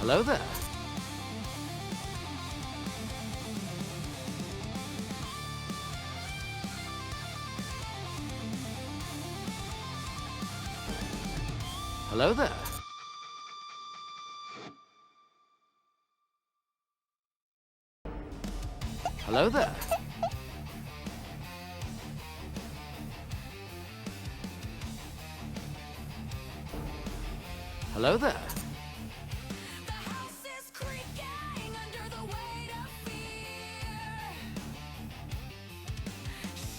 Hello there. Hello there. Hello there. Hello there. The house is creaking under the weight of fear.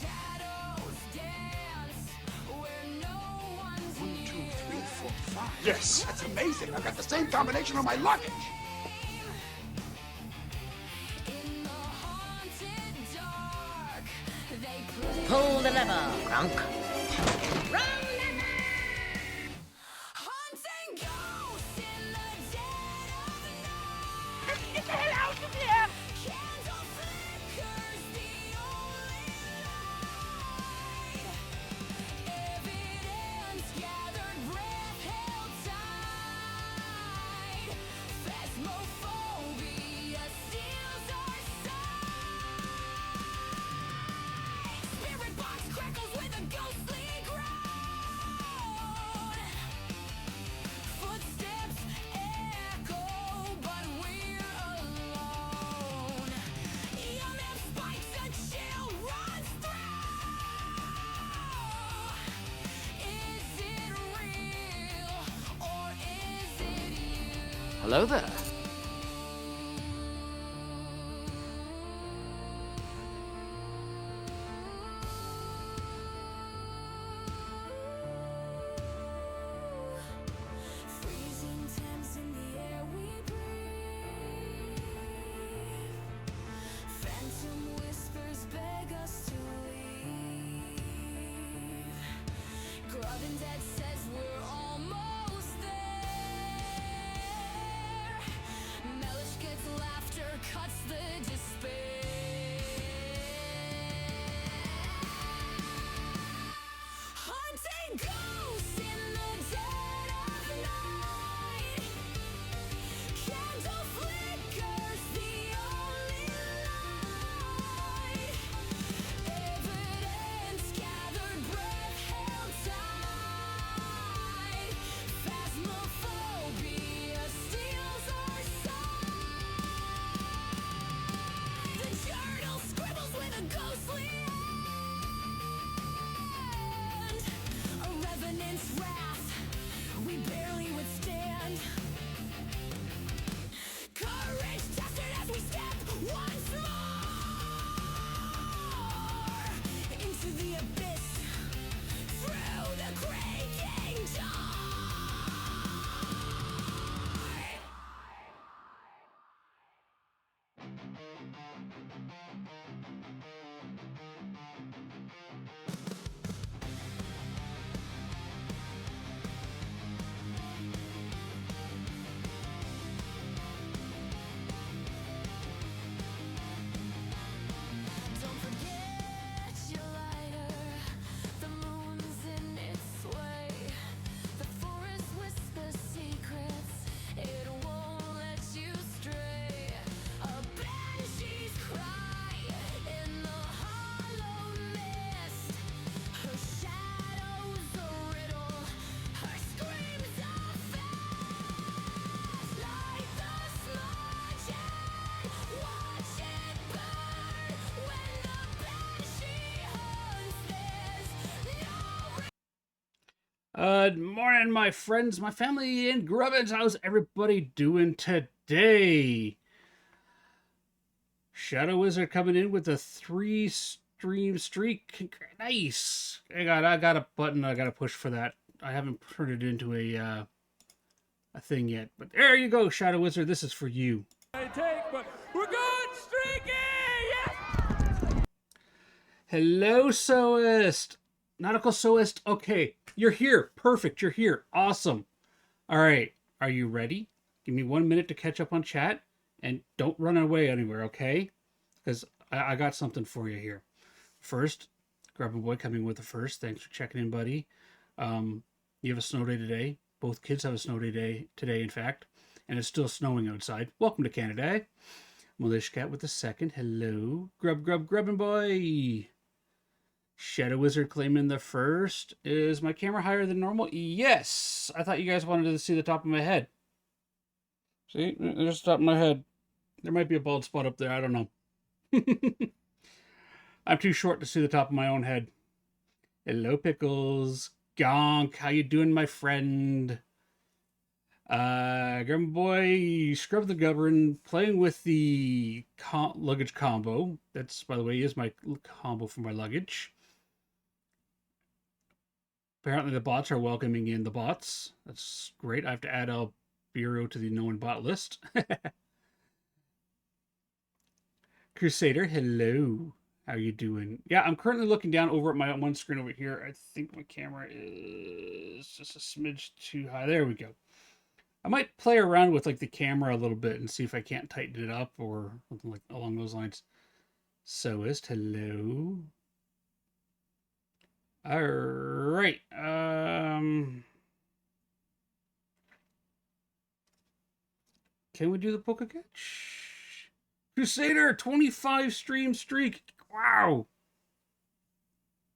Shadows dance where no one's One, two, near. 3, 4, 5. Yes, that's amazing. I've got the same combination on my luggage. In the haunted dark, they play. Pull the lever, Grunk. Haunting ghosts in the dead of night. Get the hell out of here! Candle flickers the only light. Evidence gathered, breath held tight. Phasmophobia steals our sight. Spirit box crackles with a ghostly groan. Footsteps echo, but we're alone. EMF spikes, a chill runs through. Is it real or is it you? Hello there. Freezing temps in the air we breathe. Phantom whispers beg us to leave. Grubbin Dead says we're almost there. Mellish gets laughter, cuts the despair. Haunting ghosts in the dead of night. Candle flickers the only light. Evidence gathered, breath held tight. Phasmophobia steals our sight. The journal scribbles with a ghostly hand. A revenant's wrath we barely withstand. Courage tested as we step once more into the abyss, through the creaking door. Don't forget your lighter. The moon's in its way. The forest whispers secrets. It won't let you stray. A banshee's cry in the hollow mist. Her shadow's a riddle. Her screams are fast. Light the smudge and watch it burn. When the banshee hunts, there's no Good morning, my friends, my family, and Grubbins. How's everybody doing today? Shadow Wizard coming in with a 3-stream streak. Nice. I got a button I got to push for that. I haven't turned it into a thing yet, but there you go, Shadow Wizard. This is for you. But we're going streaky! Yes! Hello, Soist. Nautical Soist. Okay, you're here. Perfect. You're here. Awesome. All right. Are you ready? Give me 1 minute to catch up on chat, and don't run away anywhere, okay? Because I got something for you here. First, Grubby Boy coming with the first. Thanks for checking in, buddy. You have a snow day today. Both kids have a snow day today, in fact. and it's still snowing outside. Welcome to Canada, eh? Militia Cat with the second. Hello. Grubbin' boy. Shadow Wizard claiming the first. Is my camera higher than normal? Yes! I thought you guys wanted to see the top of my head. See? There's the top of my head. There might be a bald spot up there. I don't know. I'm too short to see the top of my own head. Hello, Pickles. Gonk, how you doing, my friend? Grandma Boy, Scrub the Govern, playing with the luggage combo. That's, by the way, is my combo for my luggage. Apparently the bots are welcoming in the bots. That's great. I have to add a bureau to the known bot list. Crusader, hello. How you doing? Yeah, I'm currently looking down over at my one screen over here. I think my camera is just a smidge too high. There we go. I might play around with like the camera a little bit and see if I can't tighten it up or something like along those lines. Soist, hello. All right. Can we do the poker catch? Crusader, 25 stream streak. Wow.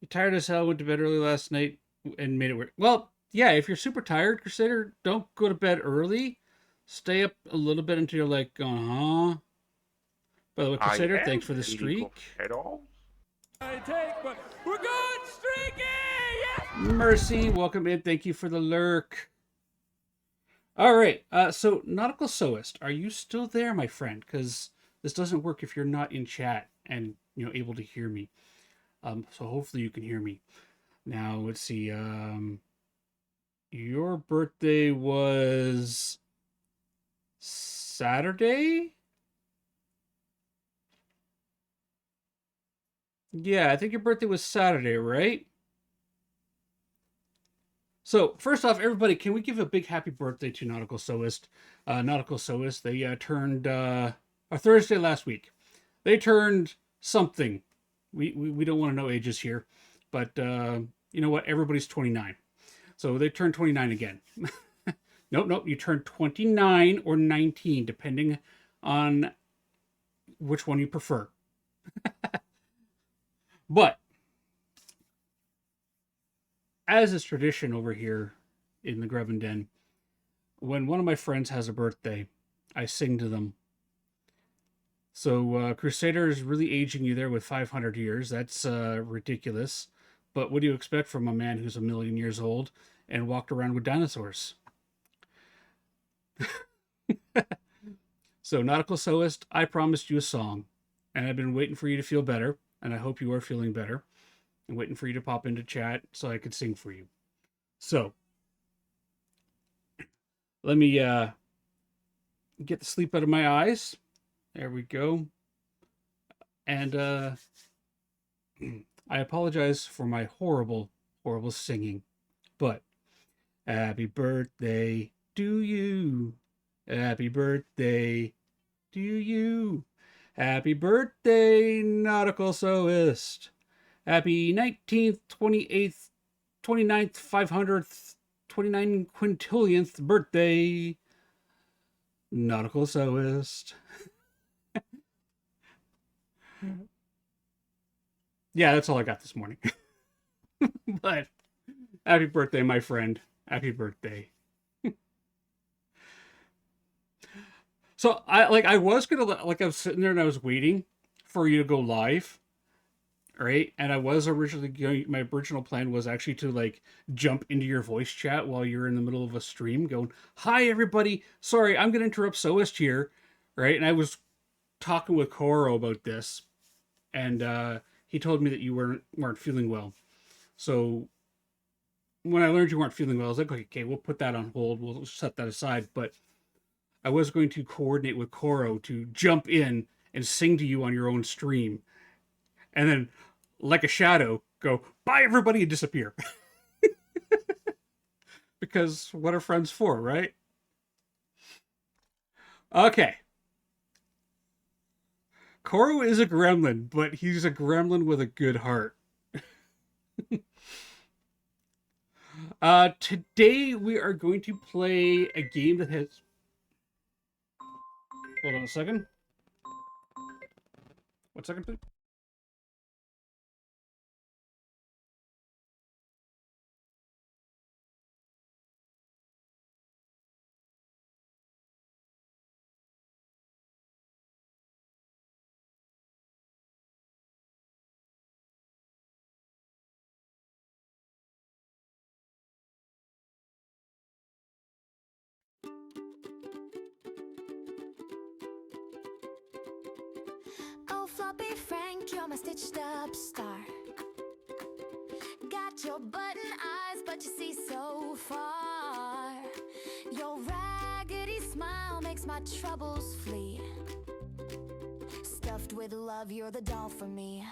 You tired as hell, went to bed early last night and made it work. Well, yeah, if you're super tired, Crusader, don't go to bed early. Stay up a little bit until you're like, huh? By the way, Crusader, thanks for the streak. I take, but we're going streaking! Yes! Mercy, welcome in. Thank you for the lurk. All right, so Nautical Soist, are you still there, my friend? Because this doesn't work if you're not in chat and able to hear me. So hopefully you can hear me. Now let's see. Your birthday was Saturday? Yeah, I think your birthday was Saturday, right? So, first off, everybody, can we give a big happy birthday to Nautical Soist? Nautical Soist, they turned, Thursday last week. They turned something. We don't want to know ages here, but you know what? Everybody's 29. So they turned 29 again. Nope, you turn 29 or 19, depending on which one you prefer. But, as is tradition over here in the Greven Den, when one of my friends has a birthday, I sing to them. So, Crusader is really aging you there with 500 years. That's ridiculous. But what do you expect from a man who's 1,000,000 years old and walked around with dinosaurs? So, Nautical Soist, I promised you a song. And I've been waiting for you to feel better. And I hope you are feeling better. I'm waiting for you to pop into chat so I could sing for you. So, let me get the sleep out of my eyes. There we go. And I apologize for my horrible, horrible singing. But happy birthday to you. Happy birthday to you. Happy birthday, Nautical Soist. Happy 19th, 28th, 29th, 500th, 29 quintillionth birthday, Nautical Soist. Yeah, that's all I got this morning. But happy birthday, my friend. Happy birthday. So I was sitting there and I was waiting for you to go live. Right? And I was originally my original plan was actually to jump into your voice chat while you're in the middle of a stream going, "Hi everybody. Sorry, I'm going to interrupt Soist here." Right? And I was talking with Koro about this, and he told me that you weren't feeling well. So when I learned you weren't feeling well, I was like, okay, we'll put that on hold. We'll set that aside. But I was going to coordinate with Koro to jump in and sing to you on your own stream. And then, like a shadow, go, "Bye everybody," and disappear. Because what are friends for, right? Okay. Koro is a gremlin, but he's a gremlin with a good heart. Today we are going to play a game that has... Hold on a second. 1 second, please. Oh, floppy Frank, you're my stitched up star. Got your button eyes, but you see so far. Your raggedy smile makes my troubles flee. Stuffed with love, you're the doll for me.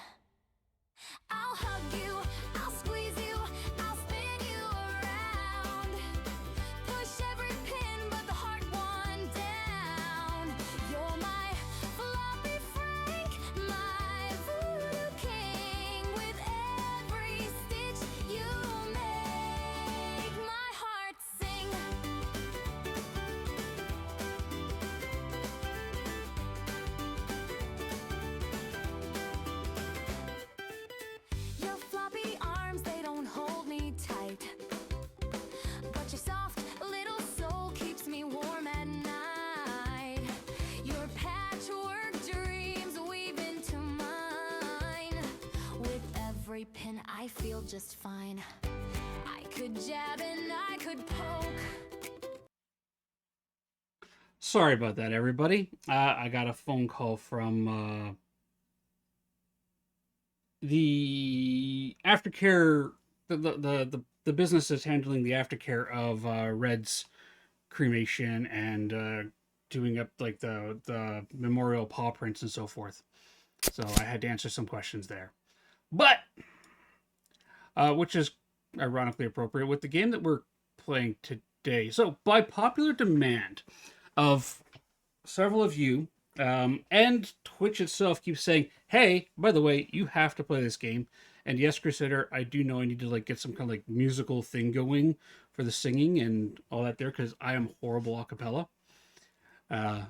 I'll hug you, I'll squeeze you, I'll spin you around. Push every pin but the hard one down. You're my floppy Frank, my voodoo king. With every stitch you make my heart sing. Your floppy arms, they don't hold me tight, but your soft little soul keeps me warm at night. Your patchwork dreams weave into mine. With every pin I feel just fine. I could jab and I could poke. Sorry about that, everybody. I got a phone call from the aftercare, the business that's handling the aftercare of Red's cremation and doing up like the memorial paw prints and so forth. So I had to answer some questions there, but which is ironically appropriate with the game that we're playing today. So by popular demand of several of you, and Twitch itself keeps saying, hey, by the way, you have to play this game. And yes, Crusader, I do know I need to like get some kind of like musical thing going for the singing and all that there, because I am horrible a cappella. But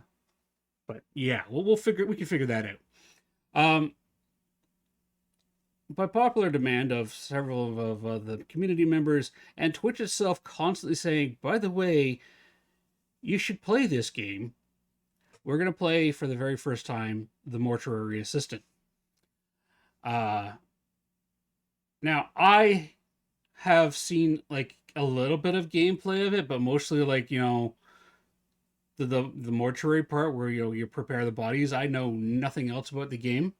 yeah, we can figure that out. By popular demand of several of the community members and Twitch itself constantly saying, by the way, you should play this game. We're going to play for the very first time the Mortuary Assistant. Now, I have seen like a little bit of gameplay of it, but mostly like, you know, the mortuary part where you prepare the bodies. I know nothing else about the game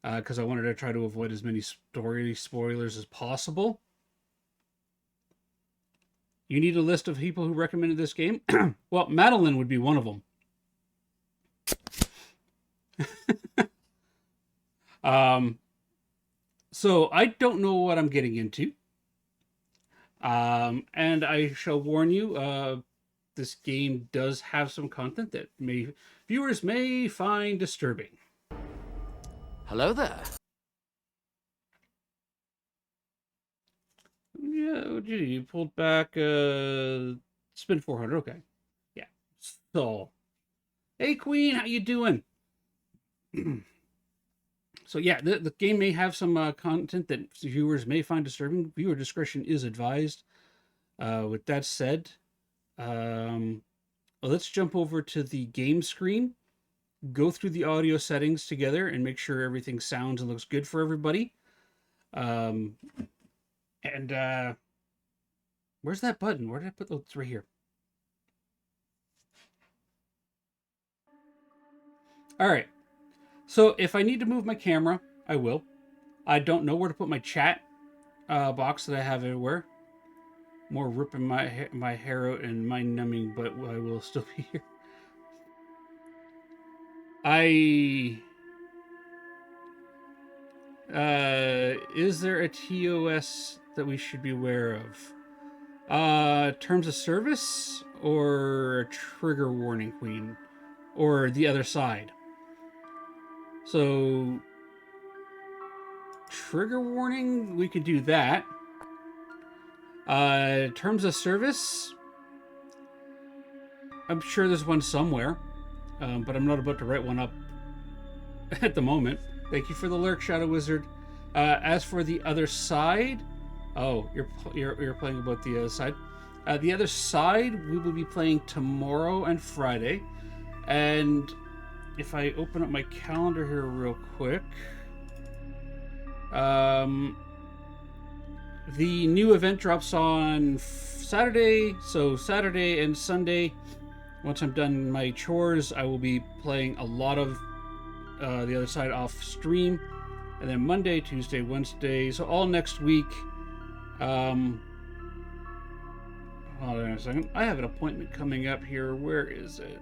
because I wanted to try to avoid as many story spoilers as possible. You need a list of people who recommended this game? Well, Madeline would be one of them. So I don't know what I'm getting into. And I shall warn you, this game does have some content that viewers may find disturbing. Hello there. Yeah, oh, gee, you pulled back spin 400. Okay. Yeah. So, hey Queen, how you doing? So yeah, the game may have some content that viewers may find disturbing. Viewer discretion is advised. With that said, let's jump over to the game screen, go through the audio settings together, and make sure everything sounds and looks good for everybody. And where's that button? Where did I put? Oh, it's right here. All right. So if I need to move my camera, I will. I don't know where to put my chat box that I have everywhere. More ripping my hair out and mind numbing, but I will still be here. Is there a TOS that we should be aware of? Terms of service or trigger warning, Queen, or the other side? So, trigger warning, we could do that. Terms of service, I'm sure there's one somewhere. but I'm not about to write one up at the moment. Thank you for the lurk, Shadow Wizard. As for the other side, you're playing about the other side. The other side we will be playing tomorrow and Friday, and if I open up my calendar here real quick, the new event drops on Saturday, so Saturday and Sunday. Once I'm done my chores, I will be playing a lot of the other side off stream, and then Monday, Tuesday, Wednesday, so all next week. Hold on a second. I have an appointment coming up here. Where is it?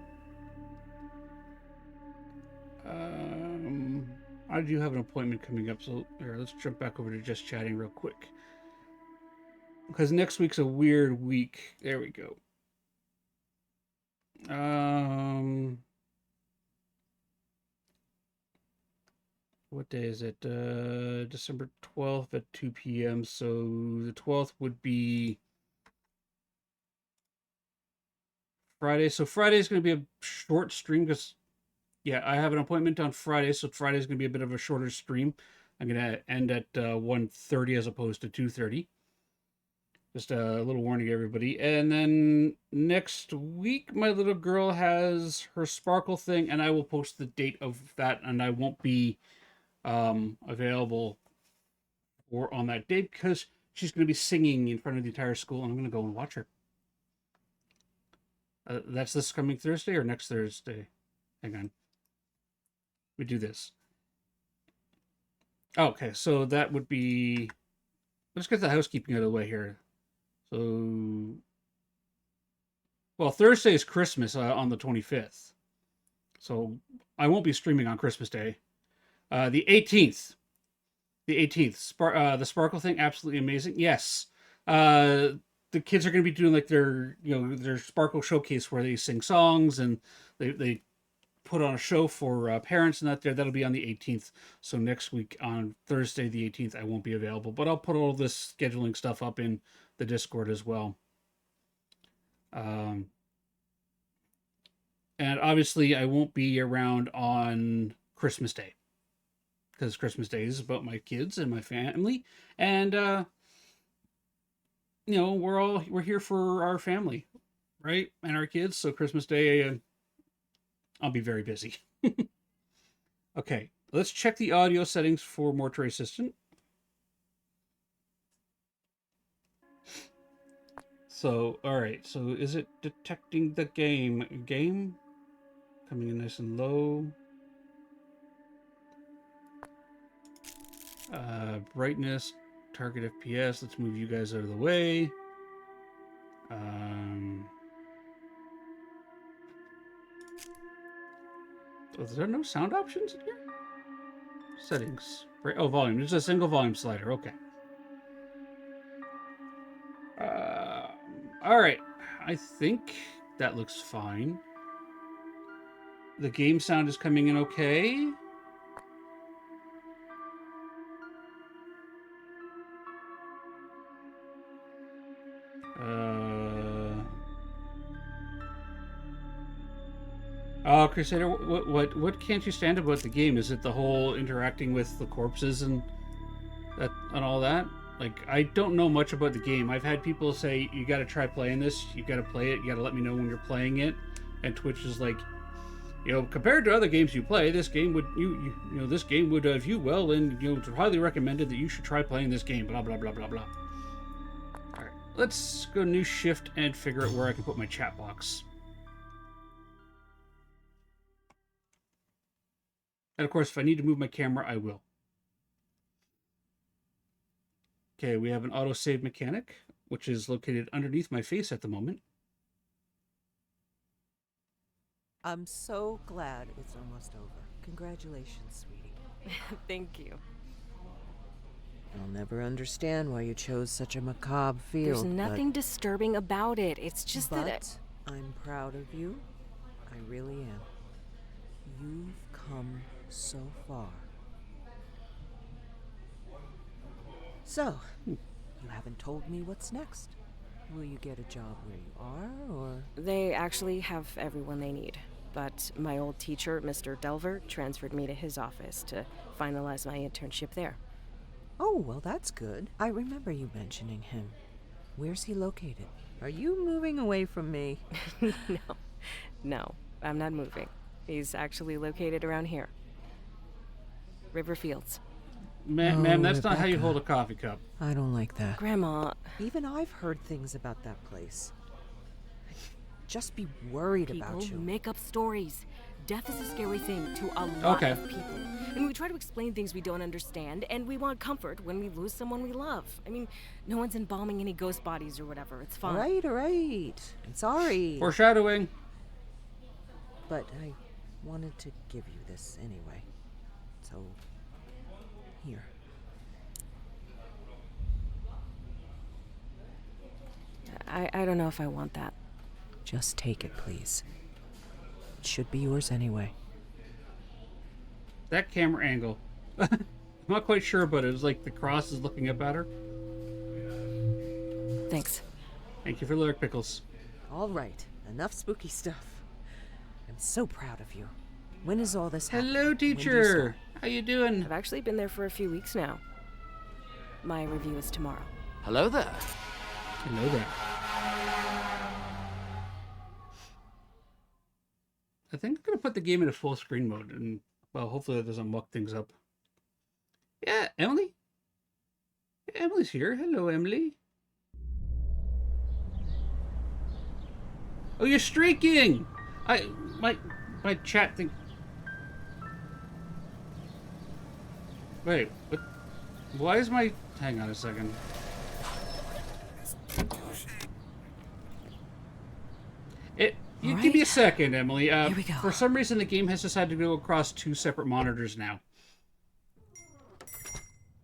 I do have an appointment coming up, so here, let's jump back over to just chatting real quick. Because next week's a weird week. There we go. What day is it? December 12th at 2 p.m. So the 12th would be Friday. So Friday is going to be a short stream because, yeah, I have an appointment on Friday. So Friday is going to be a bit of a shorter stream. I'm going to end at 1:30 as opposed to 2:30. Just a little warning, everybody. And then next week, my little girl has her Sparkle thing, and I will post the date of that, and I won't be available or on that day because she's going to be singing in front of the entire school, and I'm going to go and watch her. That's this coming Thursday or next Thursday? Hang on. We do this. Okay, so that would be... Let's get the housekeeping out of the way here. So... Well, Thursday is Christmas on the 25th. So I won't be streaming on Christmas Day. The 18th. The 18th. The Sparkle thing, absolutely amazing. Yes. The kids are going to be doing like their Sparkle showcase where they sing songs and they put on a show for parents and that there. That'll be on the 18th. So next week on Thursday, the 18th, I won't be available, but I'll put all this scheduling stuff up in the Discord as well. And obviously I won't be around on Christmas Day because Christmas Day is about my kids and my family. And, we're here for our family, right? And our kids. So Christmas Day, I'll be very busy. Okay, let's check the audio settings for Mortuary Assistant. So, all right. So, is it detecting the game? Game coming in nice and low. Brightness, target FPS. Let's move you guys out of the way. Is there no sound options in here? Settings. Oh, volume. There's a single volume slider. Okay. All right. I think that looks fine. The game sound is coming in okay. Oh, Crusader, what can't you stand about the game? Is it the whole interacting with the corpses and that and all that? Like, I don't know much about the game. I've had people say, you got to try playing this. You got to play it. You got to let me know when you're playing it. And Twitch is like, compared to other games you play, this game would this game would view well, and it's highly recommended that you should try playing this game. Blah blah blah blah blah. All right, let's go new shift and figure out where I can put my chat box. And of course, if I need to move my camera, I will. Okay, we have an autosave mechanic, which is located underneath my face at the moment. I'm so glad it's almost over. Congratulations, sweetie. Thank you. I'll never understand why you chose such a macabre field. There's nothing disturbing about it. It's just that I'm proud of you. I really am. You've come so far. So, you haven't told me what's next. Will you get a job where you are, or...? They actually have everyone they need. but my old teacher, Mr. Delver, transferred me to his office to finalize my internship there. Oh, well, that's good. I remember you mentioning him. Where's he located? Are you moving away from me? No, I'm not moving. He's actually located around here. River Fields. Ma'am, that's not how you Rebecca. hold a coffee cup. I don't like that. Grandma, Even I've heard things about that place. Just be worried people about you. make up stories. Death is a scary thing to a lot Okay. of people. And we try to explain things we don't understand, and we want comfort when we lose someone we love. I mean, no one's embalming any ghost bodies or whatever. It's fine. All right. I'm sorry. Foreshadowing. But I wanted to give you this anyway. So, here. I don't know if I want that. Just take it, please. It should be yours anyway. That camera angle. I'm not quite sure, but it was like the cross is looking up at her. Thanks. Thank you for lyric pickles. All right. Enough spooky stuff. I'm so proud of you. When is all this happening? Hello, When do you teacher. start? How you doing? I've actually been there for a few weeks now. My review is tomorrow. Hello there. I know that. I think I'm gonna put the game into full screen mode, and well, hopefully that doesn't muck things up. Yeah, Emily. Emily's here. Hello, Emily. Oh, you're streaking. My chat thing. Wait, what? Why is my? Hang on a second. You give me a second, Emily. Here we go. For some reason, the game has decided to go across 2 separate monitors now.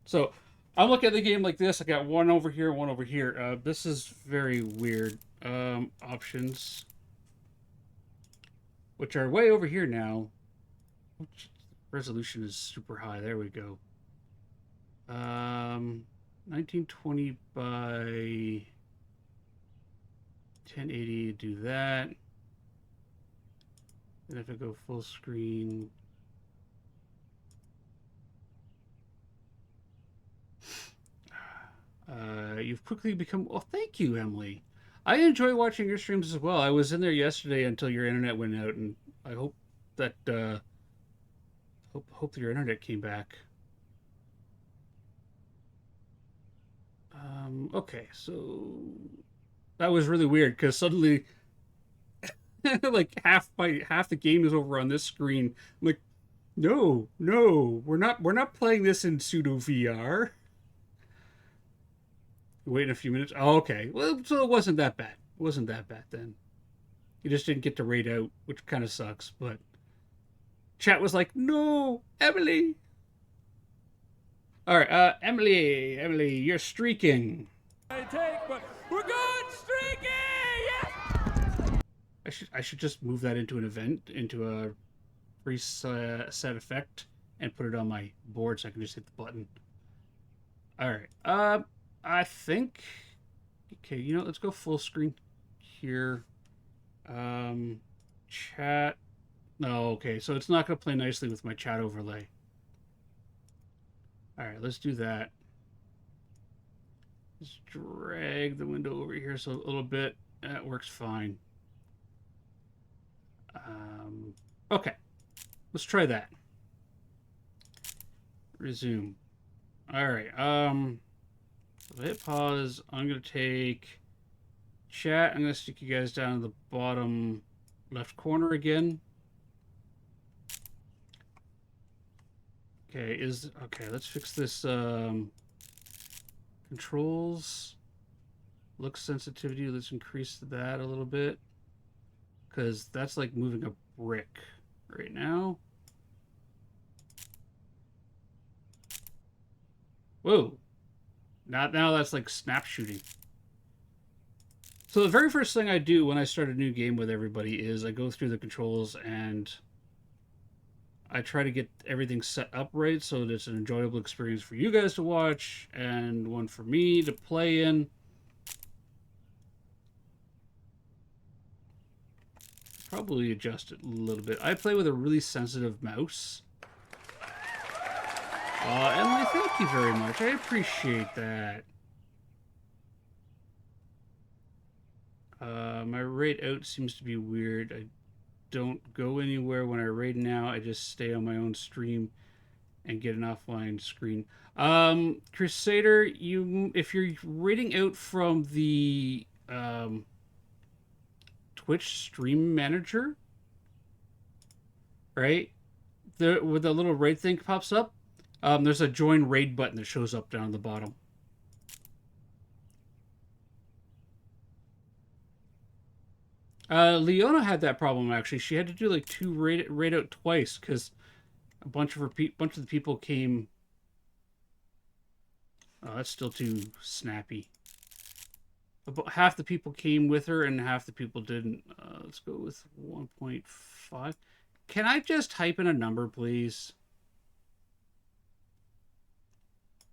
So, I'm looking at the game like this. I got one over here, one over here. This is very weird. Options, which are way over here now. Resolution is super high. There we go. 1920 by 1080. Do that. And if I go full screen, you've quickly become. Oh, thank you, Emily. I enjoy watching your streams as well. I was in there yesterday until your internet went out, and I hope that hope that your internet came back. Okay, so that was really weird because suddenly. Like half the game is over on this screen. I'm like, no, we're not playing this in pseudo VR. Wait a few minutes. Oh, okay. Well, so it wasn't that bad. It wasn't that bad then. You just didn't get to raid out, which kind of sucks. But chat was like, no, Emily. All right, Emily, you're streaking. I take, but we're going streaking! Yes! I should just move that into an event, into a preset effect, and put it on my board so I can just hit the button. All right. I think. Okay, you know, let's go full screen here. Chat. No, okay, so it's not going to play nicely with my chat overlay. All right, let's do that. Just drag the window over here so a little bit. That works fine. Okay, let's try that. Resume. All right. So hit pause. I'm gonna take chat. I'm gonna stick you guys down in the bottom left corner again. Okay. Okay. Let's fix this. Controls. Look sensitivity. Let's increase that a little bit. Because that's like moving a brick right now. Whoa. Now that's like snap shooting. So the very first thing I do when I start a new game with everybody is I go through the controls and I try to get everything set up right so that it's an enjoyable experience for you guys to watch and one for me to play in. probably adjust it a little bit. I play with a really sensitive mouse. Emily, thank you very much. I appreciate that. My raid out seems to be weird. I don't go anywhere when I raid now. I just stay on my own stream and get an offline screen. Crusader, if you're raiding out from the Twitch stream manager, right? Where the little raid thing pops up, there's a join raid button that shows up down the bottom. Leona had that problem actually. She had to do like 2 raid out twice because a bunch of the people came. Oh, that's still too snappy. About half the people came with her and half the people didn't. Let's go with 1.5. Can I just type in a number, please?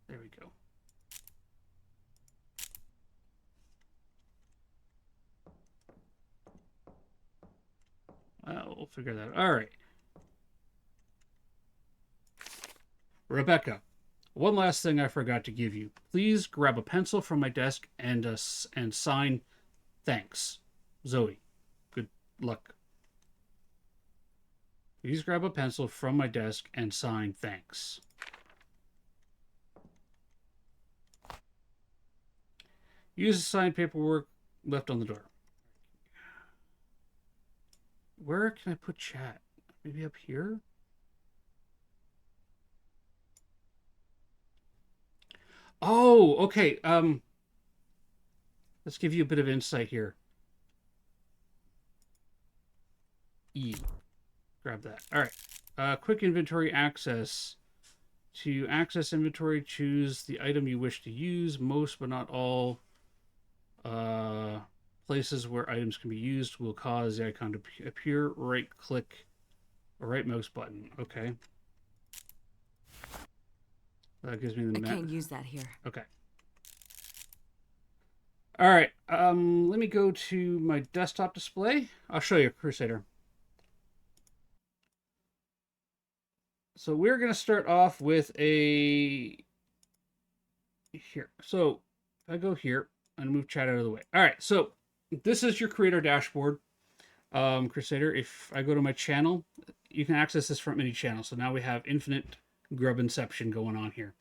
There we go. Well, we'll figure that out. All right. Rebecca, one last thing I forgot to give you. Please grab a pencil from my desk and sign thanks. Zoe, good luck. Please grab a pencil from my desk and sign thanks. Use the signed paperwork left on the door. Where can I put chat? Maybe up here? Oh, okay. Let's give you a bit of insight here. E. Grab that. All right. Quick inventory access. To access inventory, choose the item you wish to use. Most, but not all, places where items can be used will cause the icon to appear. Right click or right mouse button. Okay. That gives me the map. I can't use that here. Okay. All right. Let me go to my desktop display. I'll show you, Crusader. So we're going to start off with a here. So if I go here and move chat out of the way. All right. So this is your creator dashboard, Crusader. If I go to my channel, you can access this from any channel. So now we have infinite grub inception going on here.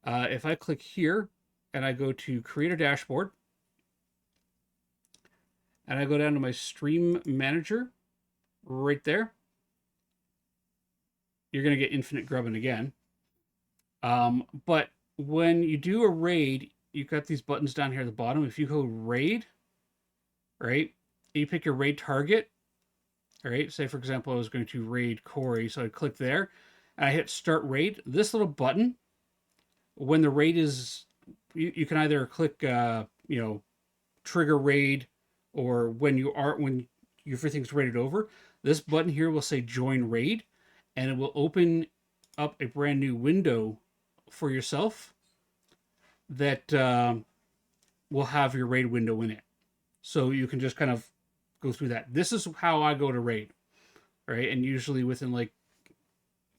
If I click here and I go to creator dashboard and I go down to my stream manager right there, you're going to get infinite grubbing again. But when you do a raid, you've got these buttons down here at the bottom. If you go raid, right, you pick your raid target. All right, say for example, I was going to raid Corey, so I click there and I hit start raid. This little button, when the raid is, you can either click, trigger raid, or when everything's raided over, this button here will say join raid, and it will open up a brand new window for yourself that will have your raid window in it. So you can just kind of go through that. This is how I go to raid, right? And usually within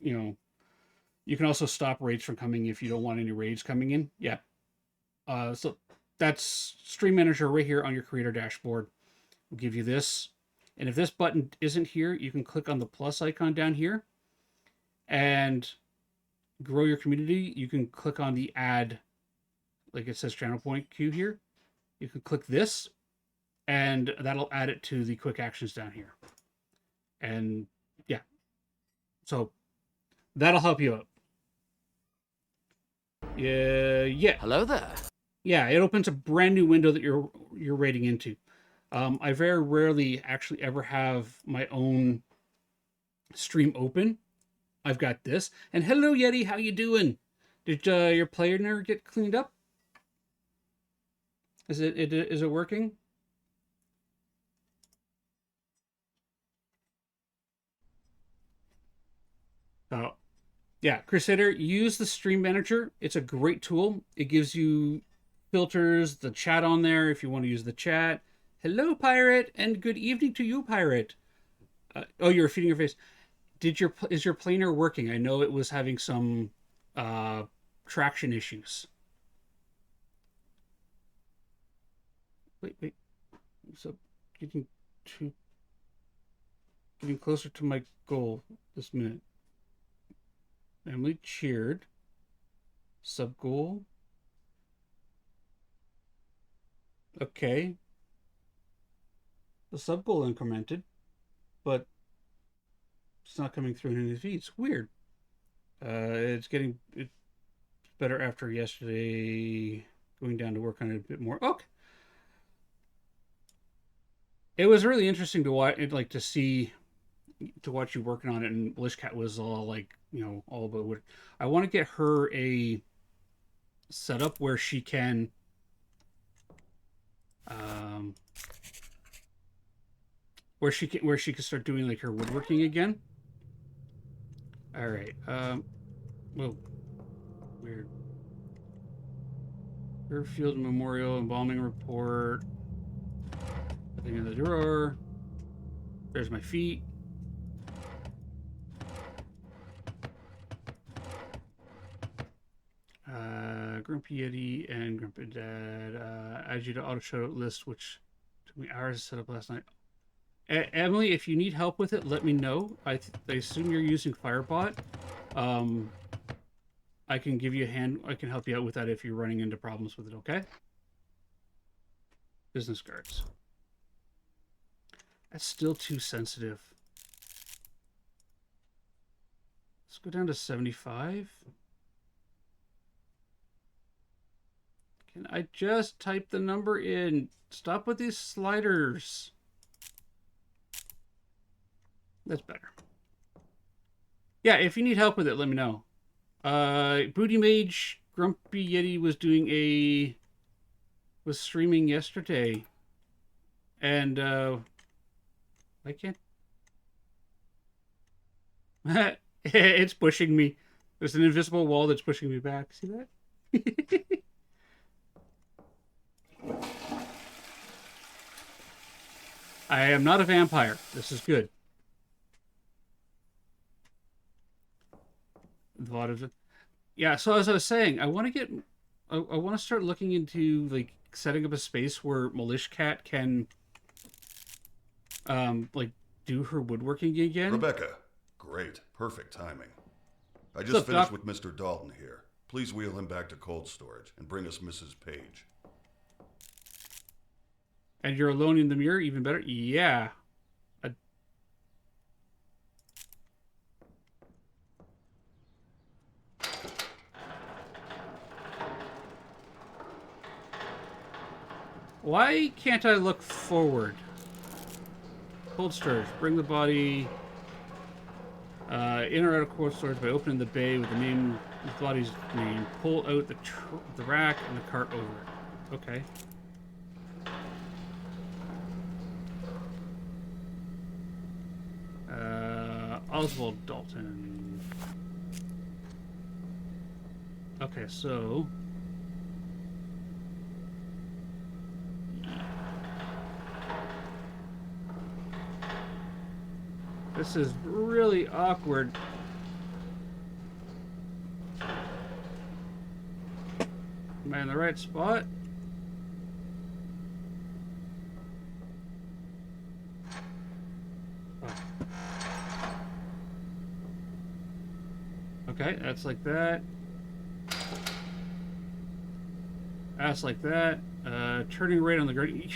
you can also stop raids from coming if you don't want any raids coming in. Yeah. So that's Stream Manager right here on your creator dashboard. We'll give you this. And if this button isn't here, you can click on the plus icon down here and grow your community. You can click on the add, like it says channel point queue here. You can click this and that'll add it to the quick actions down here. And yeah, so that'll help you out. Yeah. Hello there. Yeah, it opens a brand new window that you're raiding into. I very rarely actually ever have my own stream open. I've got this. And hello, Yeti, how you doing? Did your player nerd get cleaned up? Is it working? Oh, yeah, Crusader, use the Stream Manager. It's a great tool. It gives you filters, the chat on there if you want to use the chat, Hello, pirate, and good evening to you, pirate. Oh, you were feeding your face. Is your planer working? I know it was having some traction issues. Wait. So getting closer to my goal this minute. Emily cheered. Sub goal. Okay. The sub goal incremented, but it's not coming through in any feeds. Weird. It's getting better after yesterday. Going down to work on it a bit more. Okay. It was really interesting to watch, to watch you working on it, and Blishcat was all like, all about what. I want to get her a setup where she can, where she can start doing like her woodworking again. All right. Whoa. Weird. Airfield Memorial Embalming Report. Nothing in the drawer. There's my feet. Grumpy Yeti and Grumpy Dad. Add you to auto show list, which took me hours to set up last night. Emily, if you need help with it, let me know. I assume you're using Firebot. I can give you a hand. I can help you out with that if you're running into problems with it, okay? Business cards. That's still too sensitive. Let's go down to 75. Can I just type the number in? Stop with these sliders. That's better. Yeah, if you need help with it, let me know. Booty Mage Grumpy Yeti was streaming yesterday. And I can't. It's pushing me. There's an invisible wall that's pushing me back. See that? I am not a vampire. This is good. Yeah, so as I was saying, I want to start looking into like setting up a space where Malishcat can like do her woodworking again. Rebecca, great, perfect timing. I just finished with Mr. Dalton here. Please wheel him back to cold storage and bring us Mrs. Page. And you're alone in the mirror, even better. Yeah. Why can't I look forward? Cold storage. Bring the body in or out of cold storage by opening the bay with the body's name. Pull out the rack and the cart over it. Okay. Oswald Dalton. Okay, so this is really awkward. Am I in the right spot? Okay, that's like that. That's like that. Turning rate on the gurney.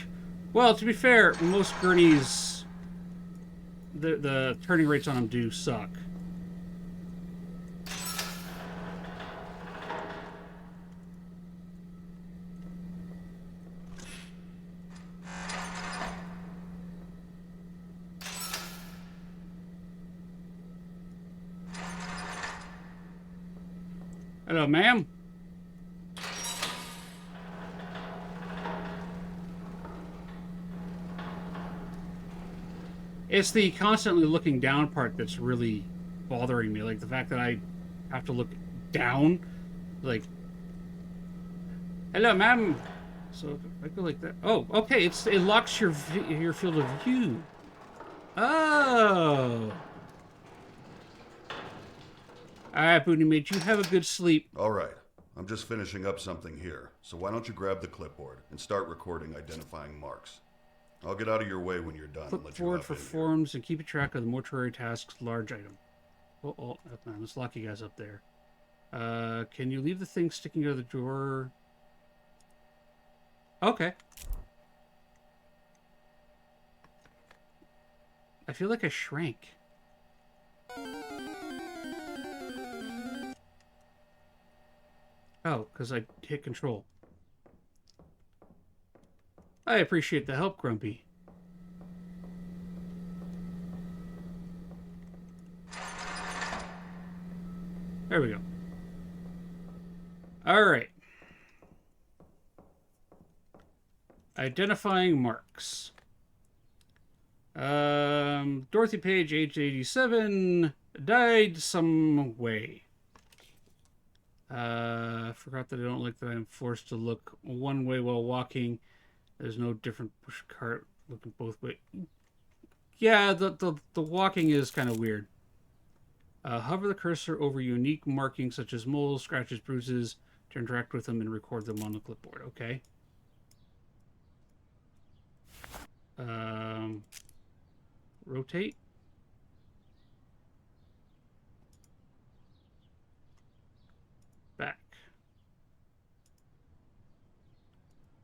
Well, to be fair, most gurneys, the turning rates on them do suck. Hello, ma'am. It's the constantly looking down part that's really bothering me. Like the fact that I have to look down. Like, hello, ma'am. So if I go like that. Oh, okay. It locks your field of view. Oh. All right, Booty Mate. You have a good sleep. All right. I'm just finishing up something here. So why don't you grab the clipboard and start recording identifying marks? I'll get out of your way when you're done. Flip forward for forms and keep a track of the mortuary tasks large item. Oh, man, let's lock you guys up there. Can you leave the thing sticking out of the drawer? Okay. I feel like I shrank. Oh, because I hit control. I appreciate the help, Grumpy. There we go. All right. Identifying marks. Dorothy Page, age 87, died some way. Forgot that I don't like that I'm forced to look one way while walking. There's no different push cart looking both ways. Yeah, the walking is kind of weird. Hover the cursor over unique markings such as moles, scratches, bruises to interact with them and record them on the clipboard. Okay. Rotate. Back.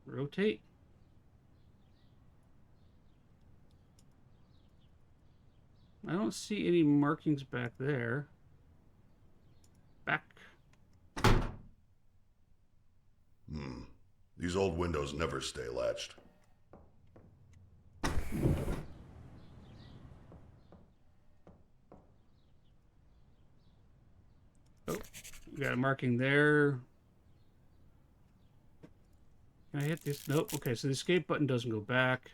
Rotate. I don't see any markings back there. Back. These old windows never stay latched. Oh, we got a marking there. Can I hit this? Nope. Okay, so the escape button doesn't go back.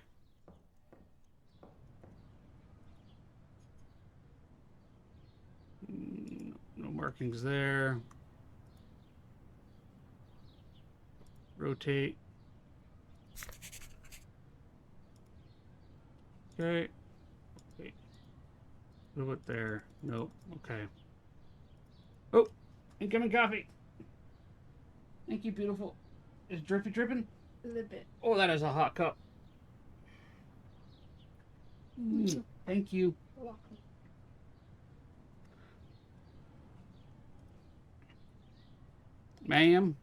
No markings there. Rotate. Okay. Wait. What about there? Nope. Okay. Oh, incoming coffee. Thank you, beautiful. Is Drippy dripping? A little bit. Oh, that is a hot cup. Thank you. You're welcome. Ma'am.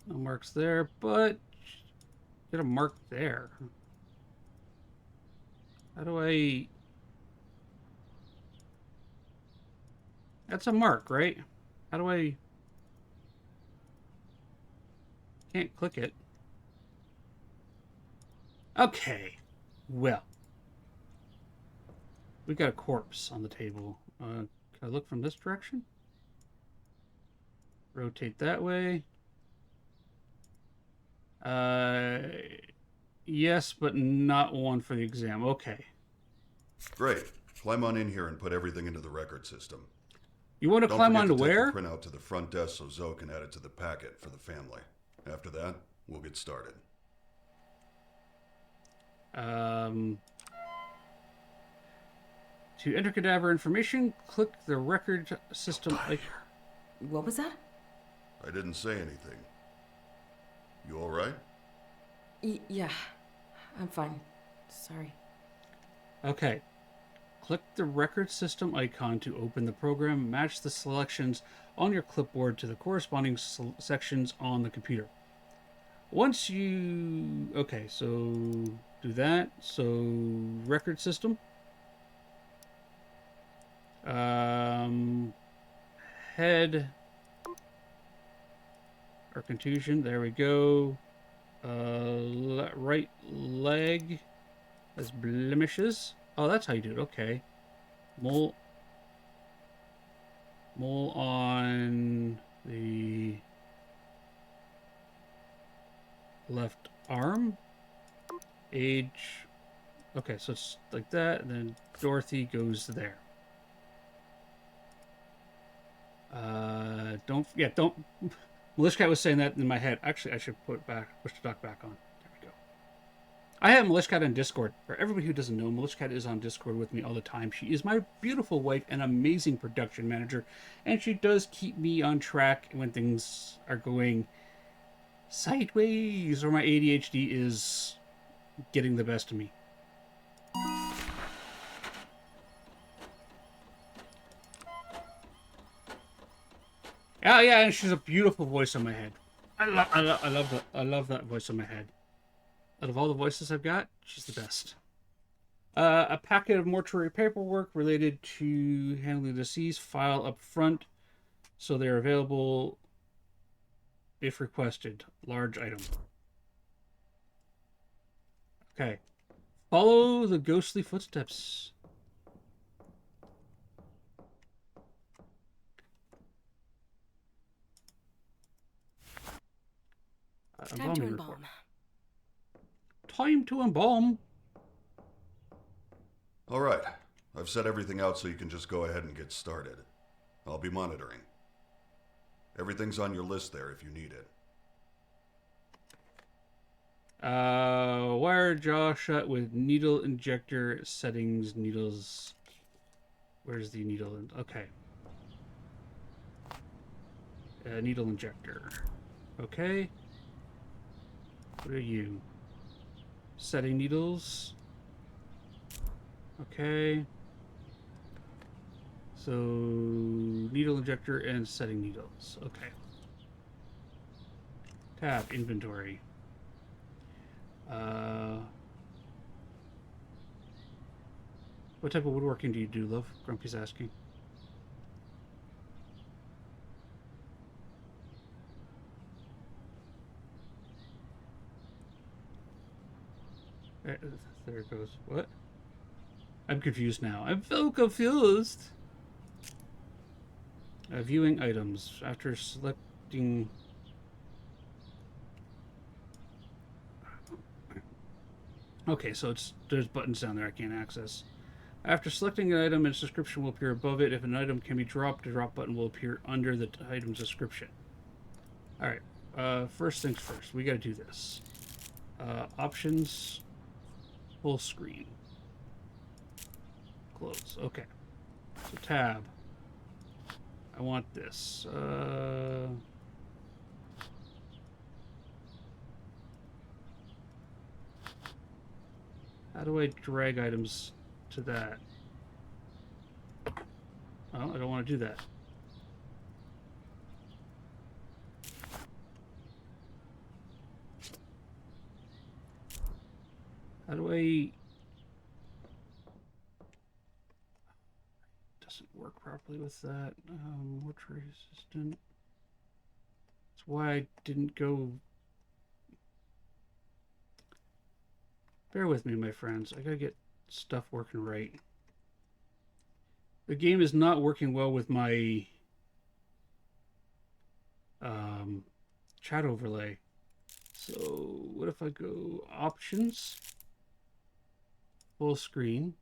No marks there, but get a mark there. How do I... That's a mark, right? How do I... Can't click it. Okay. Well. We got a corpse on the table. Can I look from this direction? Rotate that way. Yes, but not one for the exam. Okay. Great. Climb on in here and put everything into the record system. You want to climb on to where? Print out to the front desk so Zoe can add it to the packet for the family. After that, we'll get started. To enter cadaver information, click the record system. What was that? I didn't say anything. You all right? Yeah, I'm fine. Sorry. Okay. Click the record system icon to open the program. Match the selections on your clipboard to the corresponding sections on the computer. Once you... Okay, so do that. So record system. Head or contusion. There we go. Right leg has blemishes. Oh, that's how you do it. Okay. Mole on the left arm. Age. Okay, so it's like that, and then Dorothy goes there. Militia Cat was saying that in my head. Actually, I should push the dock back on. There we go. I have Militia Cat on Discord. For everybody who doesn't know, Militia Cat is on Discord with me all the time. She is my beautiful wife and amazing production manager, and she does keep me on track when things are going sideways or my ADHD is getting the best of me. Oh yeah, and she's a beautiful voice on my head. I love that voice on my head. Out of all the voices I've got, she's the best. A packet of mortuary paperwork related to handling the deceased, file up front, so they're available if requested. Large item. Okay. Follow the ghostly footsteps. Time to embalm. Time to embalm. All right. I've set everything out so you can just go ahead and get started. I'll be monitoring. Everything's on your list there if you need it. Wire jaw shut with needle injector settings. Needles. Where's the needle? Okay. Needle injector. Okay. What are you? Setting needles. Okay. So, needle injector and setting needles. Okay. Tab, inventory. What type of woodworking do you do, love? Grumpy's asking. There it goes. What? I'm confused now. I'm so confused. Viewing items. After selecting... Okay, so there's buttons down there I can't access. After selecting an item, its description will appear above it. If an item can be dropped, a drop button will appear under the item's description. Alright, first things first. We gotta do this. Options... Full screen. Close. Okay. So tab. I want this. How do I drag items to that? Oh, I don't want to do that. How do I... Doesn't work properly with that. Mortuary Assistant. That's why I didn't go... Bear with me, my friends. I gotta get stuff working right. The game is not working well with my chat overlay. So what if I go options, full screen?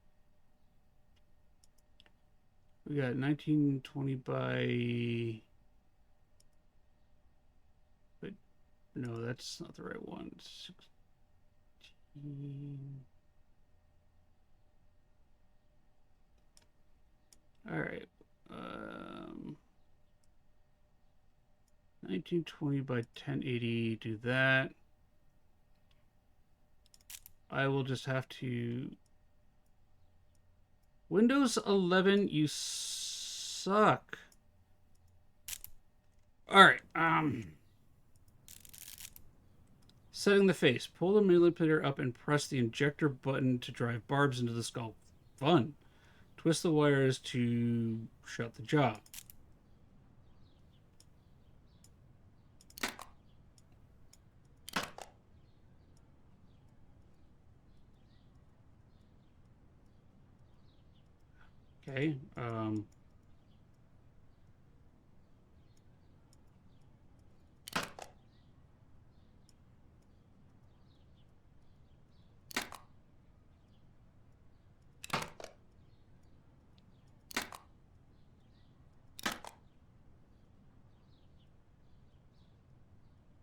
We got 1920 by... But no, that's not the right one. 16. All right. 1920 by 1080. Do that. I will just have to... Windows 11, you suck. All right. Setting the face. Pull the manipulator up and press the injector button to drive barbs into the skull. Fun. Twist the wires to shut the jaw. Okay.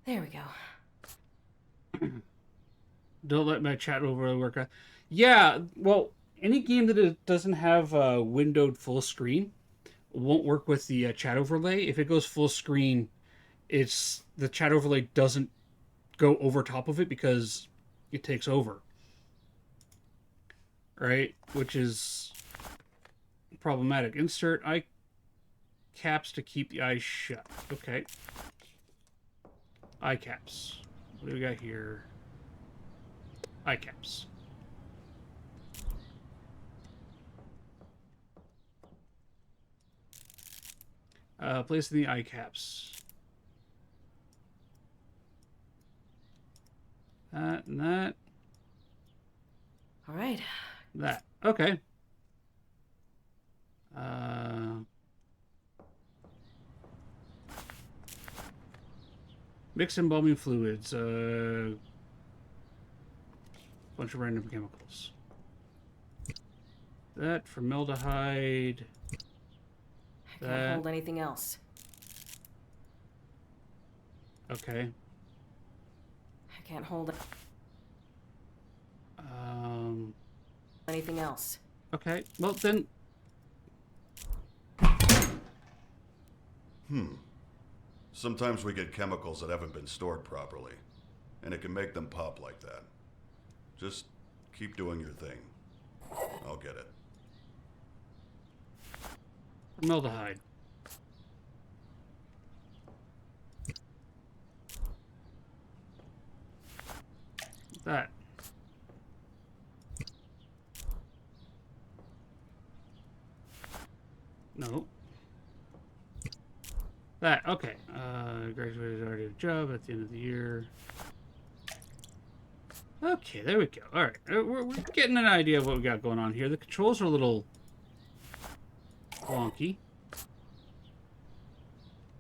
There we go. Don't let my chat overlay work. Yeah, well, any game that doesn't have windowed full screen won't work with the chat overlay. If it goes full screen, it's the chat overlay doesn't go over top of it because it takes over. Right? Which is problematic. Insert eye caps to keep the eyes shut. Okay. Eye caps. What do we got here? Eye caps. Place the eye caps. That and that. All right. That. Okay. Mix embalming fluids. Bunch of random chemicals. That formaldehyde. I can't hold anything else. Okay. I can't hold it. Anything else. Okay. Well, then... Sometimes we get chemicals that haven't been stored properly, and it can make them pop like that. Just keep doing your thing. I'll get it. Formaldehyde. That. No. That. Okay. Graduated already a job at the end of the year. Okay, there we go. All right. We're getting an idea of what we got going on here. The controls are a little wonky.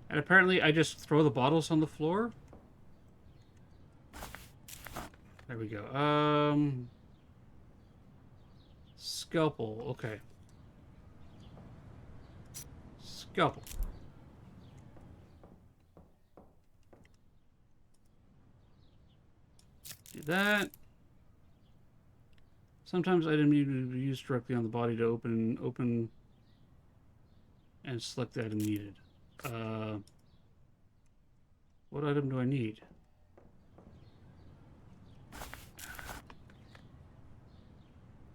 And apparently I just throw the bottles on the floor. There we go. Scalpel. Okay. Scalpel. Do that. Sometimes items need to be used directly on the body to open and select the item needed. What item do I need?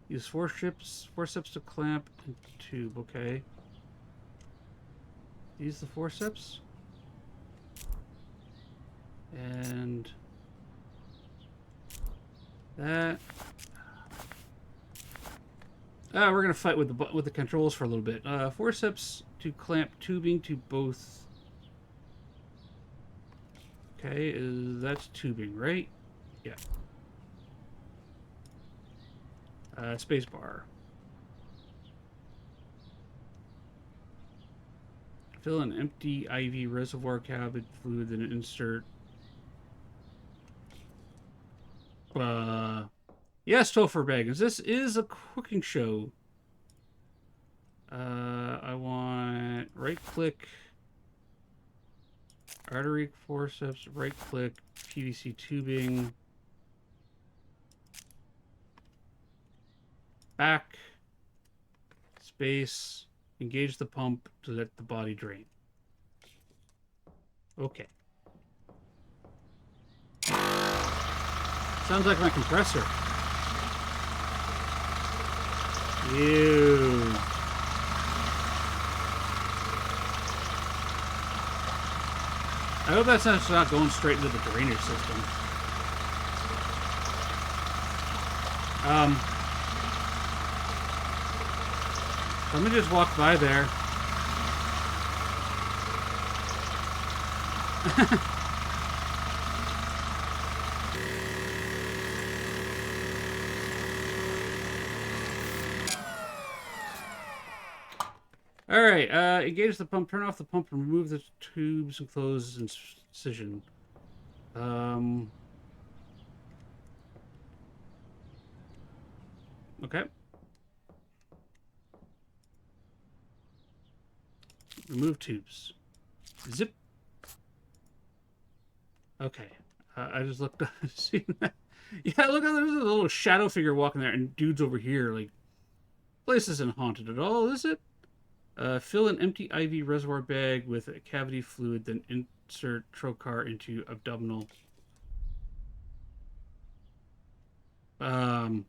Use forceps to clamp and tube. Okay. Use the forceps. And that. We're gonna fight with the controls for a little bit. Forceps to clamp tubing to both. Okay, that's tubing, right? Yeah. Spacebar. Fill an empty IV reservoir cabbage fluid, then insert. Yes, Topher Baggins. This is a cooking show. I want right-click, artery forceps, right-click, PVC tubing, back, space, engage the pump to let the body drain. Okay. Sounds like my compressor. Ew. I hope that's not going straight into the drainage system. Let me just walk by there. All right, engage the pump, turn off the pump, and remove the tubes and close incision. Okay. Remove tubes. Zip. Okay. I just looked up and seen that. Yeah, look, there's a little shadow figure walking there, and dude's over here. Like, place isn't haunted at all, is it? Fill an empty IV reservoir bag with a cavity fluid, then insert trocar into abdominal. An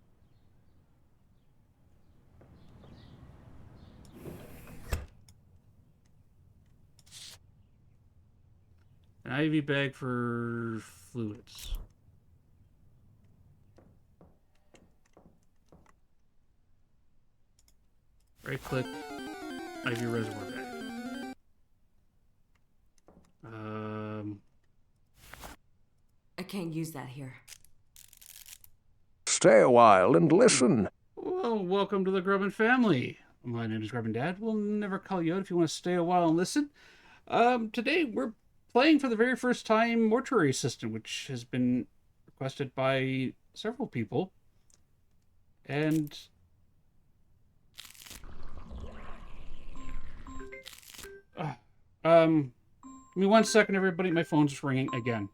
IV bag for fluids. Right click, IV reservoir bag. I can't use that here. Stay a while and listen. Well, welcome to the Grubbin family. My name is Grubbin Dad. We'll never call you out if you want to stay a while and listen. Today we're playing for the very first time Mortuary Assistant, which has been requested by several people. And give me 1 second, everybody. My phone's just ringing again.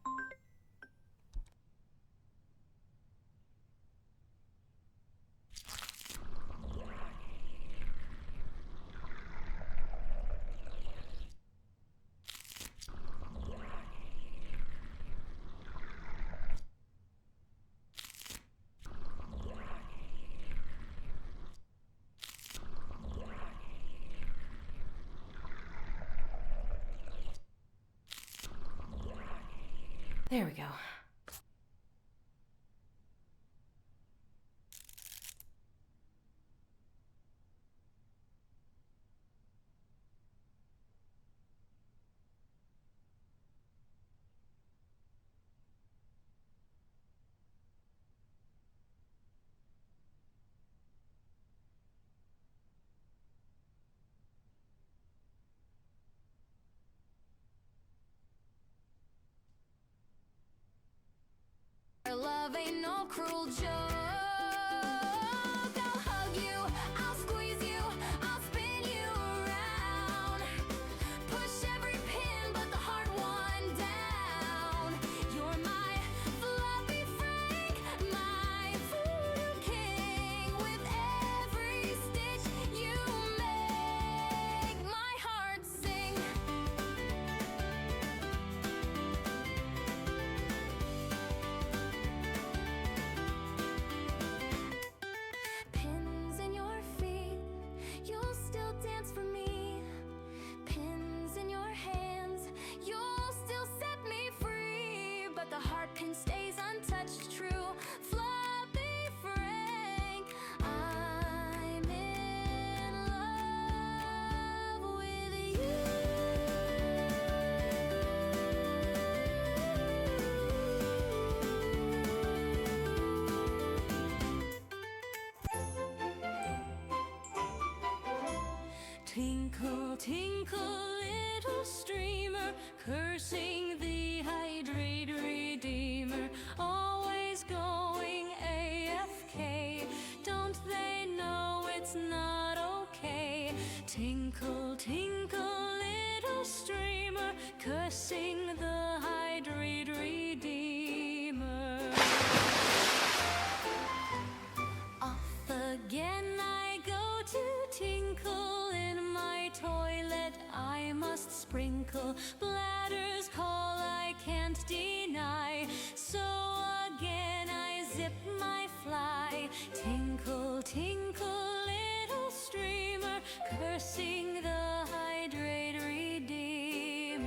There we go. Our love ain't no cruel joke. I'll hug you, I'll squeeze you, I'll spin you around. Push every pin but the hard one down. You're my fluffy Frank, my voodoo king. With every stitch you make my heart sing. Pins in your feet, you'll still dance for me. Pins in your hands, you'll still set me free. But the heart pin stays untouched, true. Fluffy Frank, I'm in love with you. Tinkle, tinkle, little streamer, cursing the hydrate redeemer, always going AFK. Don't they know it's not okay? Tinkle, tinkle, little streamer, cursing the hydrate redeemer. Off again I go to tinkle in my toilet. I must sprinkle. Bladders call, I can't deny. So again I zip my fly. Tinkle, tinkle, little streamer, cursing the hydrate redeemer.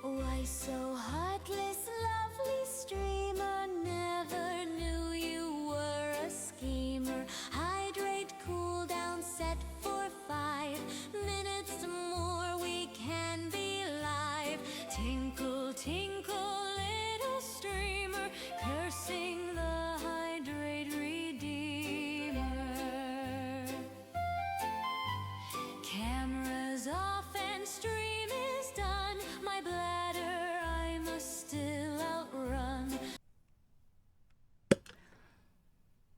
Why so heartless, lovely streamer? Never knew you were a schemer. Hydrate cooldown set for 5 minutes more. We can be live. Tinkle, tinkle, little streamer, cursing the hydrate redeemer. Cameras off and stream is done. My bladder I must still outrun.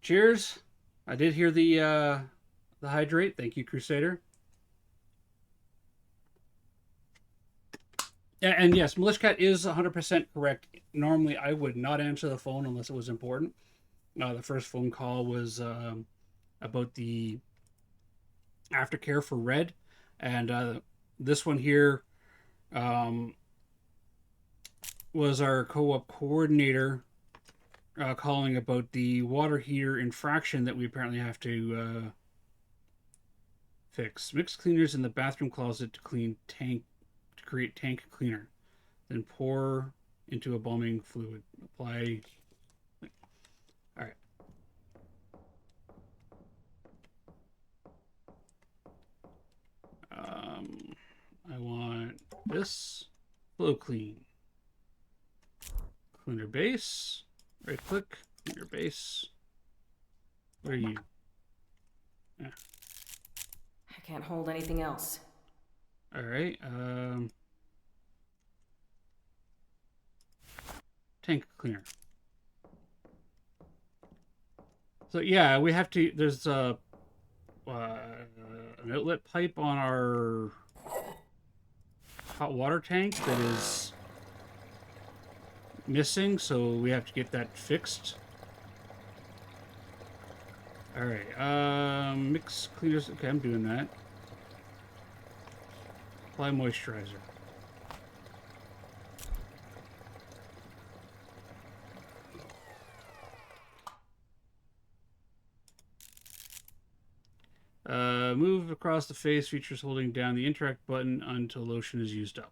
Cheers. I did hear the hydrate. Thank you, Crusader. And yes, Milishkat is 100% correct. Normally, I would not answer the phone unless it was important. The first phone call was about the aftercare for Red, and this one here was our co-op coordinator calling about the water heater infraction that we apparently have to fix. Mix cleaners in the bathroom closet to create tank cleaner. Then pour into embalming fluid. Apply. All right. I want this flow clean. Cleaner base. Right click. Cleaner base. Where are you? Yeah. I can't hold anything else. All right. Tank cleaner. So yeah, we have to. There's an outlet pipe on our hot water tank that is missing, so we have to get that fixed. All right. Mix cleaners. Okay, I'm doing that. Apply moisturizer. Move across the face, features holding down the interact button until lotion is used up.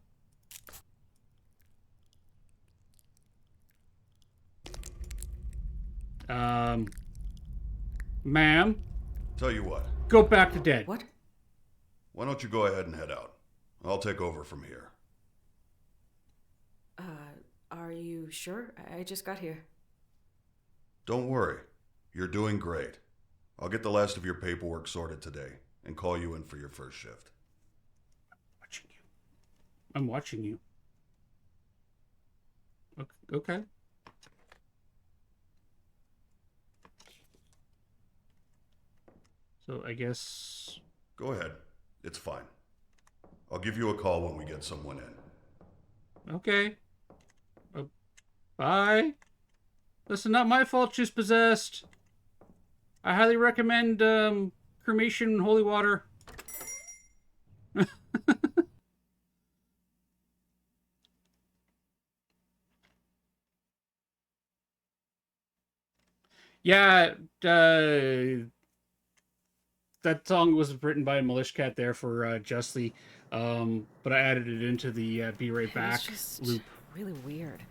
Ma'am? Tell you what. Go back to dead. What? Why don't you go ahead and head out? I'll take over from here. Are you sure? I just got here. Don't worry. You're doing great. I'll get the last of your paperwork sorted today and call you in for your first shift. Watching you. I'm watching you. Okay. So I guess... Go ahead. It's fine. I'll give you a call when we get someone in. Okay. Bye. Listen, not my fault she's possessed. I highly recommend cremation and holy water. Yeah, that song was written by Milishkat there for Justly, but I added it into the Be Right Back just loop. Really weird.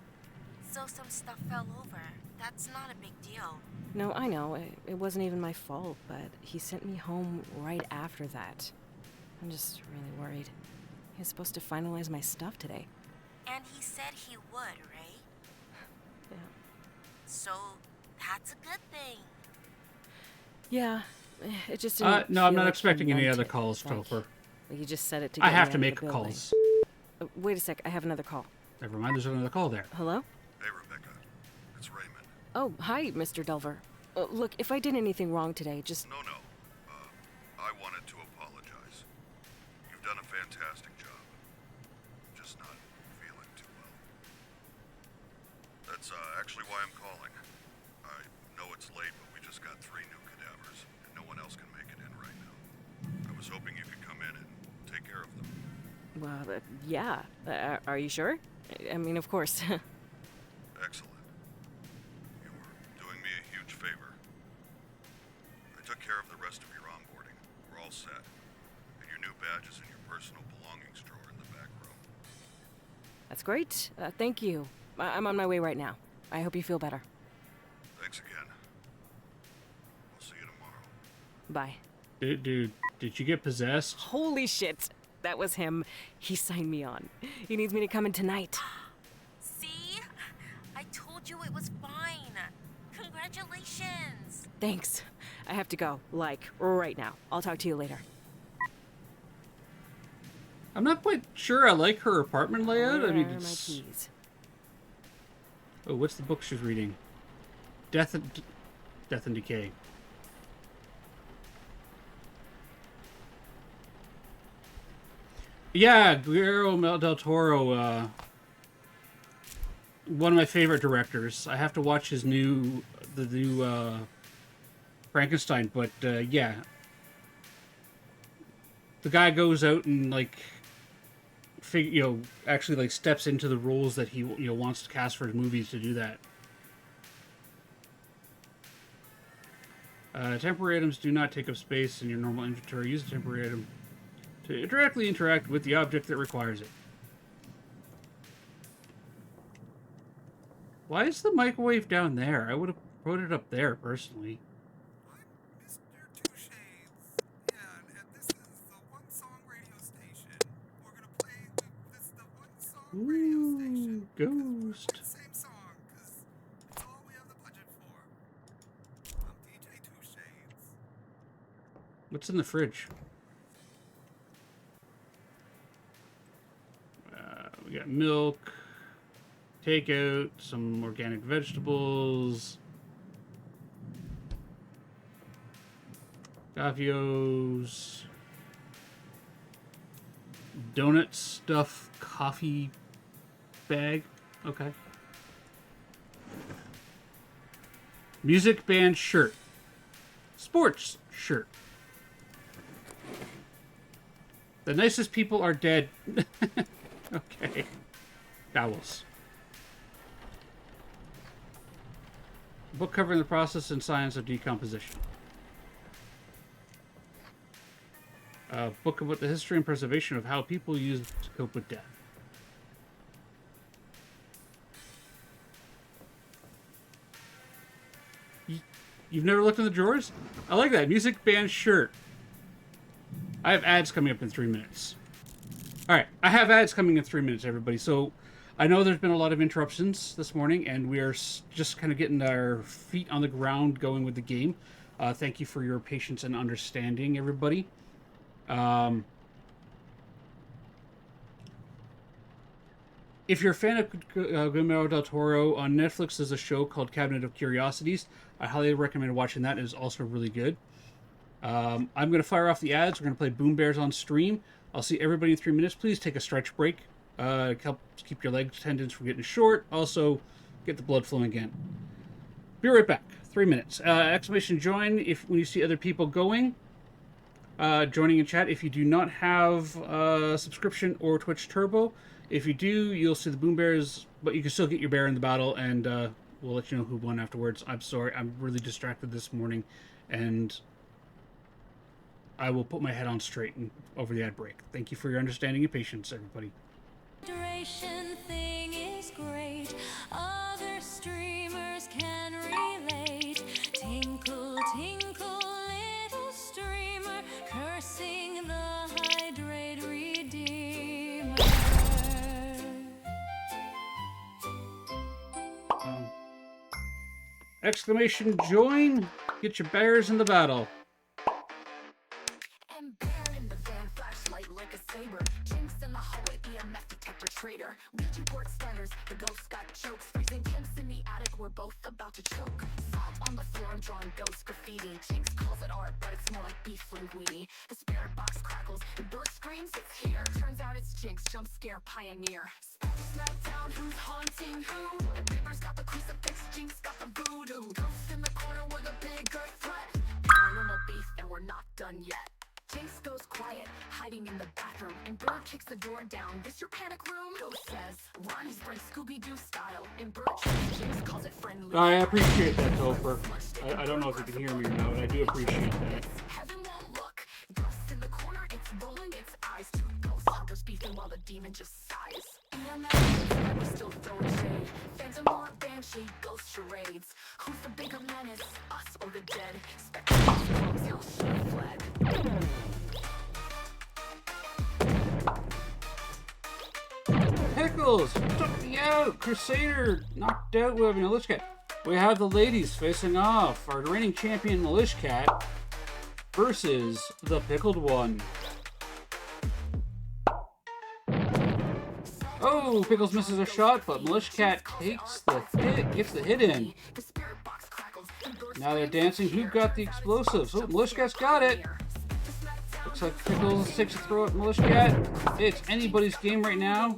So some stuff fell over. That's not a big deal. No, I know. It wasn't even my fault, but he sent me home right after that. I'm just really worried. He was supposed to finalize my stuff today. And he said he would, right? Yeah. So that's a good thing. Yeah, it just didn't No, I'm feel not like expecting he any meant other it. calls, Like Topher. you just said it to I get me have out to of the make building. calls. Wait a sec, I have another call. Never mind, there's another call there. Hello? Hey, Rebecca. It's Raymond. Oh, hi, Mr. Delver. Look, if I did anything wrong today, just... No. I wanted to apologize. You've done a fantastic job. Just not feeling too well. That's actually why I'm calling. I know it's late, but we just got 3 new cadavers, and no one else can make it in right now. I was hoping you could come in and take care of them. Well, yeah. Are you sure? I mean, of course. Excellent. You were doing me a huge favor. I took care of the rest of your onboarding. We're all set. And your new badge is in your personal belongings drawer in the back room. That's great. Thank you. I'm on my way right now. I hope you feel better. Thanks again. I'll see you tomorrow. Bye. Dude, did you get possessed? Holy shit. That was him. He signed me on. He needs me to come in tonight. See? I told you it was fine. Congratulations. Thanks. I have to go. Like, right now. I'll talk to you later. I'm not quite sure I like her apartment layout. I Where mean, are my it's... keys? Oh, what's the book she's reading? Death and Decay. Yeah, Guillermo del Toro, one of my favorite directors. I have to watch the new Frankenstein, but yeah. The guy goes out and like actually like steps into the roles that he wants to cast for his movies to do that. Temporary items do not take up space in your normal inventory. Use a temporary item to directly interact with the object that requires it. Why is the microwave down there? I would have put it up there personally. Ooh, Ghost. Same song, because it's all we have the budget for. I'm DJ Two Shades. What's in the fridge? We got milk, takeout, some organic vegetables, Gavio's, donut stuff, coffee bag. Okay. Music band shirt. Sports shirt. The nicest people are dead. Okay. Dowels. Book covering the process and science of decomposition. Book about the history and preservation of how people use to cope with death. You've never looked in the drawers? I like that. Music band shirt. I have ads coming up in 3 minutes. Alright, I have ads coming in 3 minutes, everybody. So, I know there's been a lot of interruptions this morning, and we are just kind of getting our feet on the ground going with the game. Thank you for your patience and understanding, everybody. If you're a fan of Guillermo del Toro, on Netflix there's a show called Cabinet of Curiosities. I highly recommend watching that. It is also really good. I'm going to fire off the ads. We're going to play Boom Bears on stream. I'll see everybody in 3 minutes. Please take a stretch break. Help keep your leg tendons from getting short. Also, get the blood flowing again. Be right back. 3 minutes. Exclamation join when you see other people going. Joining in chat. If you do not have subscription or Twitch Turbo, if you do, you'll see the Boom Bears, but you can still get your bear in the battle, and we'll let you know who won afterwards. I'm sorry, I'm really distracted this morning, and I will put my head on straight over the ad break. Thank you for your understanding and patience, everybody. Duration thing is great. Other streamers can relate. Tinkle, tinkle, little streamer, cursing the hydrate redeemer. Exclamation join. Get your bears in the battle. And bear in the van, flashlight like a saber. Jinx in the hallway, EMF detector traitor. Ouija board standers, the ghost got chokes. Freezing temps in the attic, we're both about to choke. Salt on the floor, I'm drawing ghost graffiti. Jinx calls it art, but it's more like beef linguine. The spirit box crackles, the bird screams, it's here. Turns out it's Jinx, jump scare pioneer. Smackdown, who's haunting who? The paper's got the crucifix, Jinx got the voodoo. Ghost in the corner with a bigger threat. Paranormal beef, and we're not done yet. Jinx goes quiet, hiding in the bathroom, and Bird kicks the door down. This your panic room? Ghost says, run, spread Scooby-Doo style. And Bird tries, Jinx calls it friendly. I appreciate that, Topher. I don't know if you can hear me or not, but I do appreciate that. Heaven won't look. Ghost in the corner, it's rolling its eyes. Two ghost hunters beefing while the demon just sighs. EMF, we're still throwing shade. Phantom or banshee, ghost charades. Who's the bigger menace, us or the dead? Spectacles, hell should have fled. Pickles! Took me out! Crusader knocked out with a Militia Cat. We have the ladies facing off. Our reigning champion Militia Cat versus the Pickled One. Oh, Pickles misses a shot, but Militia Cat takes the hit, gets the hit in. Now they're dancing. Who got the explosives? Oh, Militia Cat's got it. Looks Looks like Pickles takes a throw at Militia Cat. It's anybody's game right now.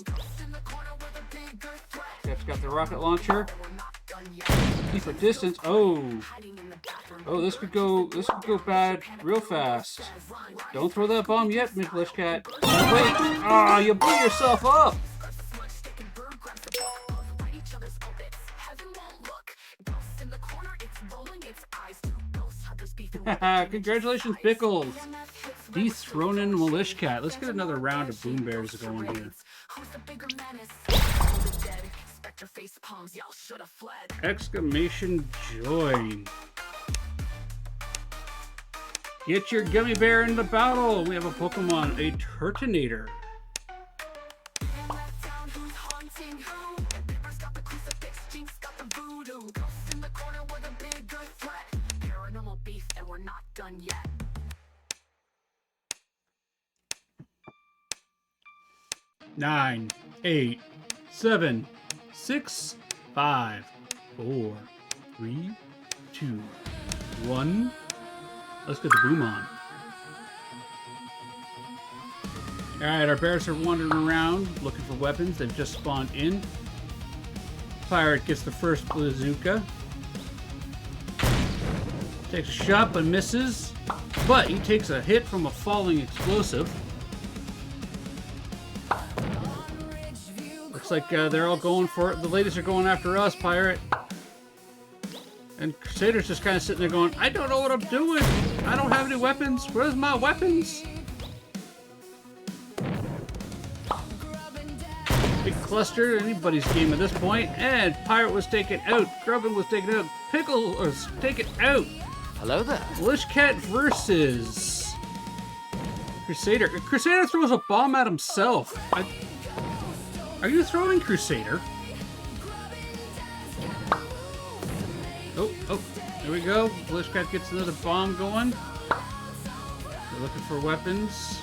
Cat's got the rocket launcher. Keep a distance. Oh, this could go bad real fast. Don't throw that bomb yet, Militia Cat. Wait. Ah, you blew yourself up. Congratulations, Pickles. Dethroning Militia Cat. Let's get another round of Boom Bears going here. Exclamation joy. Get your gummy bear in the battle. We have a Pokemon, a Turtonator. Nine, 8, 7, 6, 5, 4, 3, 2, 1. Let's get the boom on. Alright, our bears are wandering around looking for weapons. They've just spawned in. Pirate gets the first bazooka. Takes a shot but misses. But he takes a hit from a falling explosive. Looks like they're all going for it. The ladies are going after us, Pirate. And Crusader's just kind of sitting there going, I don't know what I'm doing. I don't have any weapons. Where's my weapons? Big cluster, anybody's game at this point. And Pirate was taken out. Grubbin was taken out. Pickle was taken out. Hello there. Militia Cat versus Crusader. Crusader throws a bomb at himself. Are you throwing Crusader? Oh, there we go. Militia Cat gets another bomb going. They're looking for weapons.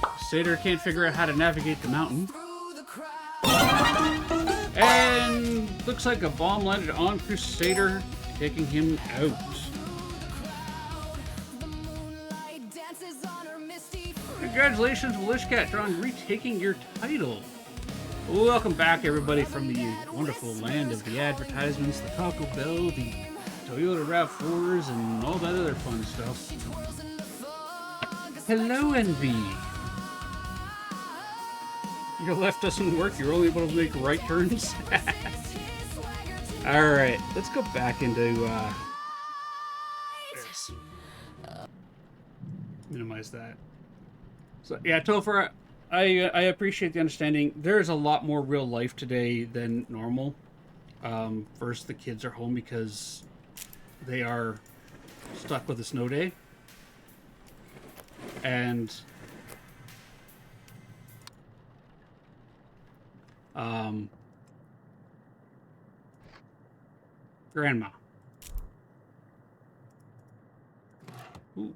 Crusader can't figure out how to navigate the mountain. And looks like a bomb landed on Crusader, taking him out. Congratulations, Militia Cat, retaking your title. Welcome back, everybody, from the wonderful land of the advertisements, the Taco Bell, the Toyota RAV4s, and all that other fun stuff. Hello, Envy. Your left doesn't work. You're only able to make right turns. All right, let's go back into this. Minimize that. So yeah, Topher, I appreciate the understanding. There's a lot more real life today than normal. First, the kids are home because they are stuck with a snow day, and Grandma. Ooh.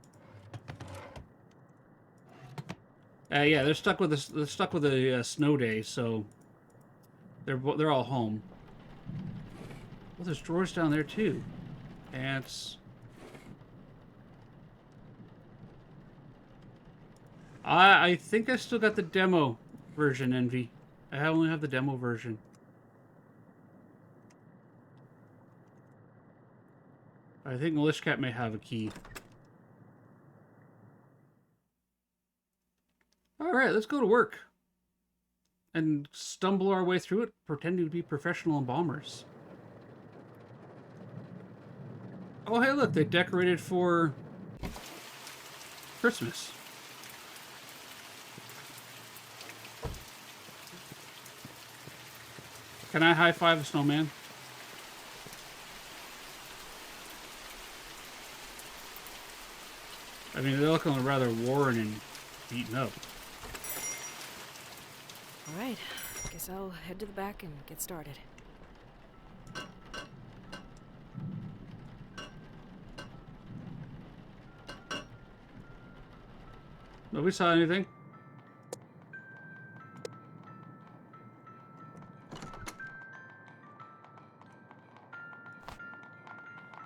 Yeah, they're stuck with a snow day, so they're all home. Well, there's drawers down there too. Ants. I think I still got the demo version, Envy. I only have the demo version. I think Militia Cat may have a key. Alright, let's go to work. And stumble our way through it, pretending to be professional embalmers. Oh, hey, look, they decorated for Christmas. Can I high-five a snowman? I mean, they're looking rather worn and beaten up. Alright, guess I'll head to the back and get started. Nobody saw anything?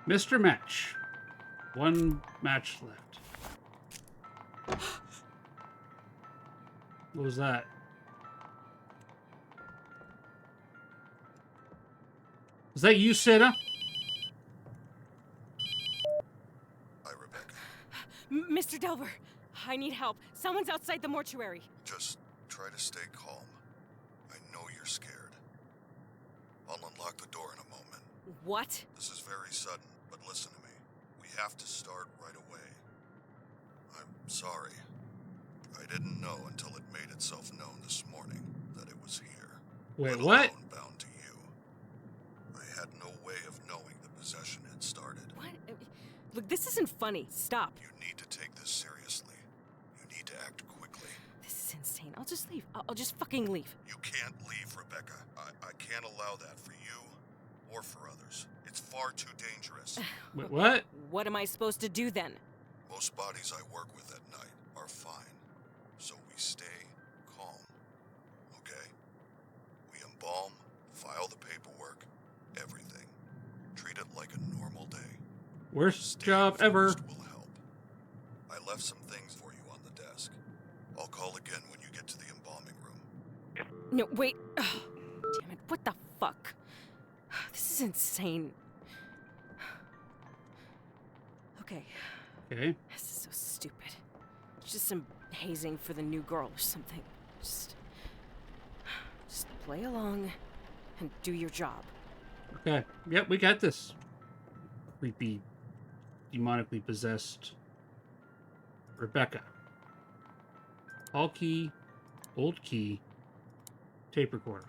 Mr. Match. One match left. What was that? Is that you, Santa? Hi, Rebecca. Mr. Delver, I need help. Someone's outside the mortuary. Just try to stay calm. I know you're scared. I'll unlock the door in a moment. What? This is very sudden, but listen to me. We have to start right away. I'm sorry. I didn't know until it made itself known this morning that it was here. Wait, let what? alone bound to you. I had no way of knowing the possession had started. What? Look, this isn't funny. Stop. You need to take this seriously. You need to act quickly. This is insane. I'll just leave. I'll just fucking leave. You can't leave, Rebecca. I can't allow that for you or for others. It's far too dangerous. Wait, what? What am I supposed to do then? Most bodies I work with at night are fine. So we stay calm. Okay? We embalm, file the paperwork, everything. Treat it like a normal day. Worst Staying job ever. focused will help. I left some things for you on the desk. I'll call again when you get to the embalming room. No, wait. Ugh. Damn it. What the fuck? This is insane. Okay. Okay. This is so stupid. It's just some hazing for the new girl or something. Just play along and do your job. Okay. Yep, we got this. Creepy, demonically possessed Rebecca. Hall key, old key, tape recorder.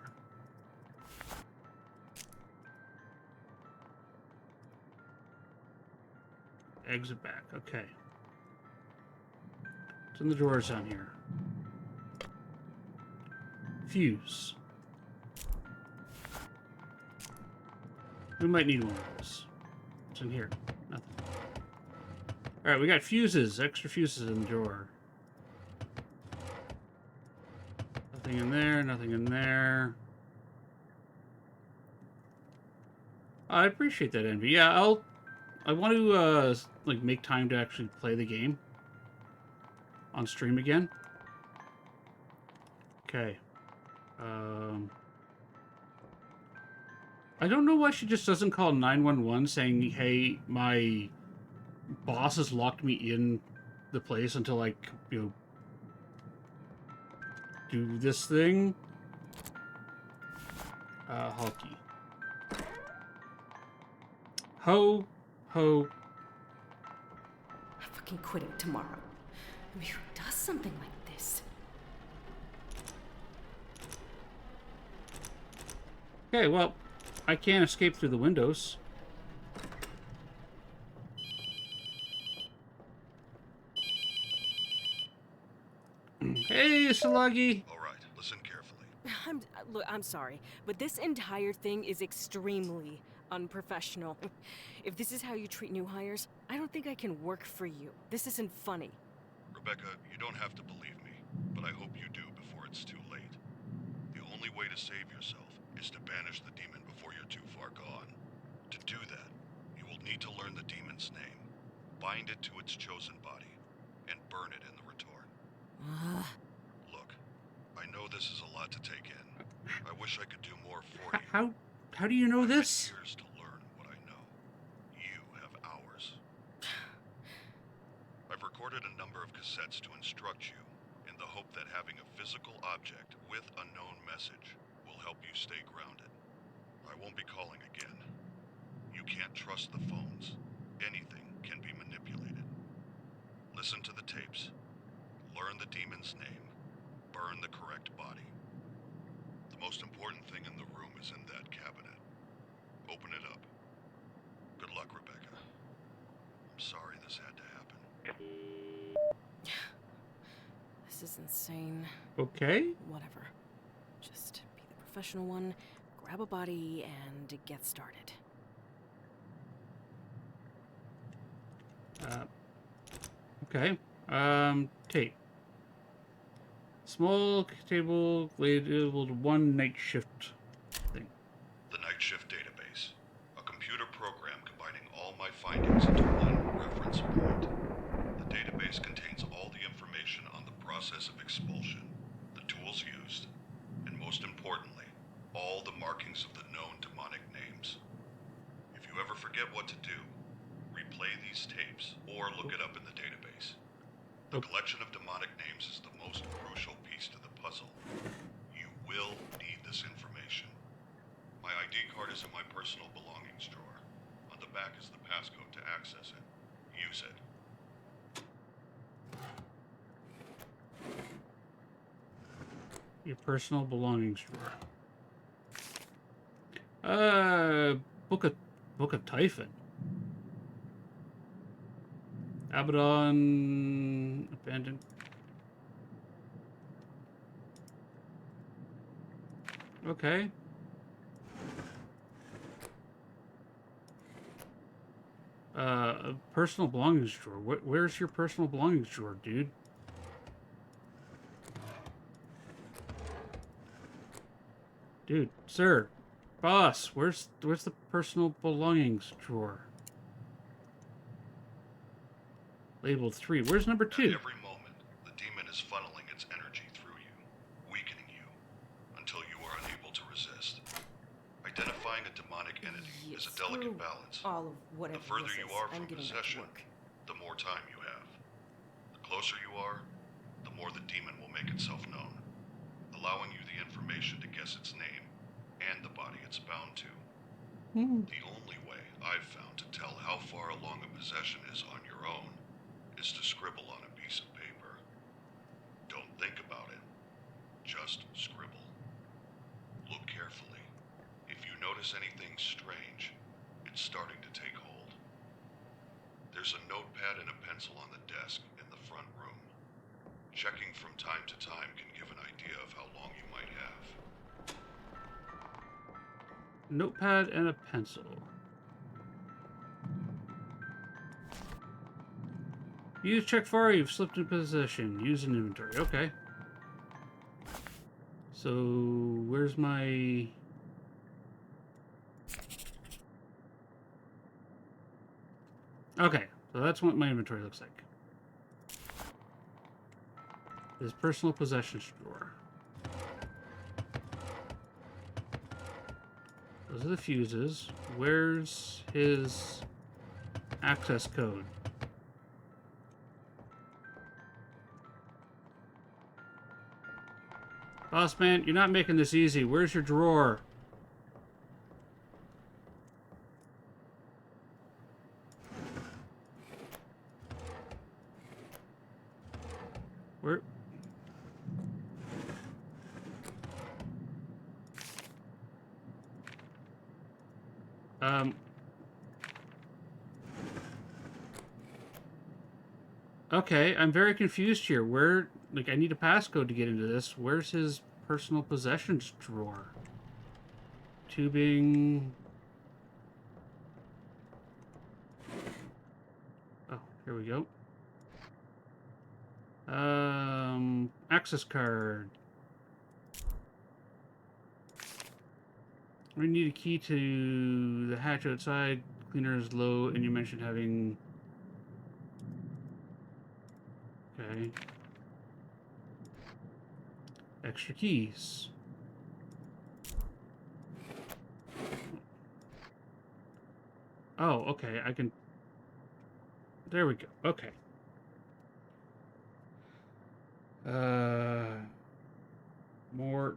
Exit back. Okay. What's in the drawers down here? Fuse. We might need one of those. What's in here? Nothing. Alright, we got fuses. Extra fuses in the drawer. Nothing in there. Nothing in there. I appreciate that, Envy. Yeah, I want to, like, make time to actually play the game on stream again. Okay. I don't know why she just doesn't call 911 saying, hey, my boss has locked me in the place until I, you know, do this thing. Hulky. Ho. I'm fucking quitting tomorrow. I mean, who does something like this? Okay, well, I can't escape through the windows. Hey, Salagi. All right, listen carefully. Look, I'm sorry, but this entire thing is extremely unprofessional. If this is how you treat new hires, I don't think I can work for you. This isn't funny. Rebecca, you don't have to believe me, but I hope you do before it's too late. The only way to save yourself is to banish the demon before you're too far gone. To do that, you will need to learn the demon's name, bind it to its chosen body, and burn it in the retort. Look, I know this is a lot to take in. I wish I could do more for you. How do you know this? I've had years to learn what I know. You have hours. I've recorded a number of cassettes to instruct you in the hope that having a physical object with a known message will help you stay grounded. I won't be calling again. You can't trust the phones. Anything can be manipulated. Listen to the tapes. Learn the demon's name. Burn the correct body. The most important thing in the room is in that cabinet. Open it up. Good luck, Rebecca. I'm sorry this had to happen. This is insane. Okay. Whatever. Just be the professional one, grab a body, and get started. Okay. Tape. Small table labeled one night shift thing. The Night Shift Database. A computer program combining all my findings into one reference point. The database contains all the information on the process of expulsion, the symbols used, and most importantly, all the markings of the known demonic names. If you ever forget what to do, replay these tapes or look it up in the database. The collection of demonic names is the most crucial piece to the puzzle. You will need this information. My ID card is in my personal belongings drawer. On the back is the passcode to access it. Use it. Your personal belongings drawer. Book of Typhon. Abaddon abandoned. Okay. Personal belongings drawer. Where's your personal belongings drawer, dude? Dude, sir, boss, where's the personal belongings drawer? Labeled 3. Where's number 2? At every moment, the demon is funneling its energy through you, weakening you, until you are unable to resist. Identifying a demonic entity is a delicate balance. All of whatever The further this you is, are I'm from getting back to possession, work. the more time you have. The closer you are, the more the demon will make itself known, allowing you the information to guess its name and the body it's bound to. The only way I've found to tell how far along a possession is on your own is to scribble on a piece of paper. Don't think about it. Just scribble. Look carefully. If you notice anything strange, it's starting to take hold. There's a notepad and a pencil on the desk in the front room. Checking from time to time can give an idea of how long you might have. Notepad and a pencil. Use check far, you've slipped in possession. Use an inventory. Okay. So, where's my... Okay, so that's what my inventory looks like. His personal possessions drawer. Those are the fuses. Where's his access code? Boss man, you're not making this easy. Where's your drawer? Where? Okay, I'm very confused here. Where, like, I need a passcode to get into this. Where's his personal possessions drawer? Tubing. Oh, here we go. Access card. We need a key to the hatch outside. Cleaner is low, and you mentioned having... Okay. Extra keys. Oh, okay, I can... There we go, okay. More...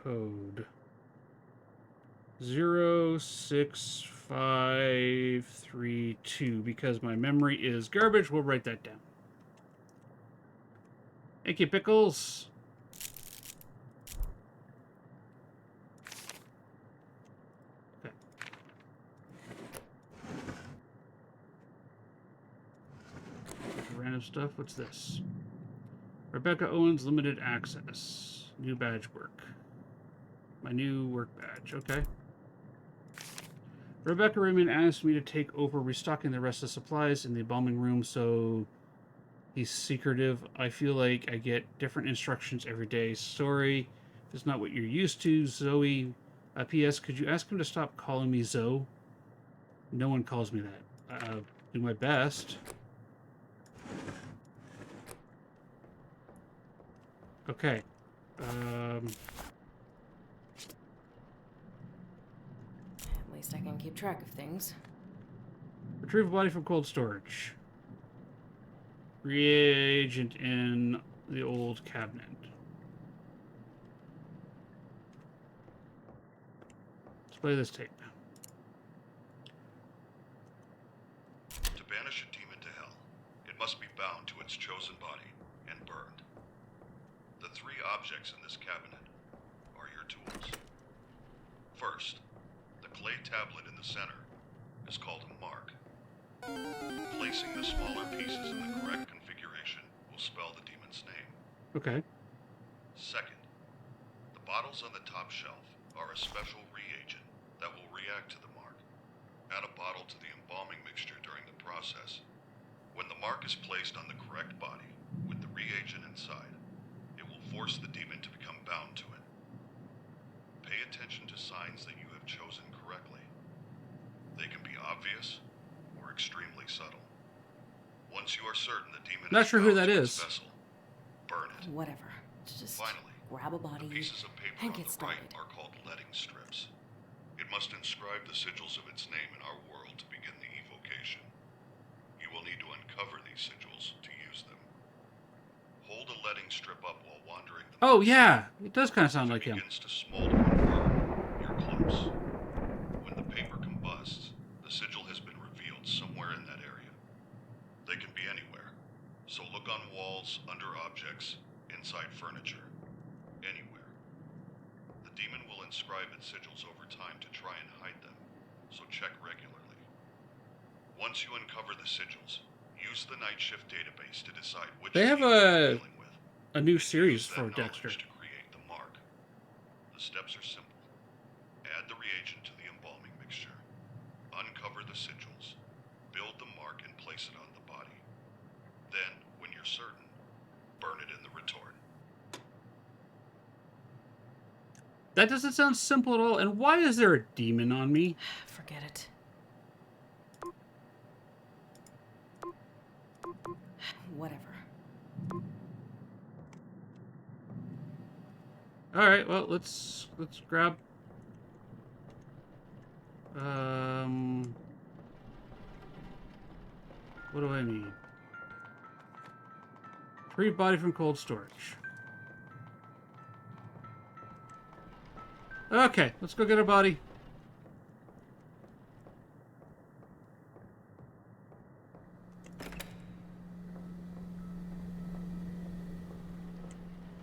Code 06532. Because my memory is garbage, we'll write that down. Thank you, Pickles. Okay. Random stuff. What's this? Rebecca Owens, limited access. New badge work. My new work badge, okay. Rebecca Raymond asked me to take over restocking the rest of the supplies in the bombing room, so he's secretive. I feel like I get different instructions every day. Sorry, if it's not what you're used to, Zoe. P.S. Could you ask him to stop calling me Zoe? No one calls me that. Do my best. Okay. At least I can keep track of things. Retrieve a body from cold storage. Reagent in the old cabinet. Let's play this tape. To banish a demon to hell, it must be bound to its chosen body and burned. The three objects in this cabinet are your tools. First, the clay tablet in the center is called a mark. Placing the smaller pieces in the correct configuration will spell the demon's name. Okay. Second, the bottles on the top shelf are a special reagent that will react to the mark. Add a bottle to the embalming mixture during the process. When the mark is placed on the correct body with the reagent inside, it will force the demon to become bound to it. Pay attention to signs that you have chosen correctly. They can be obvious or extremely subtle. Once you are certain the demon Not is sure who bound that to is. its vessel, burn it. Whatever. Just Finally, grab a body the pieces of paper and on get the right started. are called letting strips. It must inscribe the sigils of its name in our world to begin the evocation. You will need to uncover these sigils to use them. Hold a letting strip up while wandering the Oh, yeah. It does kind of sound like him. begins to smolder and burn. You're close. When the paper combusts, the sigil has been revealed somewhere in that area. They can be anywhere, so look on walls, under objects, inside furniture, anywhere. The demon will inscribe its sigils over time to try and hide them, so check regularly. Once you uncover the sigils, use the night shift database to decide which They have demon you're dealing with. a new series Use that for knowledge Dexter. to create the mark. The steps are simple. Add the reagent to the embalming mixture. Uncover the sigils. Build the mark and place it on the body. Then, when you're certain, burn it in the retort. That doesn't sound simple at all. And why is there a demon on me? Forget it. Whatever. All right. Well, let's grab. What do I need? Retrieve body from cold storage. Okay, let's go get our body.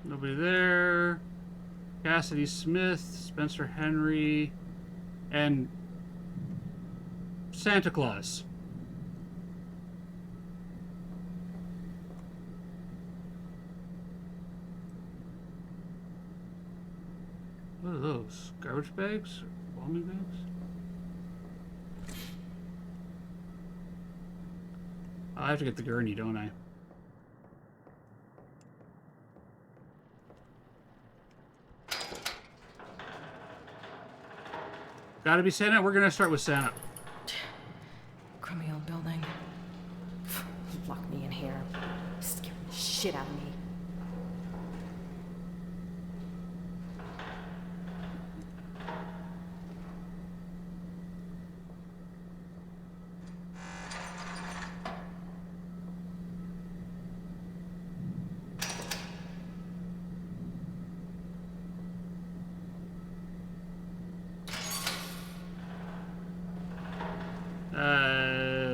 Nobody there. Cassidy Smith, Spencer Henry, and Santa Claus. What are those? Garbage bags? Or bombing bags? I have to get the gurney, don't I? Gotta be Santa. We're gonna start with Santa. Crummy old building. Lock me in here. Scare the shit out of me.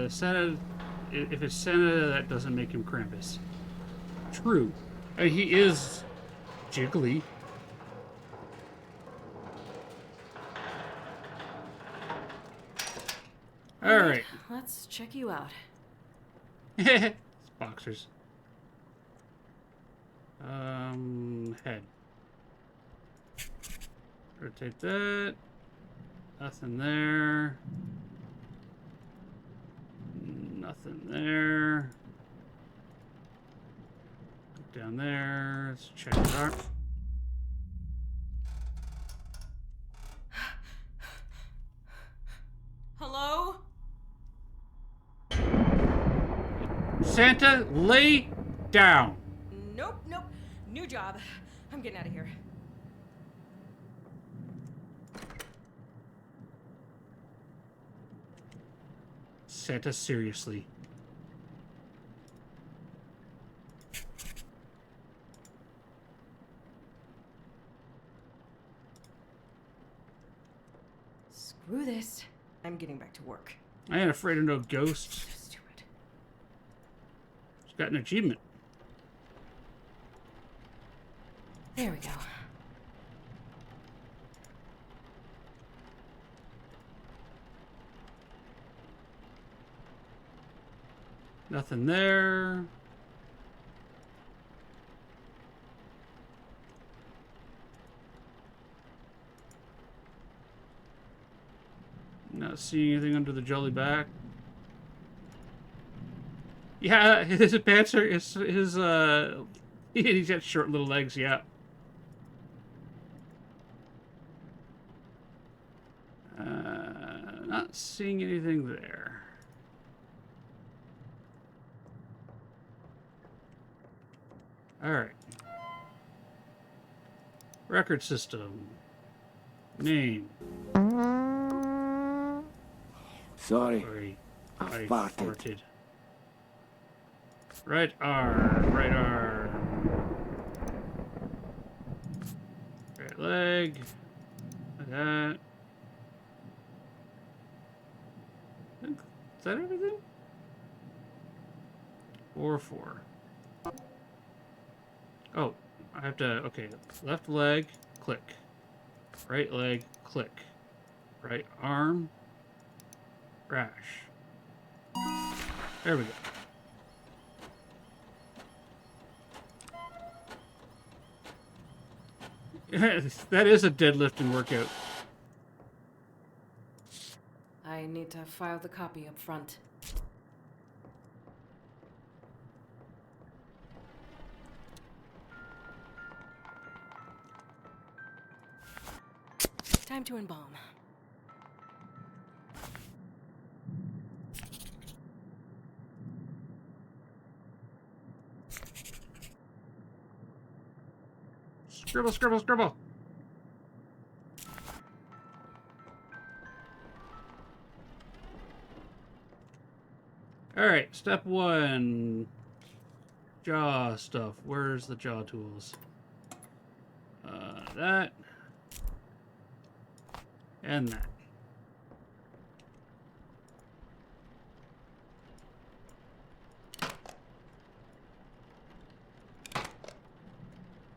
Santa, if it's Santa, that doesn't make him Krampus. True. He is jiggly. All right. Let's check you out. It's boxers. Head. Rotate that. Nothing there. Nothing there. Down there. Let's check it out. Hello? Santa, lay down. Nope, nope. New job. I'm getting out of here. Santa, seriously. Screw this. I'm getting back to work. I ain't afraid of no ghost. So stupid. She's got an achievement. There we go. Nothing there. Not seeing anything under the jelly back. Yeah, his pants are his he's got short little legs, yeah. Not seeing anything there. Alright. Record system. Name. Sorry. I I farted. farted. Right arm. Right arm. Right leg. Like that. Is that everything? 4. Oh, I have to, okay. Left leg, click. Right leg, click. Right arm, rash. There we go. That is a deadlifting workout. I need to file the copy up front. Time to embalm. Scribble, scribble, scribble. All right, step 1. Jaw stuff. Where's the jaw tools? That. And that.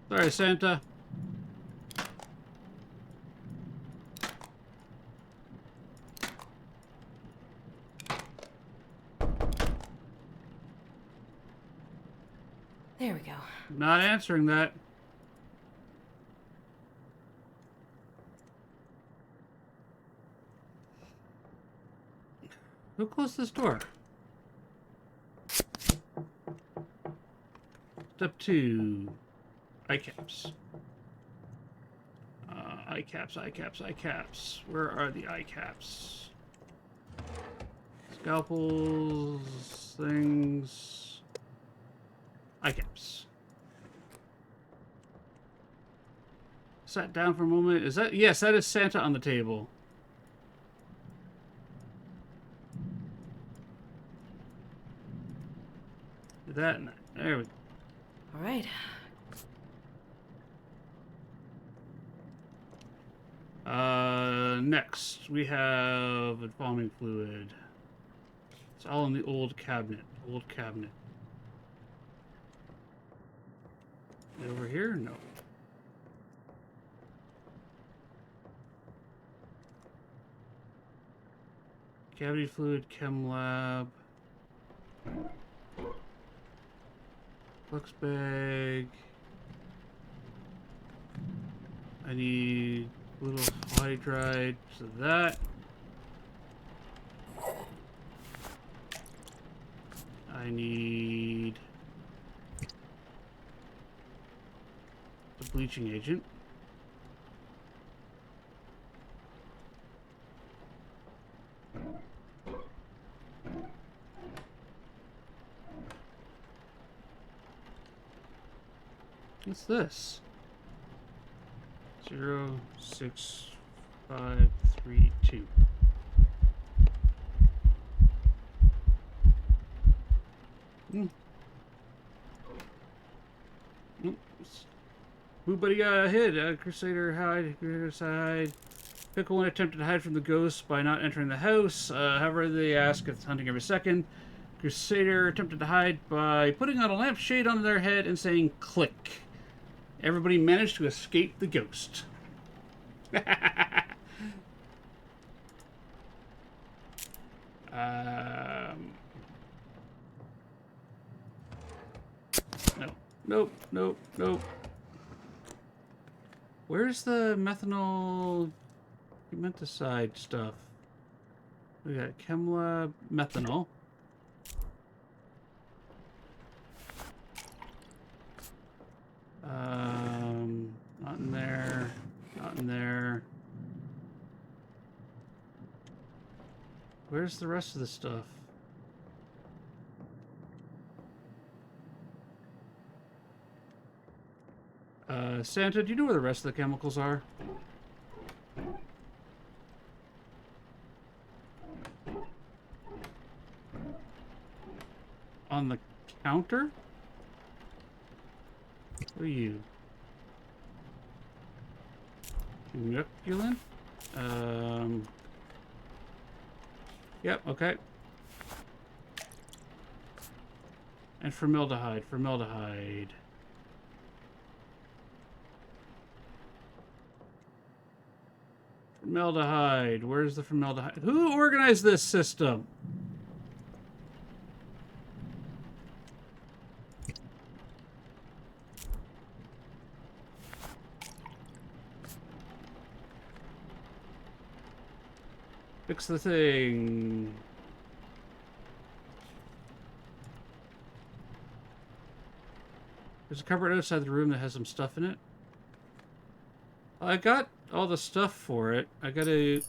Sorry, Santa. There we go. Not answering that. Who closed this door? Step 2. Eye caps. Eye caps, eye caps, eye caps. Where are the eye caps? Scalpels, things. Eye caps. Sat down for a moment. Is that? Yes, that is Santa on the table. That and that. There we go. All right. Next we have embalming fluid. It's all in the old cabinet. Old cabinet. Over here? No. Cavity fluid, chem lab. Flux bag. I need little hydride, so that. I need the bleaching agent. What's this? 0, 6, 5, 3, 2. Everybody got hit. Crusader hide. Crusader side. Pickle one attempted to hide from the ghost by not entering the house. However, they ask if it's hunting every second. Crusader attempted to hide by putting on a lampshade on their head and saying click. Everybody managed to escape the ghost. Nope. Nope. Where's the methanol humanticide stuff? We got ChemLab methanol. Not in there. Not in there. Where's the rest of the stuff? Santa, do you know where the rest of the chemicals are? On the counter? What are you? Inoculant? Yep, okay. And formaldehyde. Formaldehyde. Where's the formaldehyde? Who organized this system? Fix the thing. There's a cupboard outside the room that has some stuff in it. I got all the stuff for it. I gotta...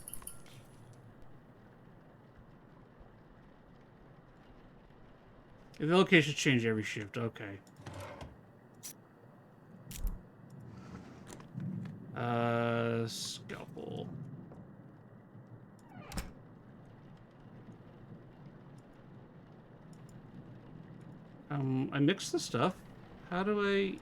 The locations change every shift. Okay. Scalpel. I mixed the stuff. How do I...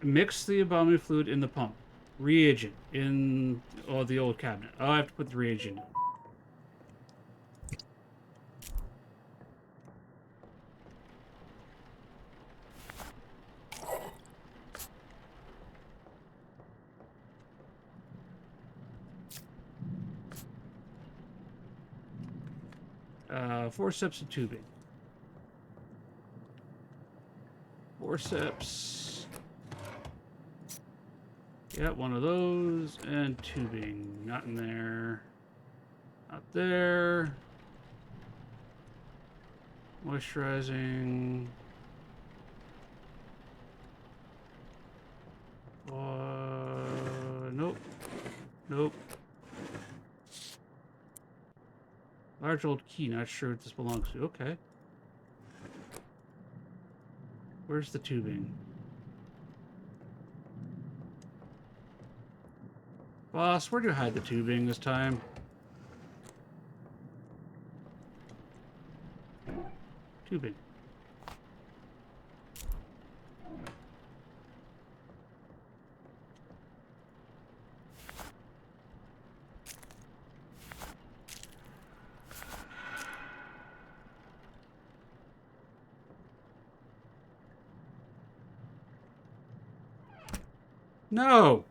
Mix the embalming fluid in the pump. Reagent in the old cabinet. Oh, I have to put the reagent in. Forceps and tubing. Forceps. Yeah, one of those. And tubing. Not in there. Not there. Moisturizing. Nope. Nope. Large old key, not sure what this belongs to. Okay. Where's the tubing? Boss, where'd you hide the tubing this time? Tubing. No!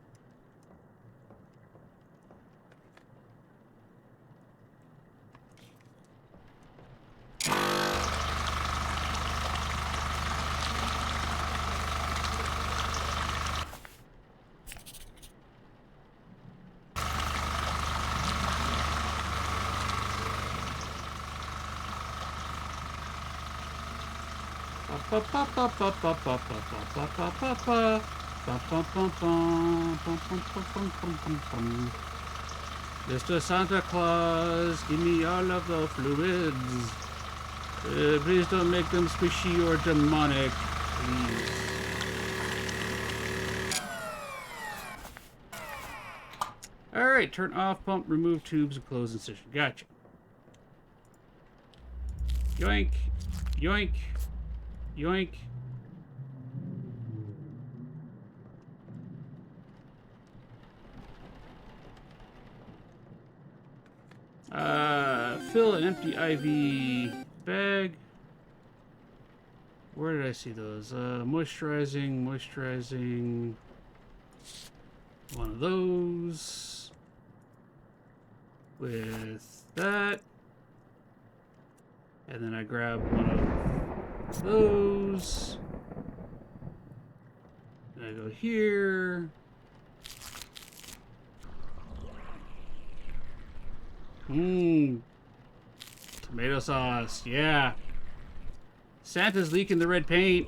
Mr. Santa Claus, give me all of the fluids. Please don't make them squishy or demonic. Please. Alright, turn off pump, remove tubes, and close incision. Gotcha. Yoink. Yoink. Yoink. Fill an empty IV bag. Where did I see those? Moisturizing, moisturizing. One of those. With that. And then I grab one of those. And I go here. Tomato sauce, yeah. Santa's leaking the red paint.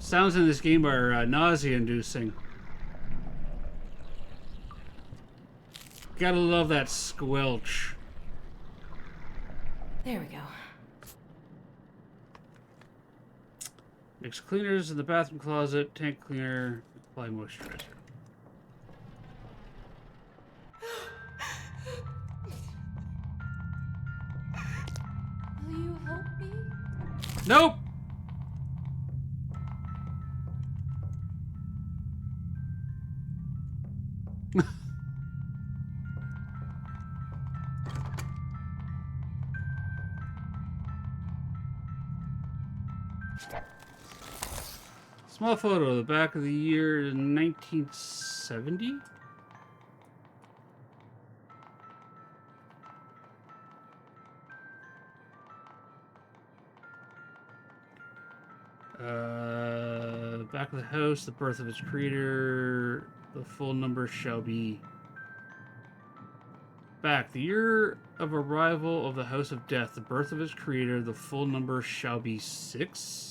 Sounds in this game are nausea-inducing. Gotta love that squelch. There we go. Mix cleaners in the bathroom closet, tank cleaner, apply moisturizer. Will you help me? Nope! Small photo, the back of the year 1970? Back of the house, the birth of its creator, the full number shall be... Back, the year of arrival of the house of death, the birth of its creator, the full number shall be 6?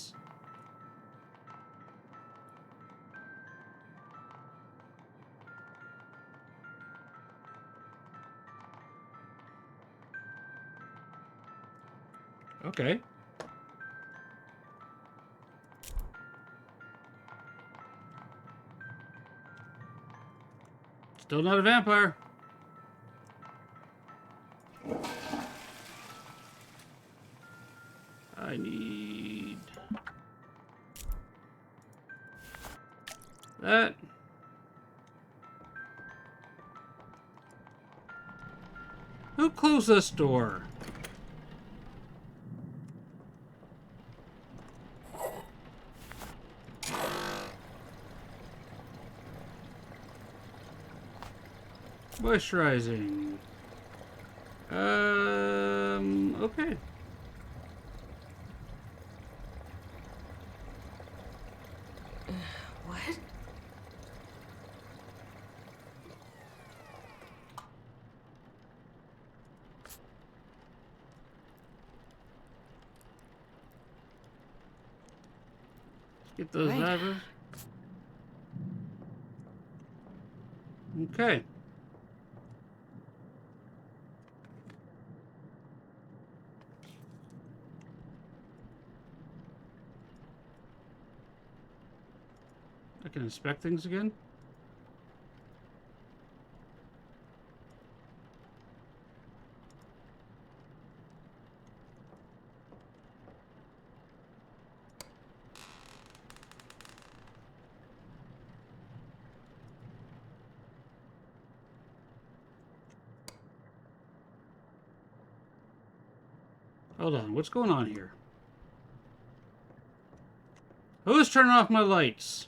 Okay. Still not a vampire. I need that. Who closed this door? Moisturizing. Okay. What? Get those levers. Okay. I can inspect things again. Hold on, what's going on here? Who's turning off my lights?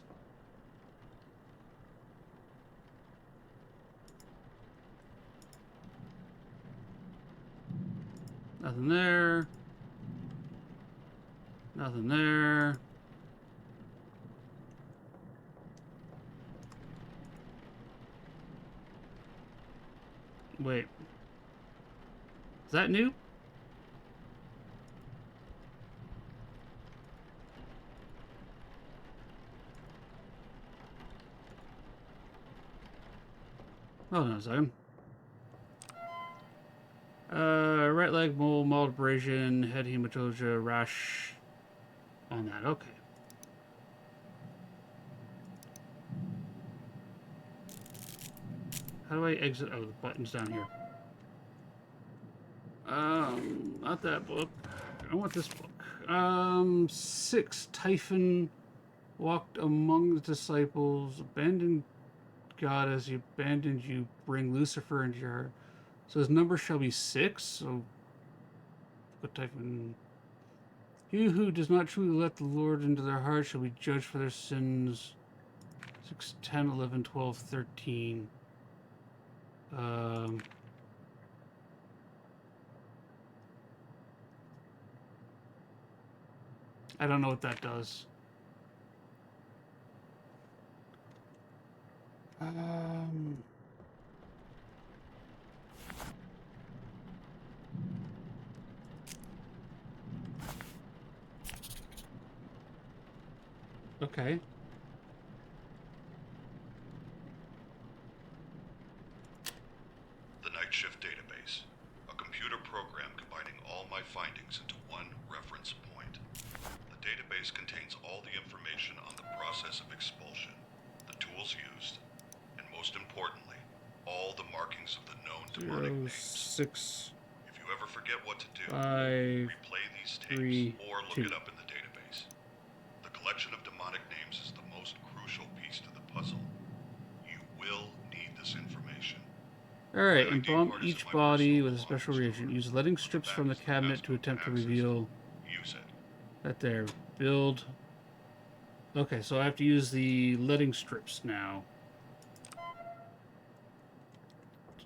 Nothing there. Nothing there. Wait. that new? Hold on a second. Right leg, mole, mild abrasion, head hematologia, rash on that. Okay. How do I exit? Oh, the button's down here. Not that book. I want this book. 6. Typhon walked among the disciples, abandoned God as he abandoned you, bring Lucifer into your heart. So his number shall be 6. So, what Typhon? He who does not truly let the Lord into their heart shall be judged for their sins. 6, 10, 11, 12, 13. I don't know what that does. Okay. The Night Shift Database. A computer program combining all my findings into one reference point. The database contains all the information on the process of expulsion, the tools used, and most importantly, all the markings of the known demonic names. 6. If you ever forget what to do, 5, replay these tapes 3, or look 2. it up in the database. The collection of demonic names is the most crucial piece to the puzzle. You will need this information. Alright, embalm each body with a special reagent. Use letting strips from the cabinet to attempt to reveal that there. Build. Okay, so I have to use the letting strips now.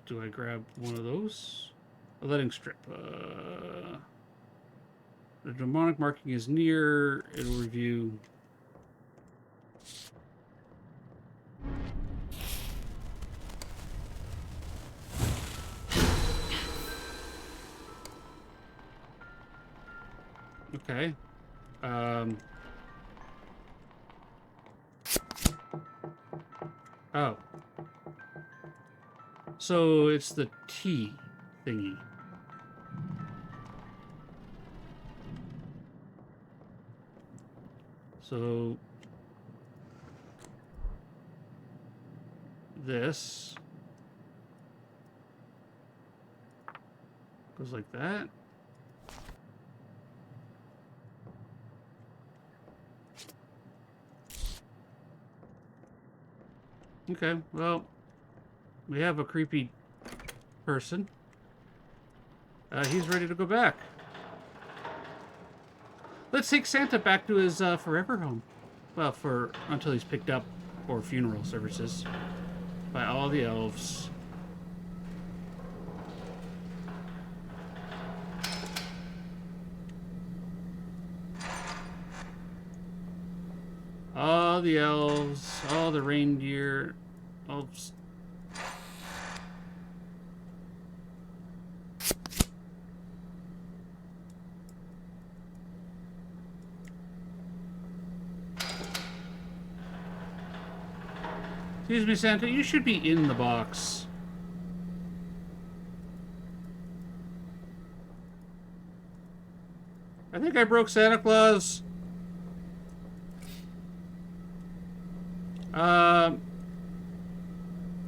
Do I grab one of those? A letting strip. The demonic marking is near. It'll review. Okay. Oh. So it's the T thingy. So this goes like that. Okay, well, we have a creepy person. He's ready to go back. Let's take Santa back to his forever home. Well, until he's picked up for funeral services by all the elves. All the elves, all the reindeer, elves. Excuse me, Santa, you should be in the box. I think I broke Santa Claus.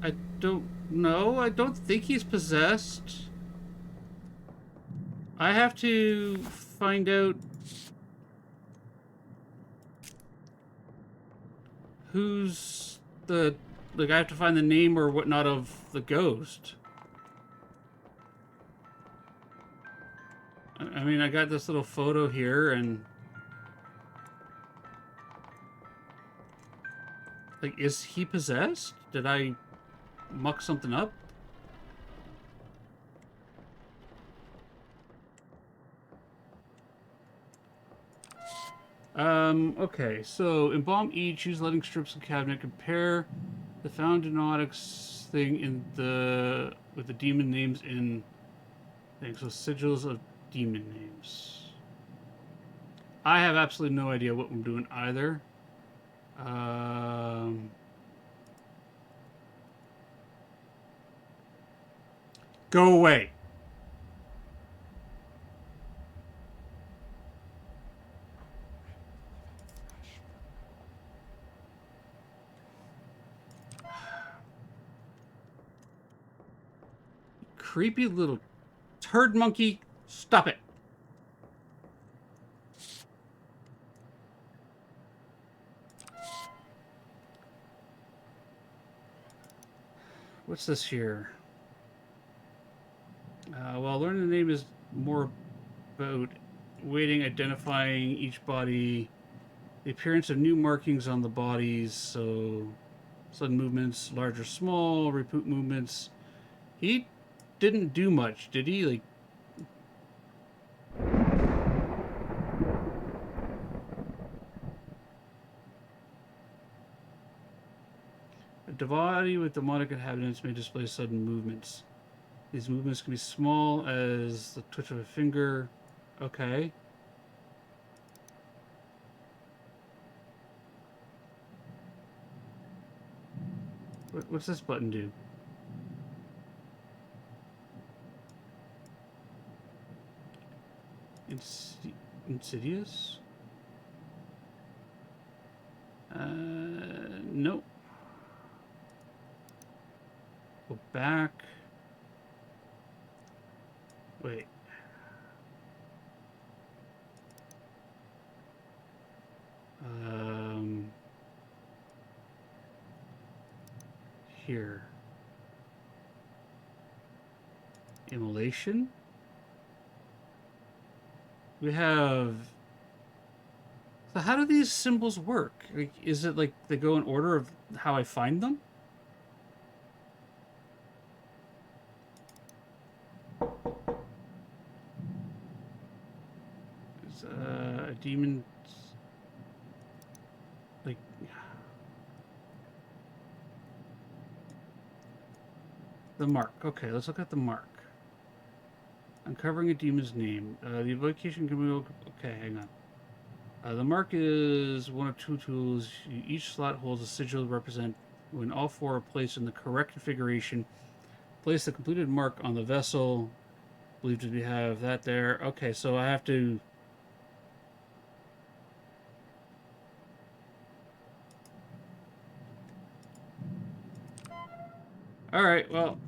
I don't know. I don't think he's possessed. I have to find out who's the... Like, I have to find the name or whatnot of the ghost. I mean, I got this little photo here, and... Like, is he possessed? Did I muck something up? Okay, so embalm each, use letting strips of cabinet, compare the found demonics thing in the with the demon names in things. So sigils of demon names. I have absolutely no idea what I'm doing either. Go away. Creepy little turd monkey. Stop it. What's this here? Well, learning the name is more about waiting, identifying each body, the appearance of new markings on the bodies, so sudden movements, large or small, repeat movements. He didn't do much, did he? Like, a body with demonic inhabitants may display sudden movements. These movements can be small as the twitch of a finger. Okay. What's this button do? Insidious? Nope. Go back. Wait. Here. Immolation. We have... So how do these symbols work? Like, is it like they go in order of how I find them? Is a demon... Like... The mark. Okay, let's look at the mark. Uncovering a demon's name. The evocation can be... Okay, hang on. The mark is one of two tools. Each slot holds a sigil to represent when all four are placed in the correct configuration. Place the completed mark on the vessel. Believed we have that there. Okay, so I have to... Alright, well...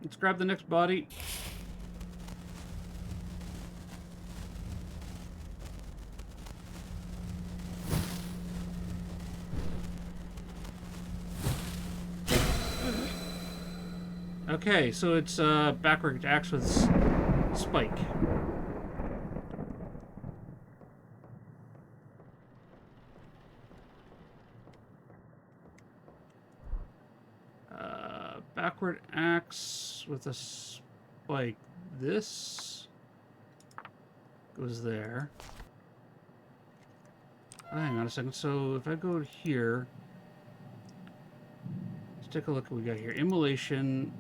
Let's grab the next body. Okay, so it's backward axe with spike. Backward axe with a spike. This goes there. Oh, hang on a second. So if I go here, let's take a look at what we got here. Immolation.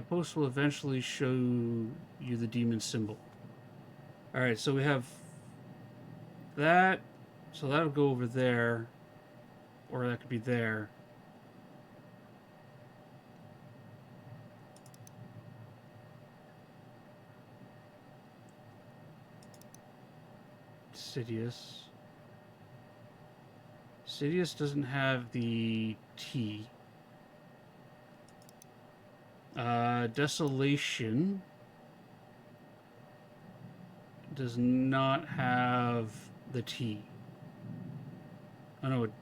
Post will eventually show you the demon symbol. All right, so we have that. So that'll go over there, or that could be there. Sidious. Sidious doesn't have the T. Desolation does not have the T. Oh no, it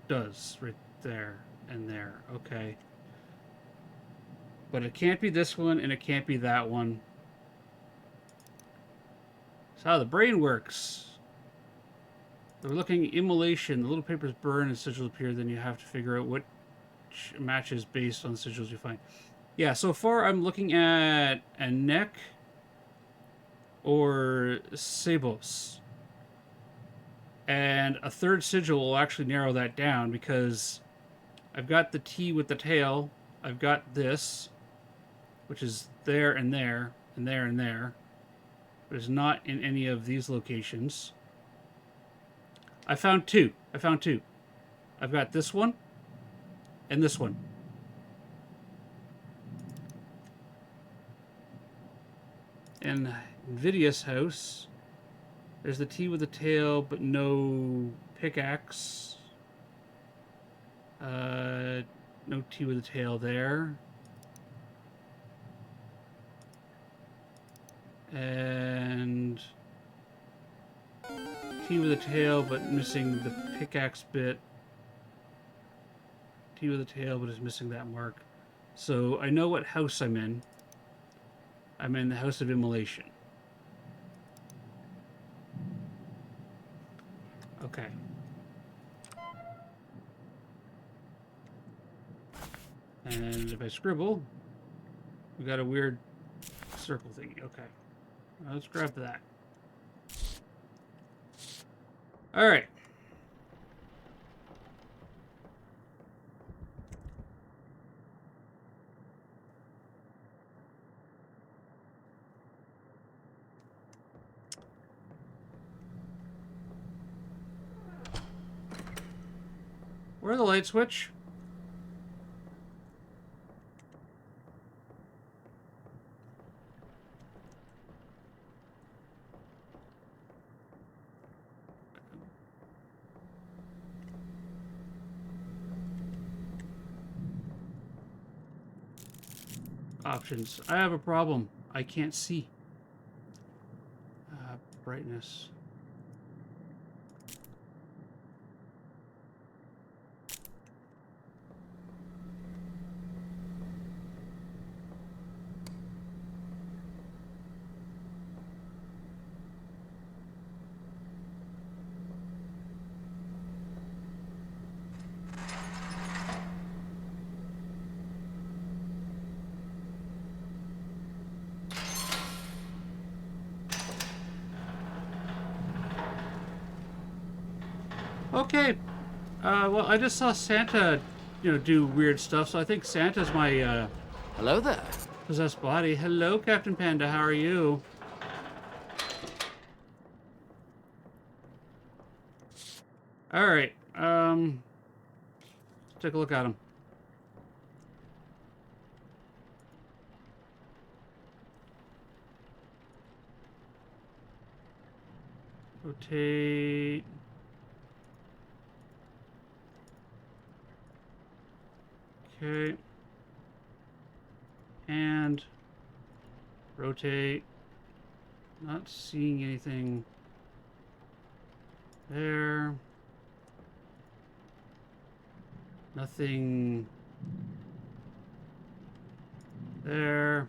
does. Right there and there. Okay. But it can't be this one and it can't be that one. That's how the brain works. We're looking at immolation. The little papers burn and sigils appear. Then you have to figure out what matches based on the sigils you find. Yeah, so far I'm looking at a neck or Sabos. And a third sigil will actually narrow that down because I've got the T with the tail. I've got this, which is there and there and there and there. But it's not in any of these locations. I found two. I've got this one and this one. In Nvidia's house, there's the T with the tail, but no pickaxe. No T with the tail there. And T with the tail, but missing the pickaxe bit. T with the tail, but is missing that mark. So I know what house I'm in. I'm in the House of Immolation. Okay. And if I scribble, we got a weird circle thingy. Okay. Let's grab that. All right. Where's the light switch? Options. I have a problem. I can't see. Brightness. Okay. Well, I just saw Santa, do weird stuff, so I think Santa's my, Hello there. possessed body. Hello, Captain Panda. How are you? All right. Let's take a look at him. Rotate. Okay. And rotate. Not seeing anything there. Nothing there.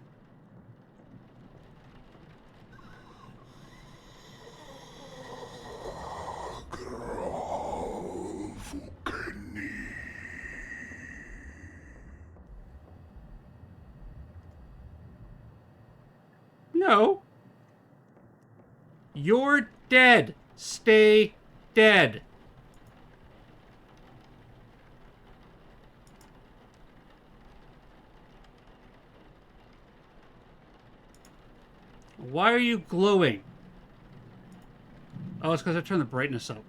No. You're dead. Stay dead. Why are you glowing? Oh, it's because I turned the brightness up.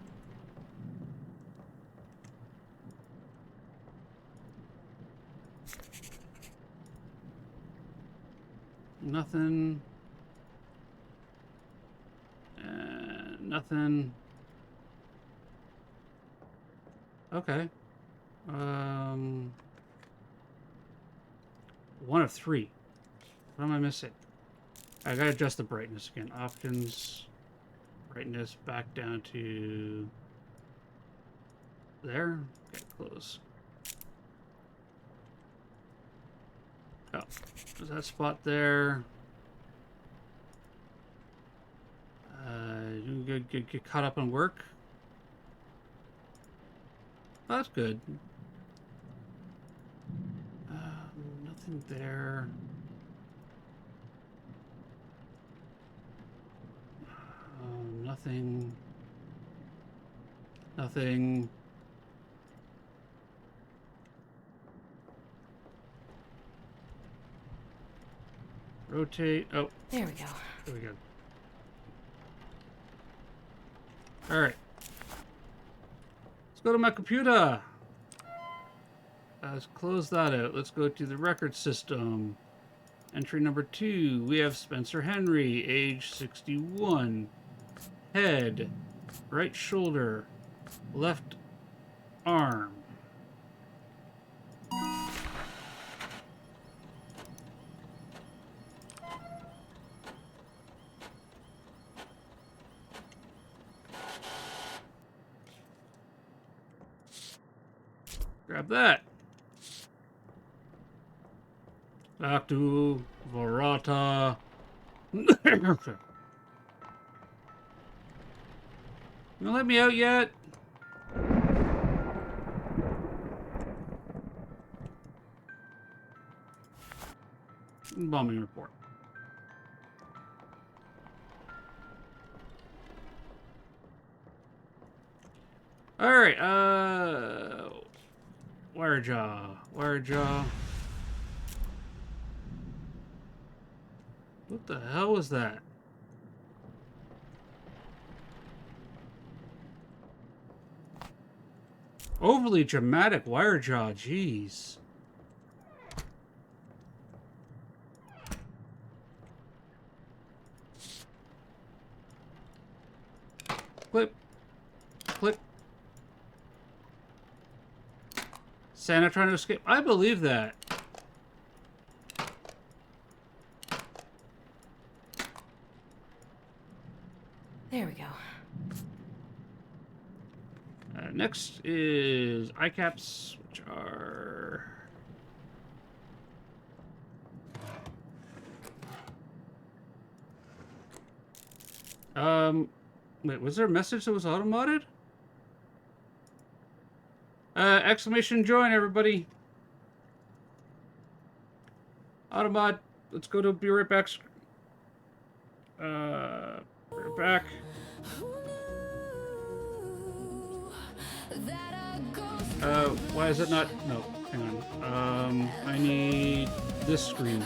Nothing. Nothing. Okay. One of three. What am I missing? I gotta adjust the brightness again. Options. Brightness back down to there. Okay, close. Oh, there's that spot there. You get caught up on work. Oh, that's good. Nothing there. Nothing. Nothing. Rotate. Oh. There we go. There we go. Alright. Let's go to my computer. Let's close that out. Let's go to the record system. Entry number 2. We have Spencer Henry, age 61. Head. Right shoulder. Left arm. Grab that. Back to Varata. You gonna let me out yet? Bombing report. Alright, Wirejaw. What the hell was that? Overly dramatic Wirejaw, jeez. Clip. Click. Santa trying to escape. I believe that. There we go. Next is iCaps, which are... Wait, was there a message that was auto-modded? Exclamation join, everybody. Automod, let's go to be right back. Right back. Why is it not? No, hang on. I need this screen.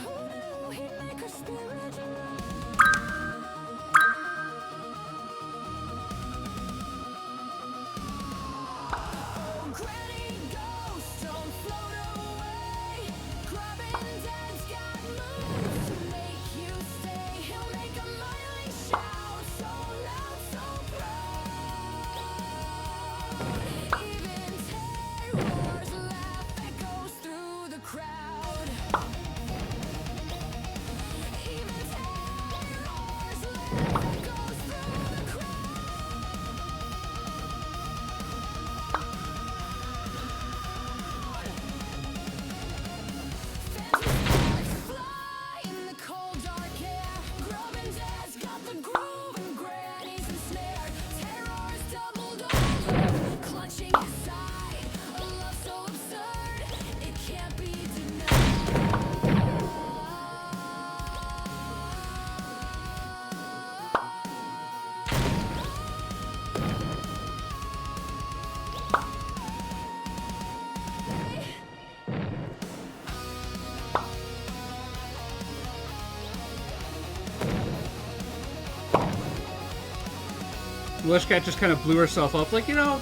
Wishcat just kind of blew herself up. Like, you know,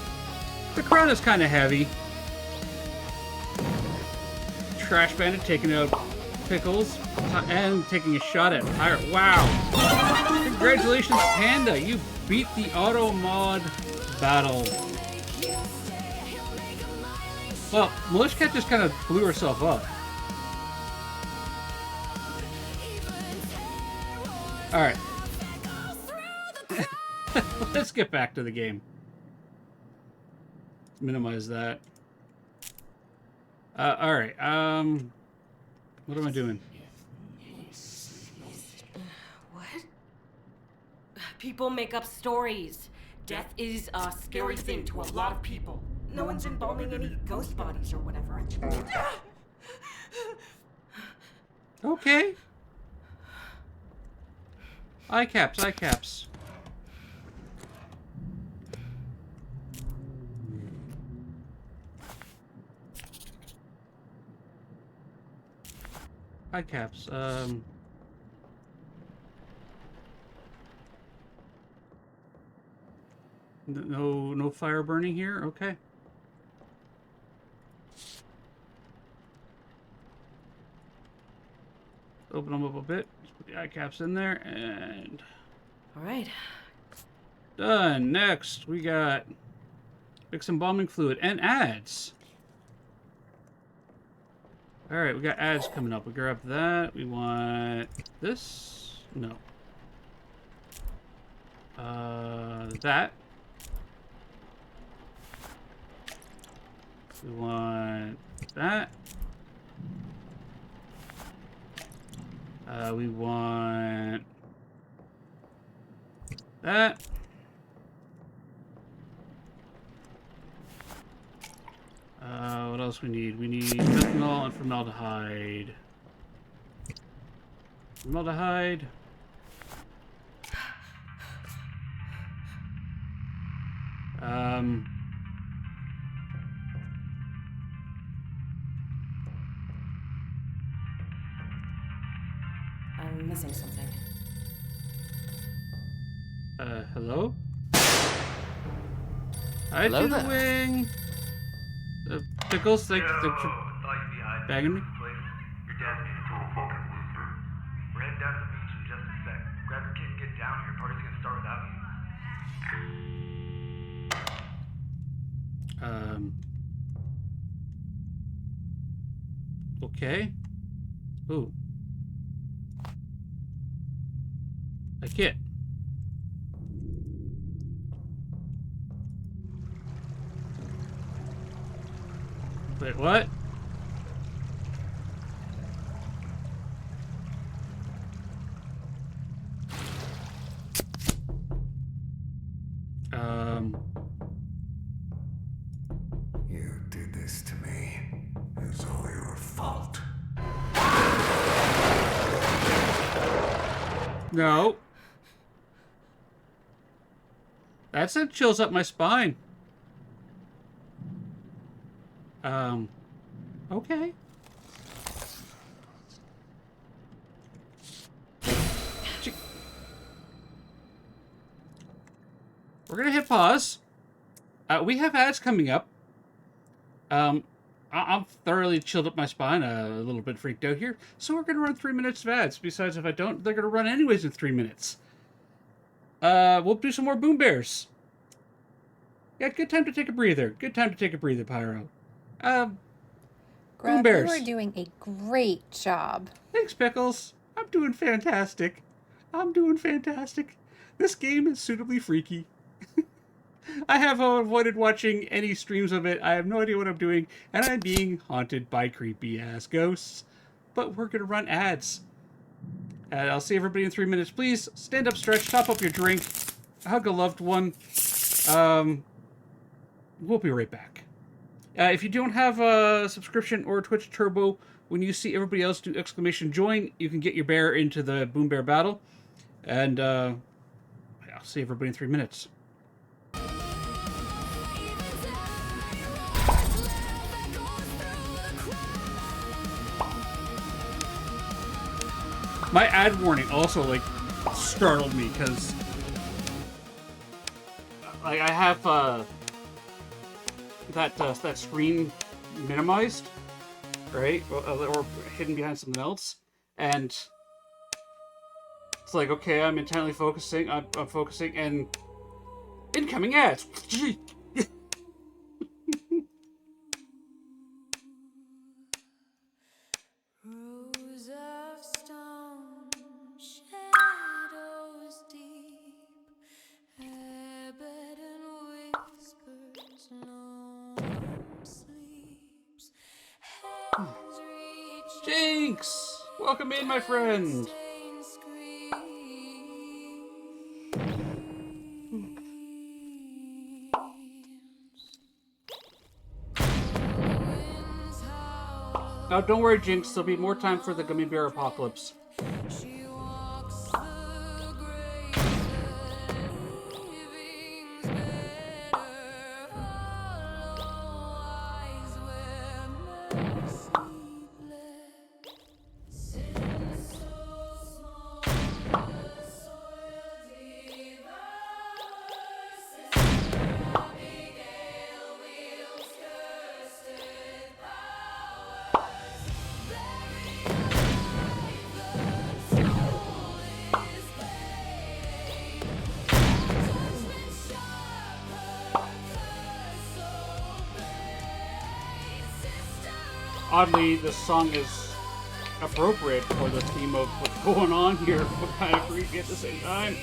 the crown is kind of heavy. Trash Bandit taking out Pickles and taking a shot at Pirate. Wow. Congratulations, Panda. You beat the auto mod battle. Well, Milishcat just kind of blew herself up. Alright. Let's get back to the game. Minimize that. Alright, what am I doing? What? People make up stories. Death is a scary thing to a lot of people. No one's embalming any ghost bodies or whatever. Okay. iCaps. iCaps, No fire burning here? Okay. Open them up a bit. Just put the eye caps in there and... Alright. Done. Next, we got mix embalming fluid and ads. Alright, we got ads coming up. We grab that. We want this. No. That. We want that. We want that. What else we need? We need methanol and formaldehyde. Formaldehyde. I'm missing something. Hello? Hi, Hello there. Wing. Pickles, like, they're bagging me? Your dad's being a total fucking loser. We're heading down to the beach in just a sec. Grab your kid and get down here. Party's gonna start without you. Okay. Ooh. A kit. Wait, what? You did this to me. It's all your fault. No. That sent chills up my spine. Okay. We're gonna hit pause. We have ads coming up. I'm thoroughly chilled up my spine, a little bit freaked out here. So we're gonna run 3 minutes of ads. Besides, if I don't, they're gonna run anyways in 3 minutes. We'll do some more Boom Bears. Yeah, good time to take a breather. Good time to take a breather, Pyro. Boom Grub, Bears. you are doing a great job. Thanks, Pickles. I'm doing fantastic. I'm doing fantastic. This game is suitably freaky. I have avoided watching any streams of it. I have no idea what I'm doing, and I'm being haunted by creepy-ass ghosts. But we're going to run ads. I'll see everybody in 3 minutes. Please, stand up, stretch, top up your drink, hug a loved one. We'll be right back. If you don't have a subscription or Twitch Turbo, when you see everybody else do exclamation join, you can get your bear into the Boom Bear battle. And I'll see everybody in 3 minutes. My ad warning also, like, startled me, because like, I have that screen minimized, right? Or hidden behind something else. And it's like, okay, I'm intently focusing, I'm focusing, and incoming ads! Rows of stone, shadows deep, habit and whispers, no one sleeps. Hands reach Jinx! Welcome in, my friend! stained screams. Winds howl. Now, don't worry, Jinx. There'll be more time for the Gummy Bear Apocalypse. She walks the graves, leaving better. Hollow eyes where mercy bled. Sin so small, the soil devours. Oddly, this song is appropriate for the theme of what's going on here, but kind of creepy at the same time.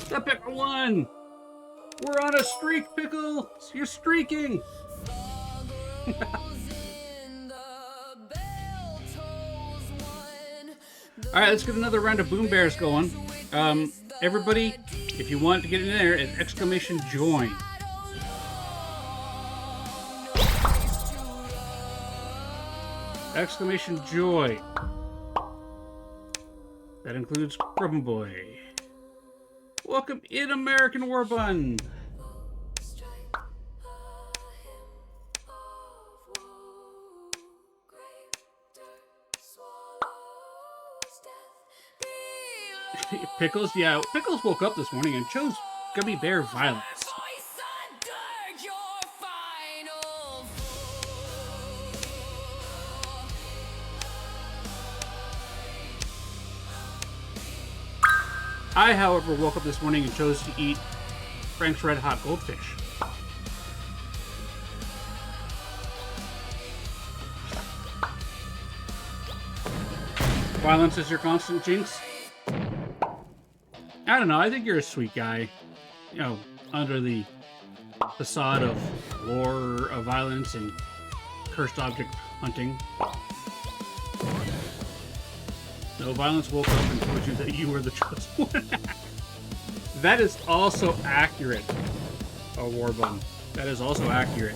The Pickle won! We're on a streak, Pickle! You're streaking! Alright, let's get another round of Boom Bears going. Everybody, if you want to get in there, it's exclamation join. Exclamation joy. That includes Grubbin Boy. Welcome in, American Warbun. Pickles, yeah, Pickles woke up this morning and chose Gummy Bear Violence. I, however, woke up this morning and chose to eat Frank's Red Hot Goldfish. Violence is your constant, Jinx? I don't know, I think you're a sweet guy. You know, under the facade of lore of violence and cursed object hunting. No, Violence woke up and told you that you were the chosen one. That is also accurate, oh, Warbun. That is also accurate.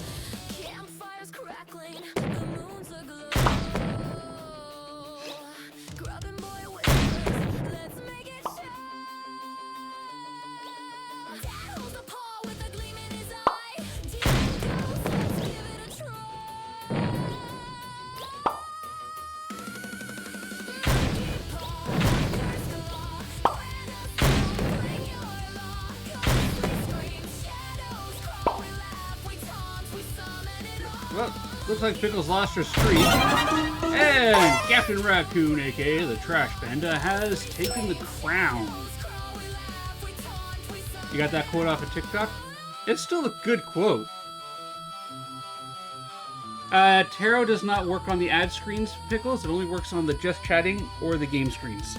Well, looks like Pickles lost her streak. And Captain Raccoon, aka the Trash Panda, has taken the crown. You got that quote off of TikTok? It's still a good quote. Tarot does not work on the ad screens, Pickles. It only works on the just chatting or the game screens.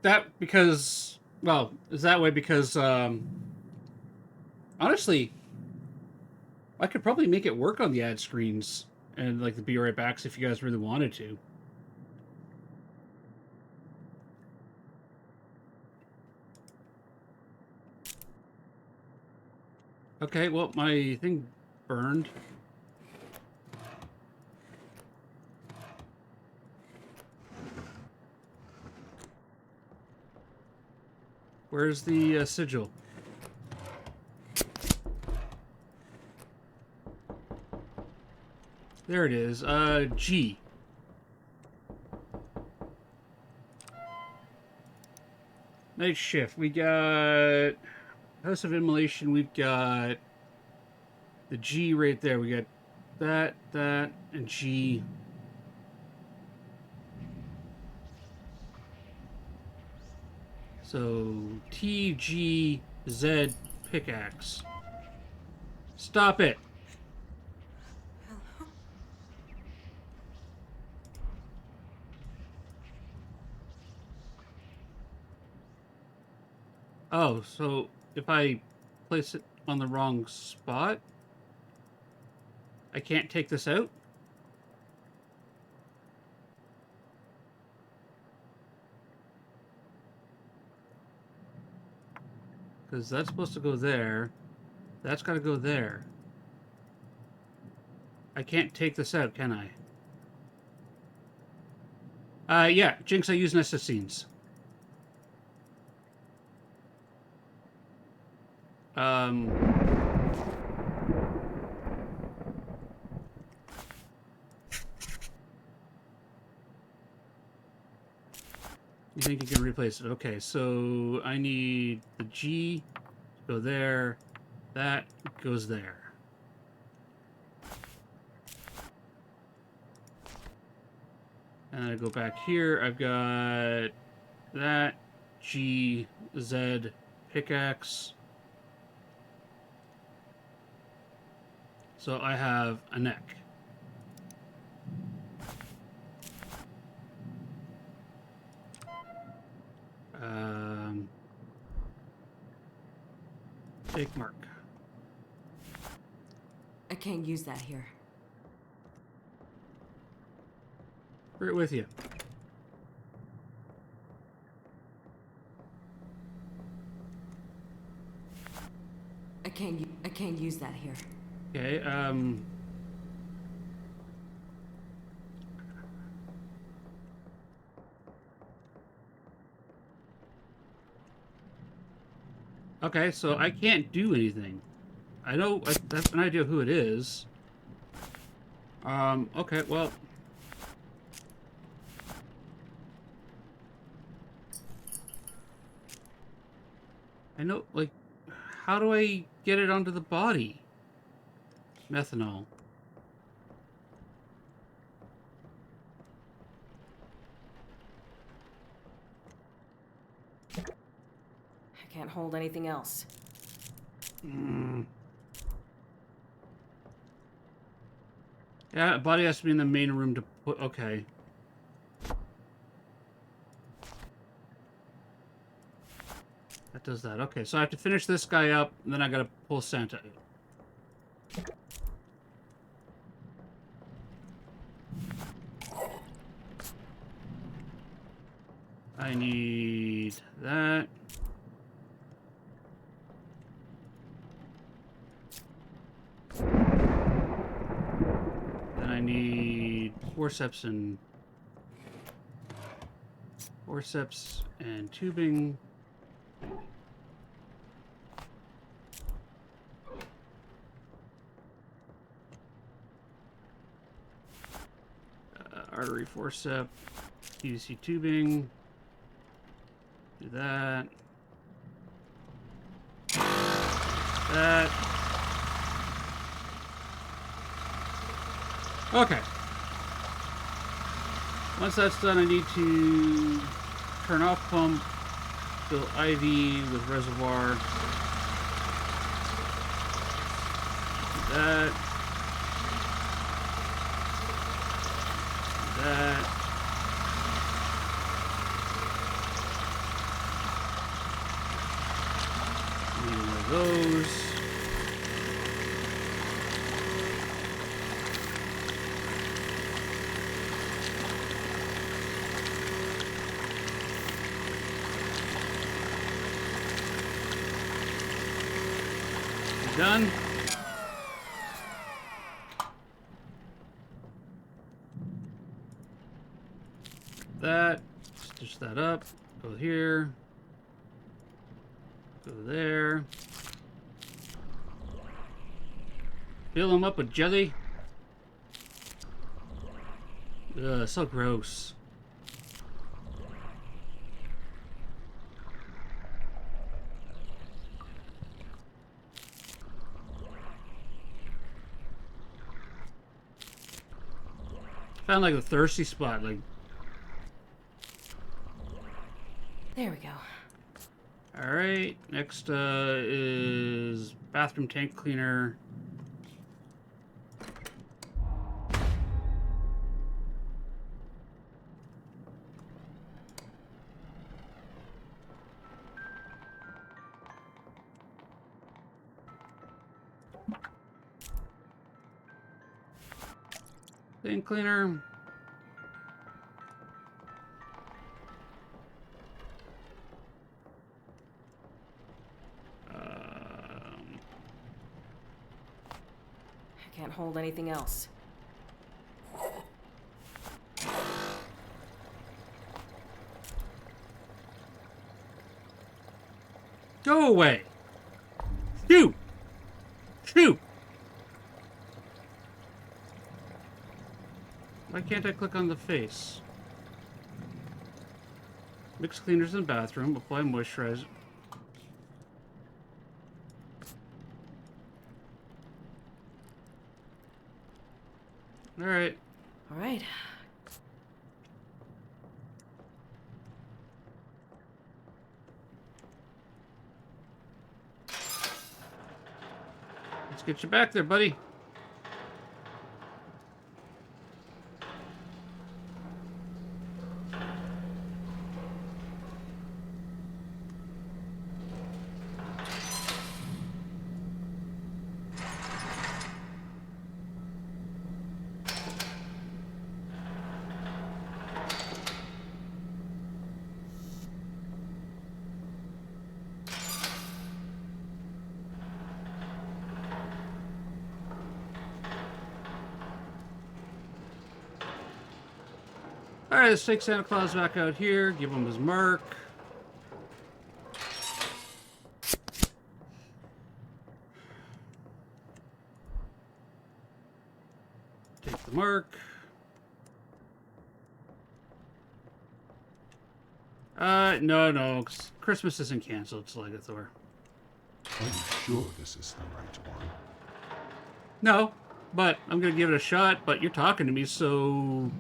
That because, well, is that way because, honestly, I could probably make it work on the ad screens and, like, the Be Right Backs if you guys really wanted to. Okay, well, my thing burned. Where's the sigil? There it is. G. Night shift. We got House of Immolation. We've got the G right there. We got that, and G. So, T, G, Z, pickaxe. Stop it! Oh, so if I place it on the wrong spot, I can't take this out? Because that's supposed to go there. That's got to go there. I can't take this out, can I? Yeah, Jinx, I use nested scenes. You think you can replace it? Okay, so I need the G to go there, That goes there. And I go back here. I've got that G, Z, pickaxe. So I have a neck. Take mark. I can't use that here. Right with you. I can't use that here. Okay, okay, so I can't do anything. I know I have an idea of who it is. Okay, well. I know, like, how do I get it onto the body? Methanol. I can't hold anything else. Yeah, body has to be in the main room to put. Okay. That does that. Okay, so I have to finish this guy up, and then I gotta pull Santa. I need that. Then I need forceps and tubing. Artery forceps, PVC tubing. Do that. That. Okay. Once that's done, I need to turn off pump, fill IV with reservoir. Do that. Do that. Need one of those. Done. That. Stitch that up. Go here. Go there. Fill them up with jelly. Ugh, so gross. Found like a thirsty spot, like. There we go. Alright, next is bathroom tank cleaner. Tank cleaner. I can't hold anything else. Go away! Shoot! Shoot! Why can't I click on the face? Mix cleaners in bathroom. Apply moisturizer. All right. All right. Let's get you back there, buddy. All right, let's take Santa Claus back out here. Give him his mark. Take the mark. No. Christmas isn't canceled. It's Legathor. Are you sure this is the right one? No, but I'm gonna give it a shot. But you're talking to me, so.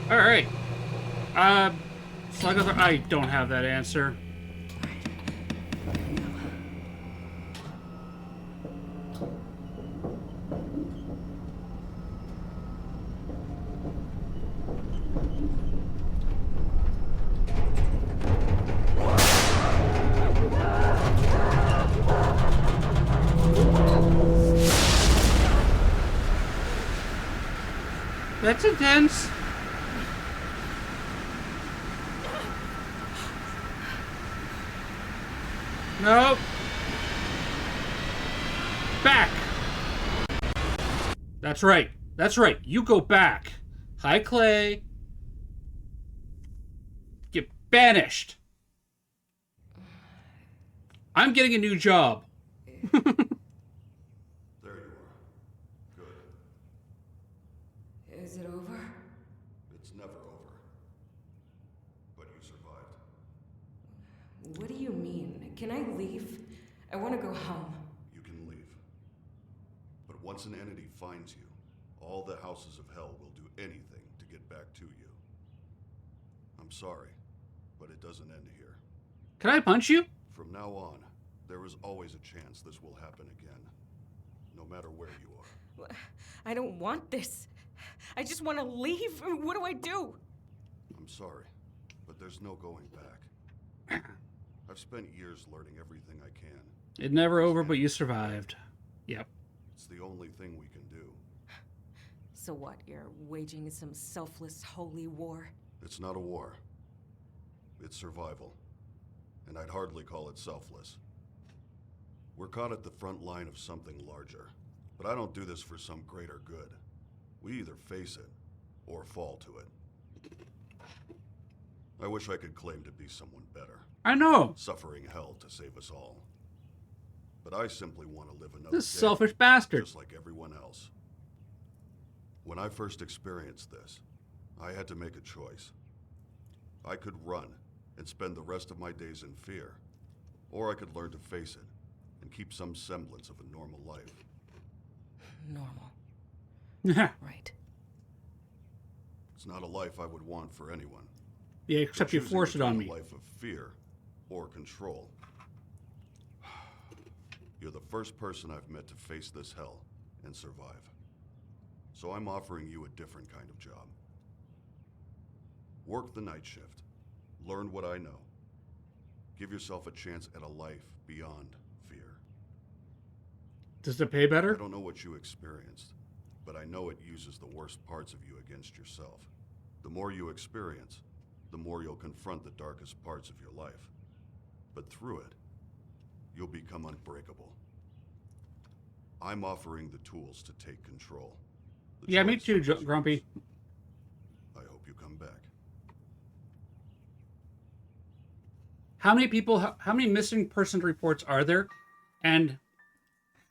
All right. Slugger, I don't have that answer. That's intense. Nope. Back. That's right. That's right. You go back. Hi, Clay. Get banished. I'm getting a new job. There you are. Good. Is it over? It's never over. But you survived. What do you mean? Can I leave? I want to go home. You can leave. But once an entity finds you, all the houses of hell will do anything to get back to you. I'm sorry, but it doesn't end here. Can I punch you? From now on, there is always a chance this will happen again. No matter where you are. I don't want this. I just want to leave. What do I do? I'm sorry, but there's no going back. I've spent years learning everything I can. It never over, but you survived. Yep. It's the only thing we can do. So what, you're waging some selfless holy war? It's not a war. It's survival. And I'd hardly call it selfless. We're caught at the front line of something larger. But I don't do this for some greater good. We either face it, or fall to it. I wish I could claim to be someone better. I know. Suffering hell to save us all. But I simply want to live another This day, selfish bastard. just like everyone else. When I first experienced this, I had to make a choice. I could run and spend the rest of my days in fear, or I could learn to face it and keep some semblance of a normal life. Normal. Right. It's not a life I would want for anyone. Yeah, except you Choosing forced it on between me. a life of fear or control. You're the first person I've met to face this hell and survive. So I'm offering you a different kind of job. Work the night shift. Learn what I know. Give yourself a chance at a life beyond fear. Does it pay better? I don't know what you experienced, but I know it uses the worst parts of you against yourself. The more you experience, the more you'll confront the darkest parts of your life. But through it, you'll become unbreakable. I'm offering the tools to take control. The Yeah, me choice too, is yours. Grumpy. I hope you come back. How many people, how many missing person reports are there? And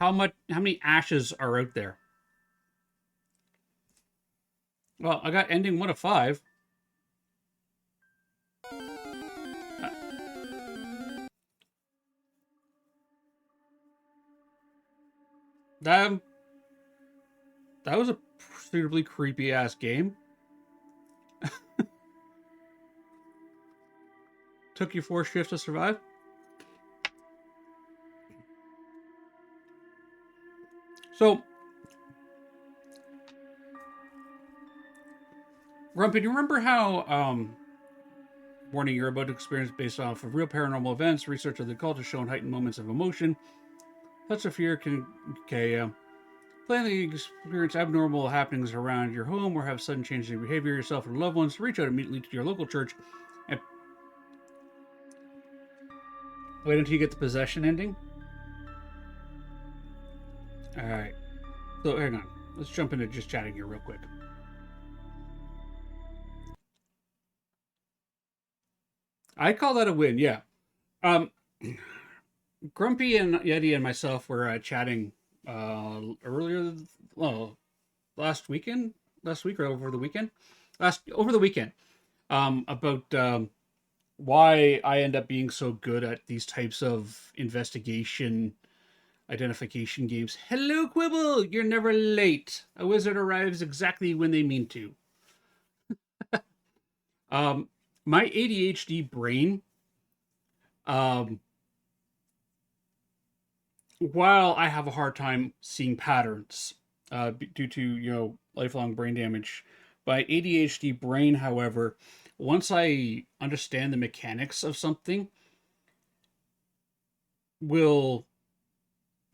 how many ashes are out there? Well, I got ending 1 of 5. That was a suitably creepy ass game. Took you 4 shifts to survive. So, Grumpy, do you remember how warning you're about to experience based off of real paranormal events? Research of the occult has shown heightened moments of emotion. Such a fear can plainly experience abnormal happenings around your home or have sudden changes in behavior yourself and loved ones. Reach out immediately to your local church and wait until you get the possession ending. Alright. So, hang on. Let's jump into just chatting here real quick. I call that a win, yeah. Grumpy and Yeti and myself were chatting earlier, last week or over the weekend? Over the weekend. About why I end up being so good at these types of investigation identification games. Hello, Quibble! You're never late. A wizard arrives exactly when they mean to. My ADHD brain, while I have a hard time seeing patterns due to, lifelong brain damage, my ADHD brain, however, once I understand the mechanics of something, will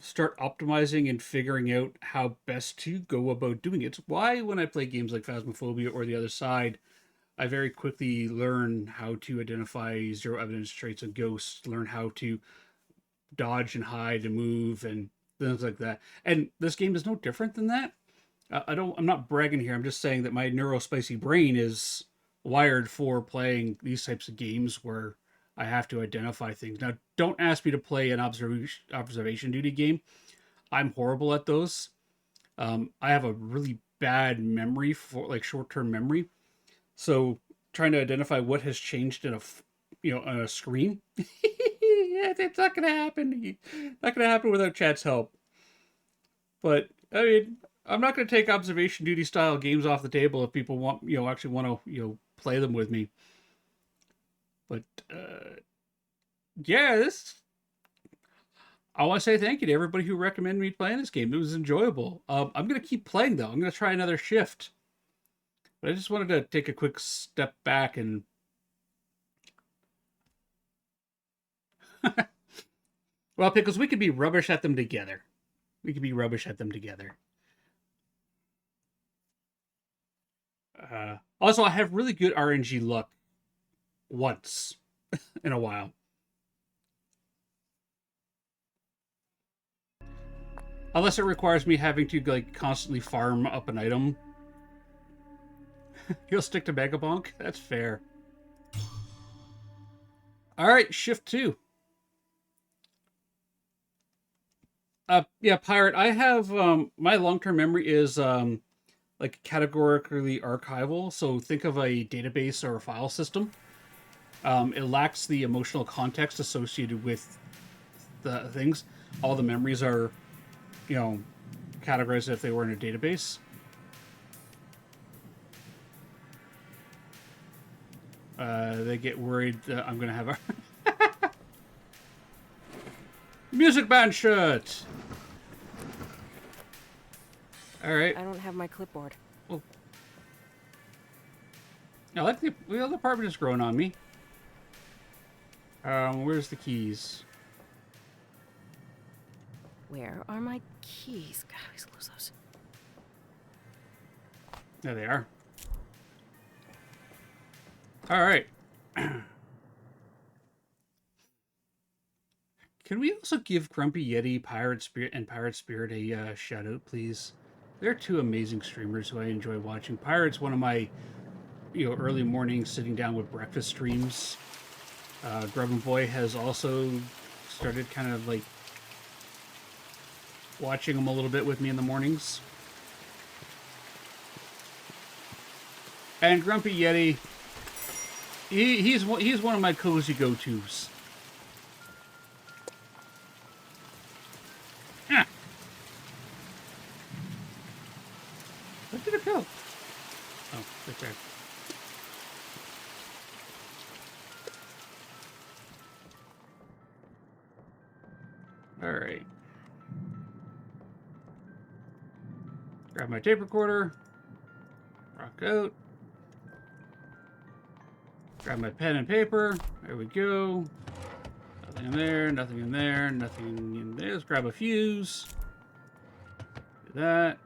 start optimizing and figuring out how best to go about doing it. It's why when I play games like Phasmophobia or The Other Side, I very quickly learn how to identify zero evidence traits of ghosts, learn how to dodge and hide and move and things like that. And this game is no different than that. I'm not bragging here. I'm just saying that my neurospicy brain is wired for playing these types of games where I have to identify things. Now, don't ask me to play an observation duty game. I'm horrible at those. I have a really bad memory for like short-term memory. So trying to identify what has changed in on a screen, it's not going to happen. Not going to happen without chat's help. But I mean, I'm not going to take observation duty style games off the table if people want, actually want to, play them with me. But yeah, I want to say thank you to everybody who recommended me playing this game. It was enjoyable. I'm going to keep playing though. I'm going to try another shift. But I just wanted to take a quick step back and well, Pickles, we could be rubbish at them together. Also, I have really good RNG luck once in a while. Unless it requires me having to constantly farm up an item. He'll stick to Megabonk? That's fair. Alright, shift 2. Yeah, Pirate, I have, my long-term memory is, categorically archival, so think of a database or a file system. It lacks the emotional context associated with the things. All the memories are, categorized if they were in a database. They get worried that I'm going to have a music band shirt. All right. I don't have my clipboard. Oh. I like the apartment is growing on me. Where's the keys? Where are my keys? God, I always lose those. There they are. All right. Can we also give Grumpy Yeti, Pirate Spirit a shout out, please? They're two amazing streamers who I enjoy watching. Pirate's one of my, early morning sitting down with breakfast streams. Grub and Boy has also started kind of watching them a little bit with me in the mornings. And Grumpy Yeti, he's one of my cozy go-tos. Ah. Where did it go? Oh, right there. All right. Grab my tape recorder. Rock out. Grab my pen and paper. There we go. Nothing in there, nothing in there, nothing in there. Let's grab a fuse. Do that.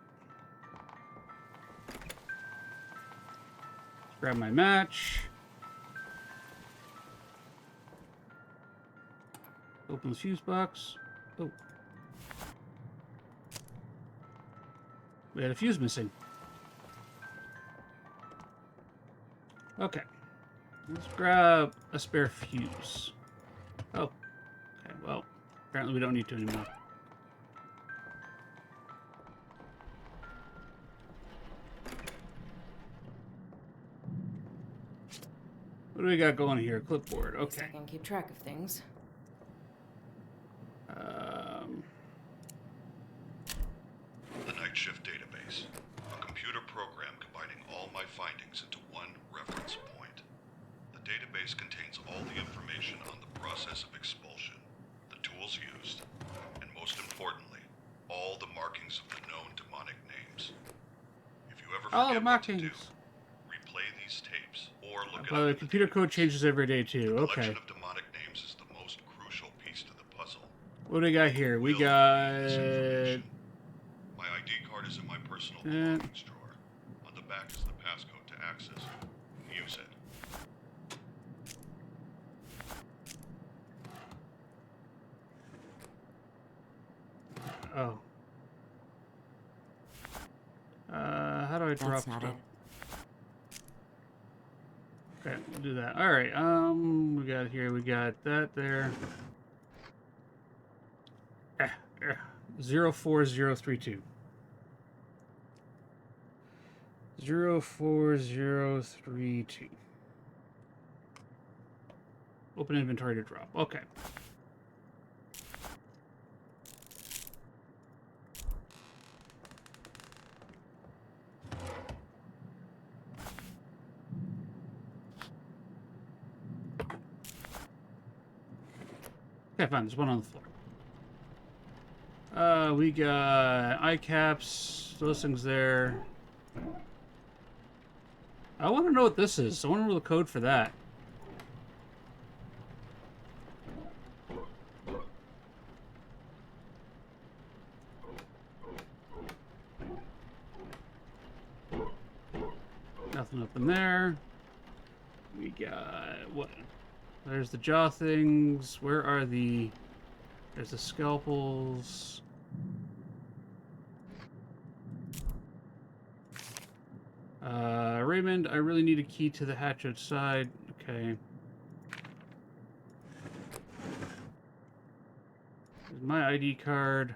Grab my match. Open the fuse box. Oh. We had a fuse missing. Okay. Let's grab a spare fuse. Oh. Okay, well, apparently we don't need to anymore. What do we got going here? Clipboard. Okay. I can keep track of things. The Night Shift Database. A computer program combining all my findings into one reference point. The database contains all the information on the process of expulsion, the tools used, and most importantly, all the markings of the known demonic names. If you ever forget what to do, replay these tapes or look at the computer code changes every day too. Okay. of demonic names is the most crucial piece to the puzzle. What do we got here? We got My ID card is in my personal belongings drawer. On the back is the passcode to access it. Use it. Oh. How do I drop stuff? Okay, we'll do that. All right. We got here. We got that there. 04032. 04032. Open inventory to drop. Okay. Okay, fine. There's one on the floor. We got eye caps. Those things there. I want to know what this is. I want to know the code for that. Nothing up in there. We got what? There's the jaw things. Where are the... There's the scalpels. Raymond, I really need a key to the hatch outside. Okay. There's my ID card.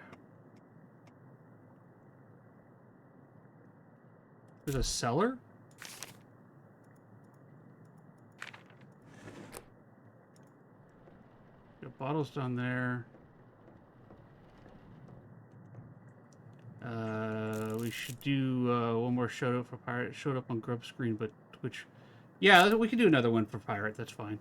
There's a cellar? Got bottles down there. We should do one more shout out for Pirate. It showed up on Grub screen, but Twitch. Yeah, we can do another one for Pirate. That's fine.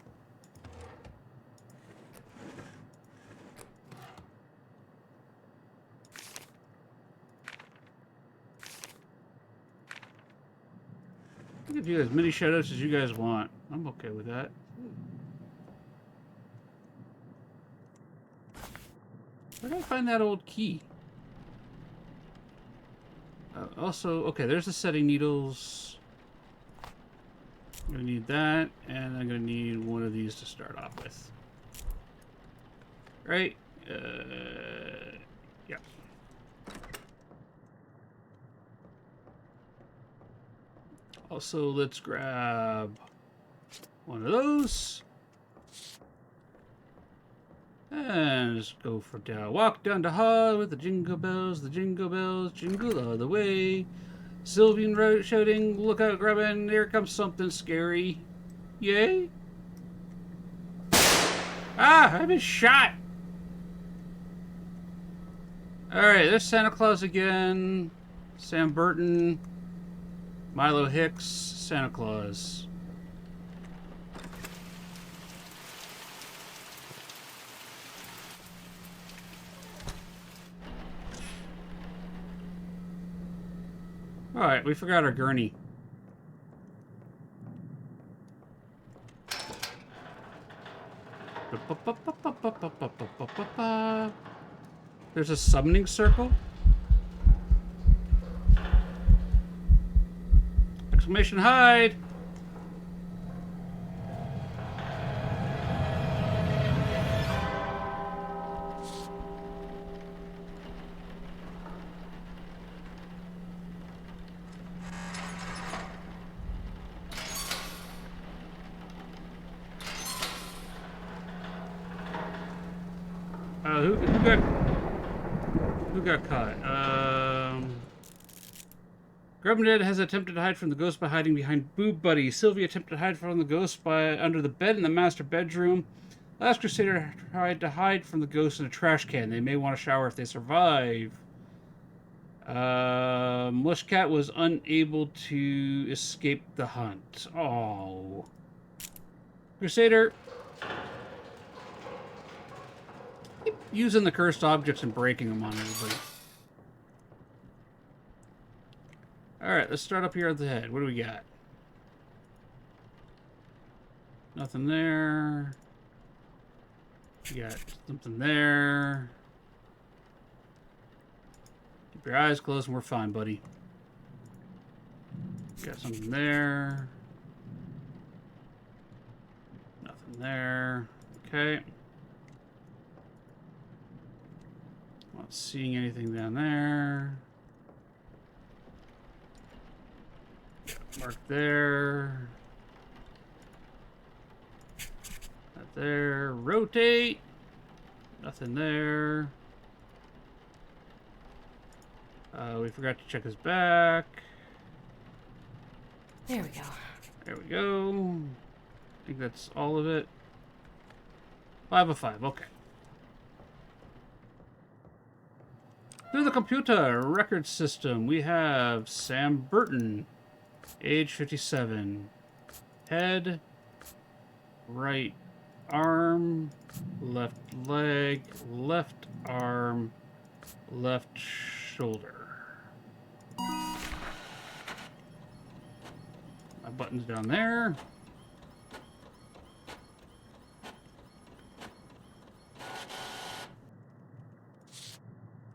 I can do as many shout outs as you guys want. I'm okay with that. Where did I find that old key? Also, okay, there's the setting needles. I'm gonna need that, and I'm gonna need one of these to start off with. Right? Yeah. Also, let's grab one of those. And just go for down. Walk down the hall with the jingle bells, jingle all the way. Sylvian wrote, shouting, look out, grabbing, here comes something scary. Yay? Ah, I've been shot! Alright, there's Santa Claus again. Sam Burton. Milo Hicks. Santa Claus. Alright, we forgot our gurney. There's a summoning circle? Exclamation hide! Who got caught? Grubned has attempted to hide from the ghost by hiding behind Boob Buddy. Sylvia attempted to hide from the ghost by under the bed in the master bedroom. Last Crusader tried to hide from the ghost in a trash can. They may want to shower if they survive. Mushcat was unable to escape the hunt. Oh. Crusader. Keep using the cursed objects and breaking them on everybody. Alright, let's start up here at the head. What do we got? Nothing there. We got something there. Keep your eyes closed and we're fine, buddy. Got something there. Nothing there. Okay. Not seeing anything down there. Mark there. Not there. Rotate. Nothing there. We forgot to check his back. There we go. There we go. I think that's all of it. 5 of 5. Okay. Through the computer record system, we have Sam Burton, age 57. Head, right arm, left leg, left arm, left shoulder. My button's down there.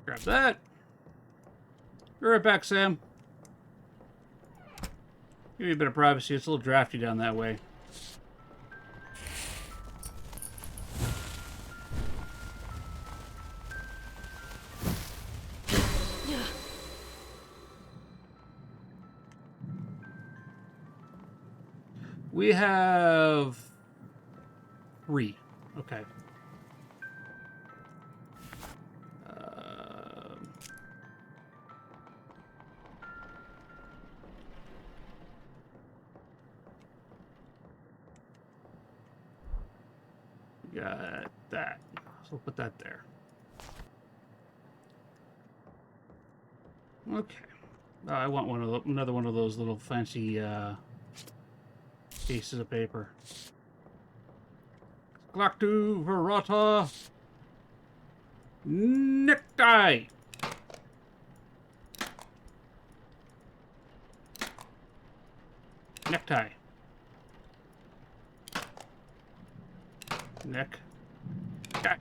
Grab that. Be right back, Sam. Give me a bit of privacy. It's a little drafty down that way. We have 3. Okay. Got that. So we'll put that there. Okay. I want another one of those little fancy pieces of paper. Galactu Verata Necktie. Necktie. Neck. Okay.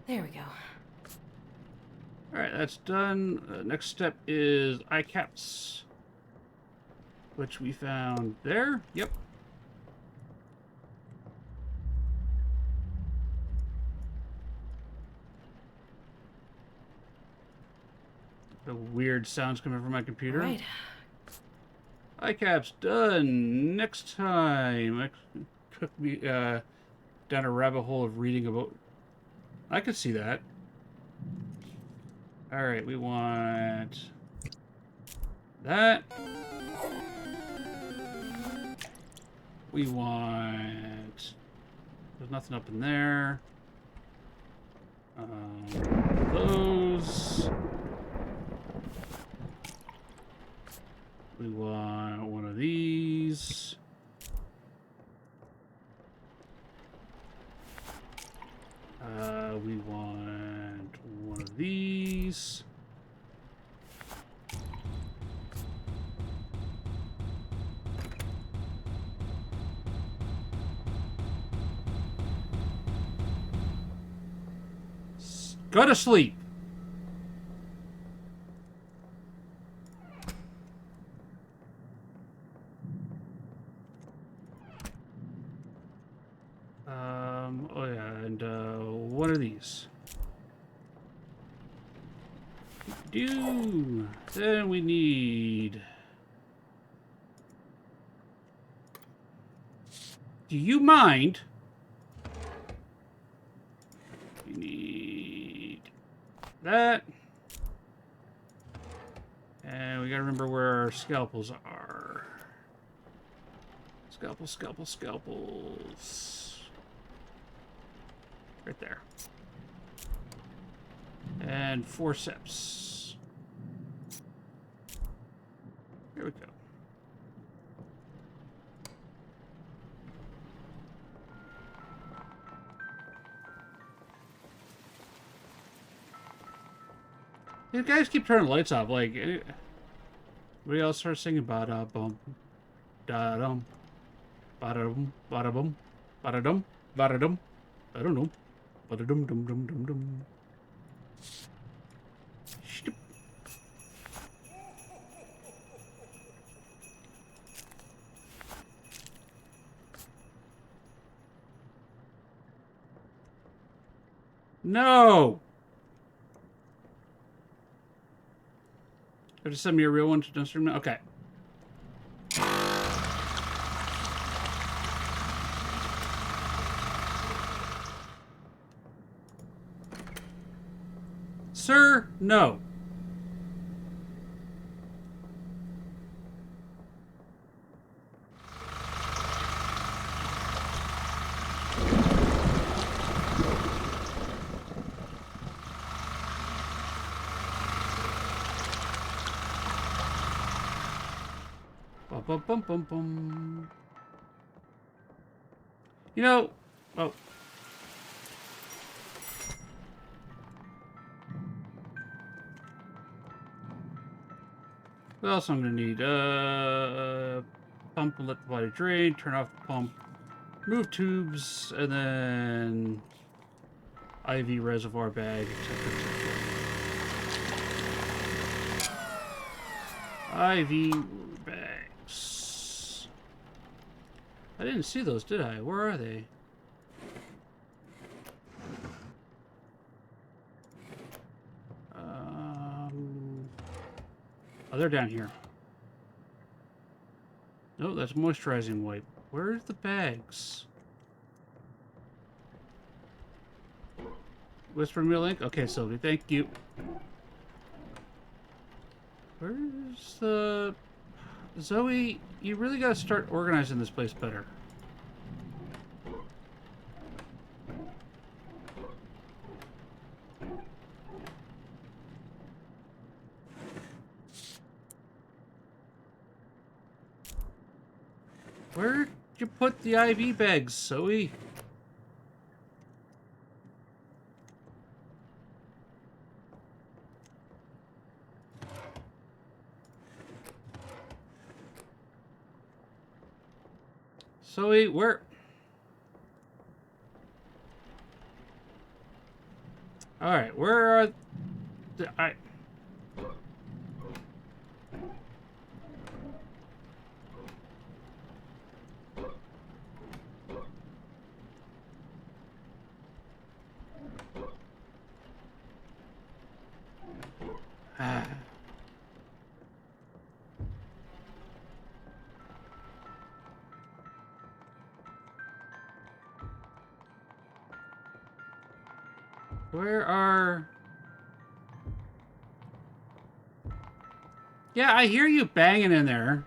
There we go. Alright, that's done. Next step is eye caps, which we found there. Yep. The weird sounds coming from my computer. Right. ICAP's done. Next time. It took me down a rabbit hole of reading about... I could see that. Alright, we want... that. We want... There's nothing up in there. Those. We want one of these. We want one of these. Go to sleep. Oh yeah, and what are these? Then we need... Do you mind? We need that. And we gotta remember where our scalpels are. Scalpels. Right there. And forceps. Here we go. These guys keep turning the lights off. Like, everybody else starts singing bada bum, da dum, bada dum, bada bum, bada dum, bada dum. I don't know. Bada dum dum dum dum dum. No! Have to send me a real one to instrument? Okay. Sir, no. Bum, bum, bum, bum. You know, oh. What else I'm gonna need? Pump and let the body drain, turn off the pump, move tubes, and then IV reservoir bag, etc. IV bags. I didn't see those, did I? Where are they? Oh, they're down here. No, that's moisturizing wipe. Where's the bags? Whisper me a link? Okay, Sylvie, thank you. Where's the... Zoe, you really gotta start organizing this place better. Where'd you put the IV bags, Zoe? Zoe, where? Alright, where are the... Where are... Yeah, I hear you banging in there.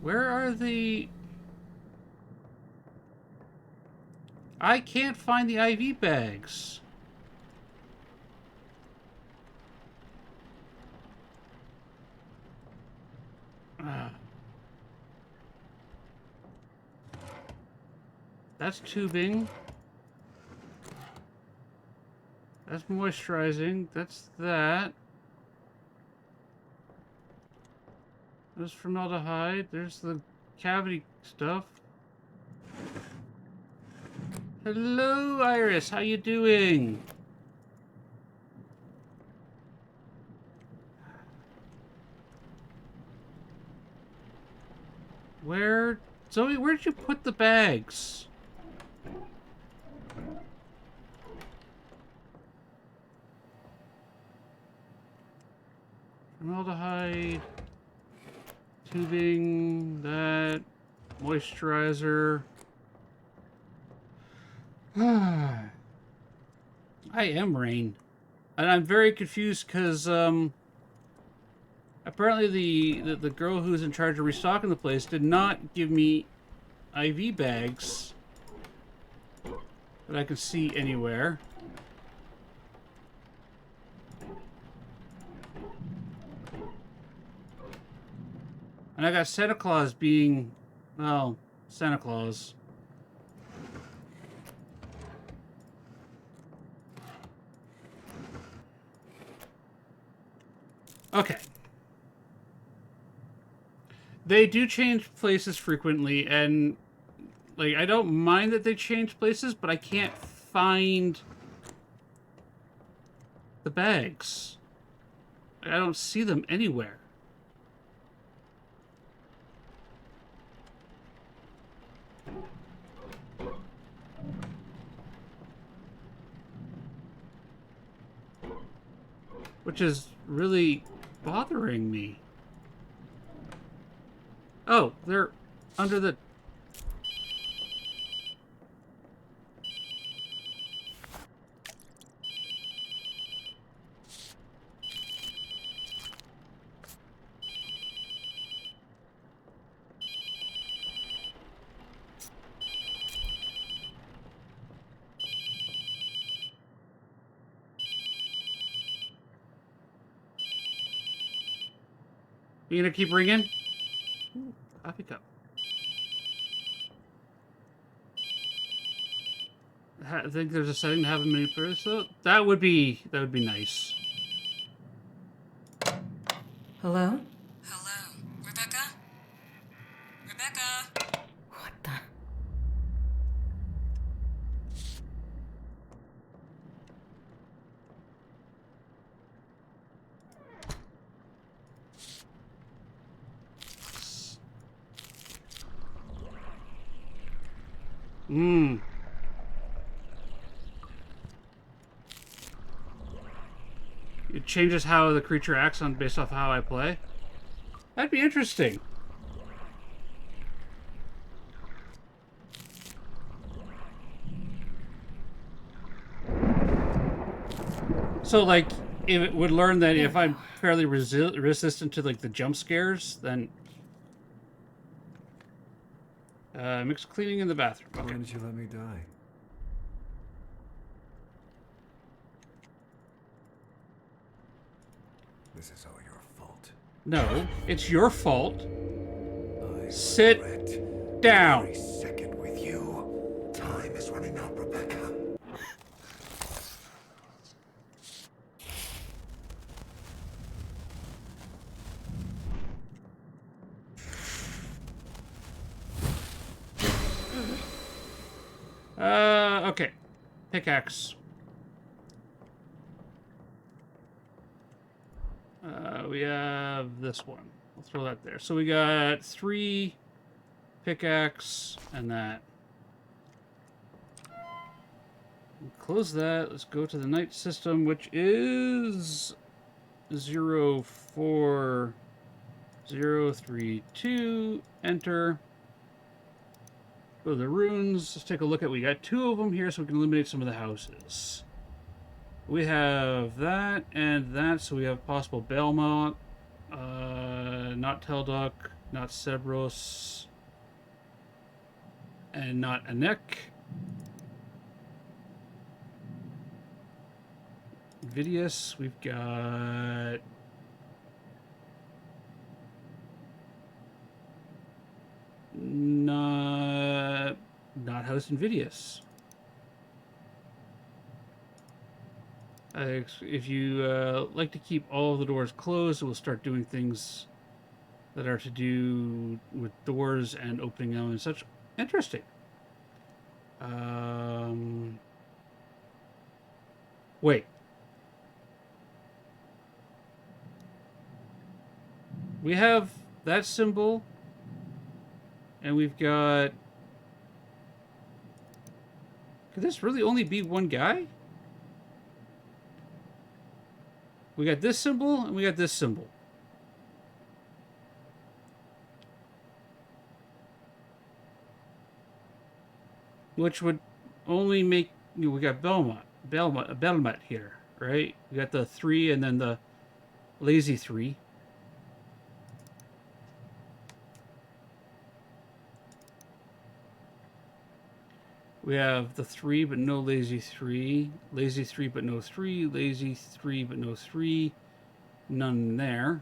Where are the... I can't find the IV bags. That's tubing. That's moisturizing. That's that. There's formaldehyde. There's the cavity stuff. Hello, Iris. How you doing? Where... Zoe, where'd you put the bags? Formaldehyde, tubing, that, moisturizer. I am Rain. And I'm very confused because, apparently the girl who's in charge of restocking the place did not give me IV bags that I can see anywhere. And I got Santa Claus being, well, Santa Claus. Okay. They do change places frequently, and, like, I don't mind that they change places, but I can't find the bags. I don't see them anywhere. Which is really bothering me. Oh, they're under the... You gonna keep ringing? Ooh, coffee cup. I think there's a setting to have a mini purse, though. That would be nice. Hello? Hello? Rebecca? Rebecca? What the? It changes how the creature acts on based off how I play. That'd be interesting. So, like, if it would learn that if I'm fairly resistant to, like, the jump scares, then... mix cleaning in the bathroom. Okay. Why did you let me die? This is all your fault. No, it's your fault. Sit down. Every second with you. Time is running out, Rebecca. Okay. Pickaxe. We have this one. We'll throw that there. So we got 3 pickaxe and that. Close that. Let's go to the night system, which is 04032. Enter. Go to the runes. Let's take a look at. We got 2 of them here, so we can eliminate some of the houses. We have that and that, so we have possible Belmont, not Telduk, not Cerberus, and not Anek. Vidius, we've got not House Invidious. If you like to keep all of the doors closed, we'll start doing things that are to do with doors and opening them and such. Interesting. Wait. We have that symbol, and we've got... Could this really only be one guy? We got this symbol, and we got this symbol. Which would only make... You know, we got Belmont here, right? We got the 3 and then the lazy 3. We have the 3 but no lazy 3. Lazy 3 but no 3. Lazy 3 but no 3. None there.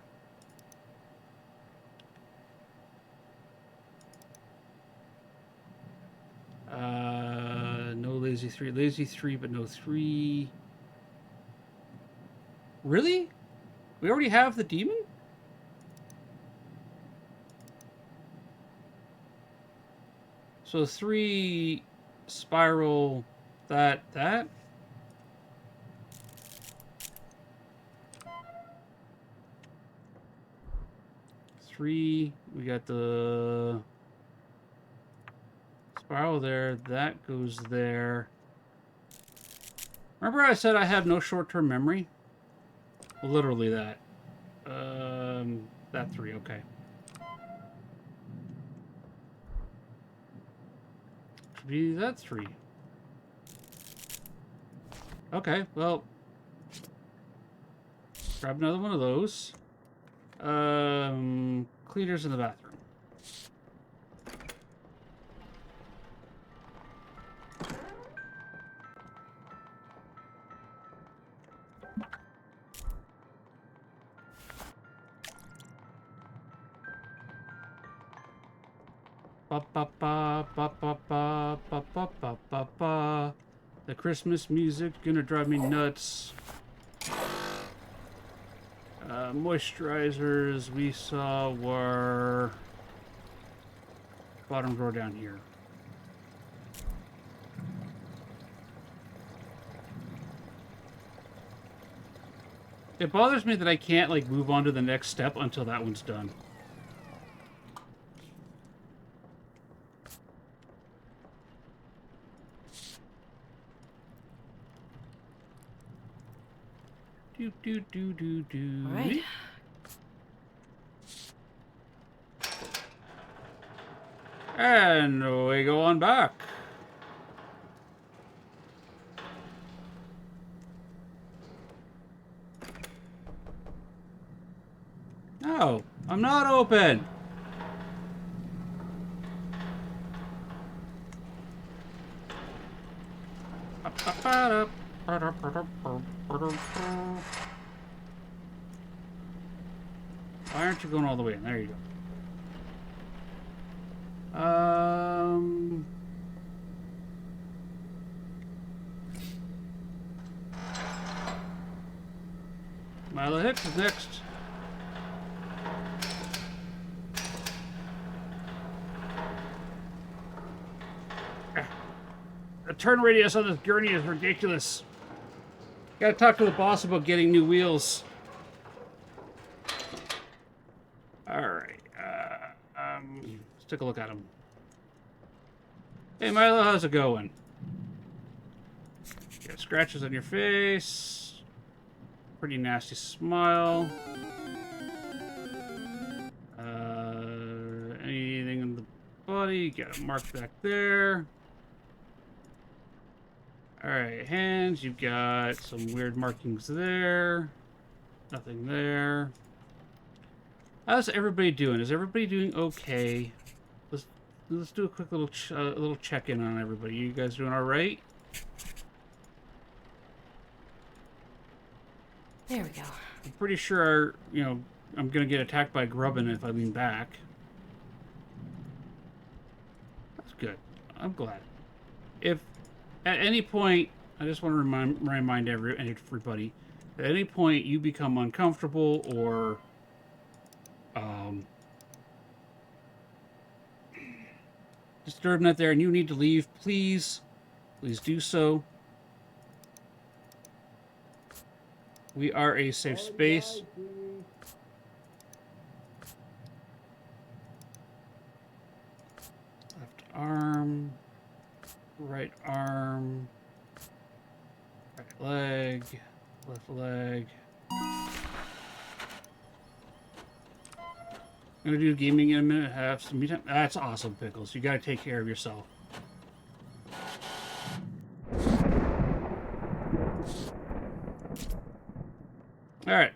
No lazy 3. Lazy 3 but no 3. Really? We already have the demon? So 3... Spiral, that. 3, we got the spiral there, that goes there. Remember I said I have no short-term memory? Literally that. That 3, okay. Be that 3. Okay, well, grab another one of those. Cleaners in the bathroom. Ba ba ba ba ba ba ba ba ba ba ba. The Christmas music gonna drive me nuts. Moisturizers we saw were bottom drawer down here. It bothers me that I can't like move on to the next step until that one's done. Do. All right. And we go on back. No, I'm not open. Why aren't you going all the way in? There you go. Milo Hicks is next. The turn radius on this gurney is ridiculous. Gotta talk to the boss about getting new wheels. Alright, let's take a look at them. Hey Milo, how's it going? You got scratches on your face. Pretty nasty smile. Anything in the body? Got a mark back there. Alright, hands. You've got some weird markings there. Nothing there. How's everybody doing? Is everybody doing okay? Let's do a quick little check-in on everybody. You guys doing all right? There we go. I'm pretty sure, you know, I'm gonna get attacked by Grubbin if I lean back. That's good. I'm glad. If at any point, I just want to remind everybody, at any point you become uncomfortable or disturbed out there and you need to leave, please do so. We are a safe space. Left arm, right arm, right leg, left leg. I'm gonna do gaming in a minute. Have some me time. That's awesome, Pickles. You gotta take care of yourself. All right.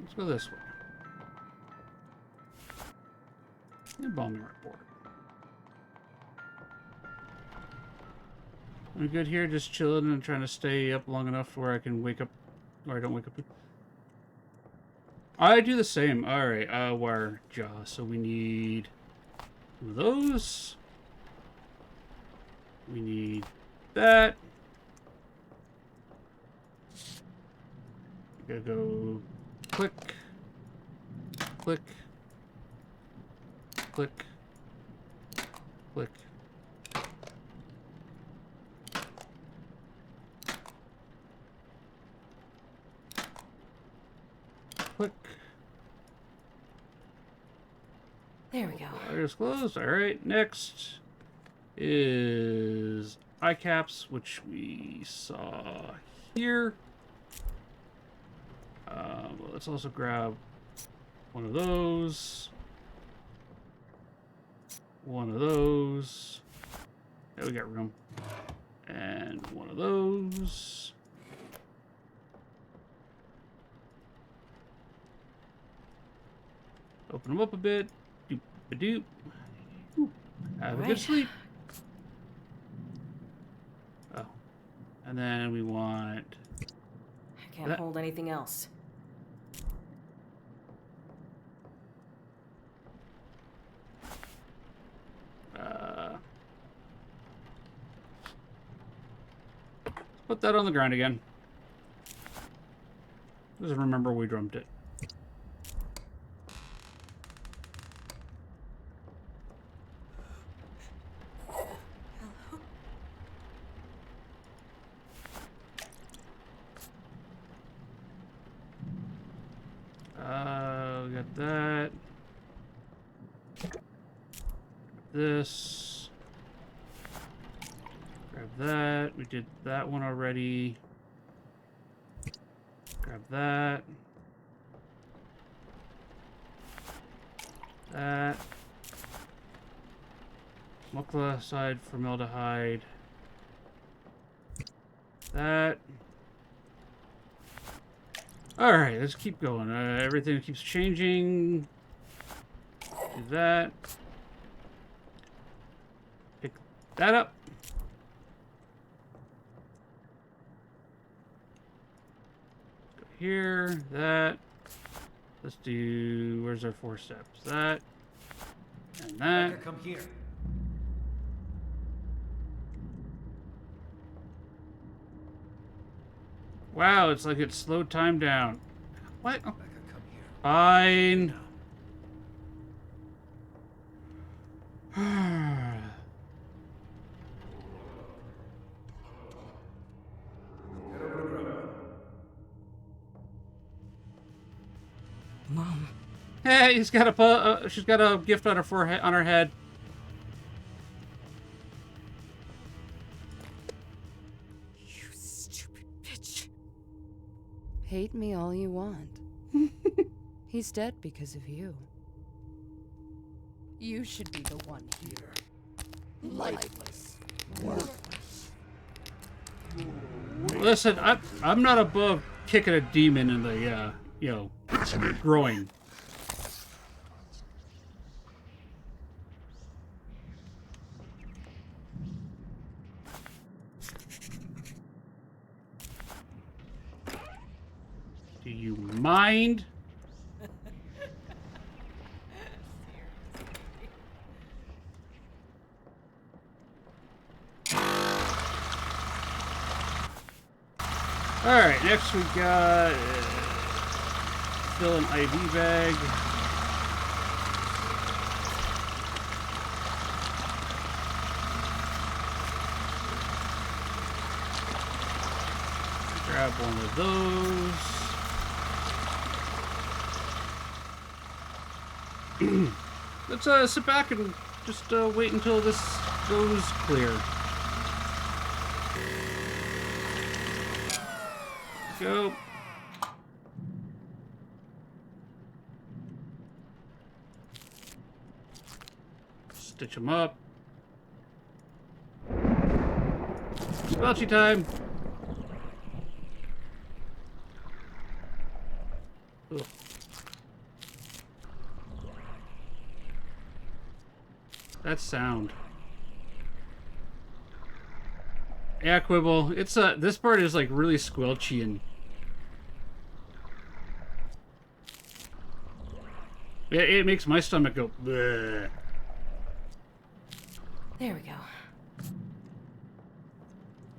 Let's go this way. Embalming report. I'm good here, just chilling and trying to stay up long enough to where I can wake up, or I don't wake up. I do the same. All right, wire jaw. So we need those. We need that. Gotta go click, click, click, click. Click. There we go. Wire's closed. All right. Next is eye caps, which we saw here. Let's also grab one of those. One of those. Yeah, we got room. And one of those. Open them up a bit. Doop-a-doop. Have a good sleep. Oh. And then we want... I can't hold anything else. Put that on the ground again. Just remember we drummed it. We got that. This. Grab that. We did that one already. Grab that. That. Muclacide formaldehyde. That. Alright, let's keep going. Everything keeps changing. Do that. Pick that up. Go here, that. Let's do, where's our 4 steps? That. And that. Becca, come here. Wow, it's like it slowed time down. What? Becca, come here. Fine. Mom, Hey, she's got a gift on her forehead, on her head. You stupid bitch. Hate me all you want. He's dead because of you. You should be the one here. Lifeless. Worthless. Listen, I'm not above kicking a demon in the groin. Do you mind? Alright, next we got fill an IV bag. Grab one of those. Let's sit back and just wait until this goes clear. Go. Stitch them up. Belchy time. Ugh. That sound. Yeah, Quibble. It's this part is like really squelchy and it makes my stomach go bleh. There we go.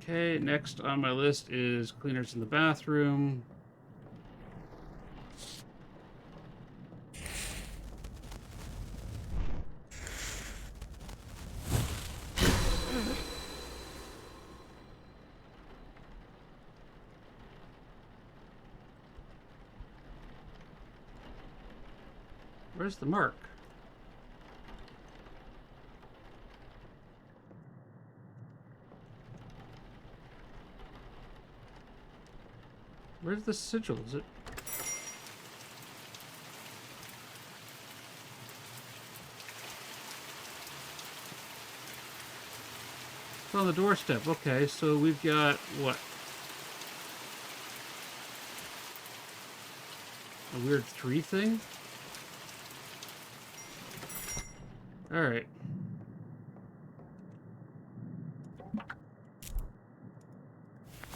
Okay, next on my list is cleaners in the bathroom. Where's the mark? Where's the sigil? Is it? It's on the doorstep. Okay, so we've got what? A weird 3 thing? Alright.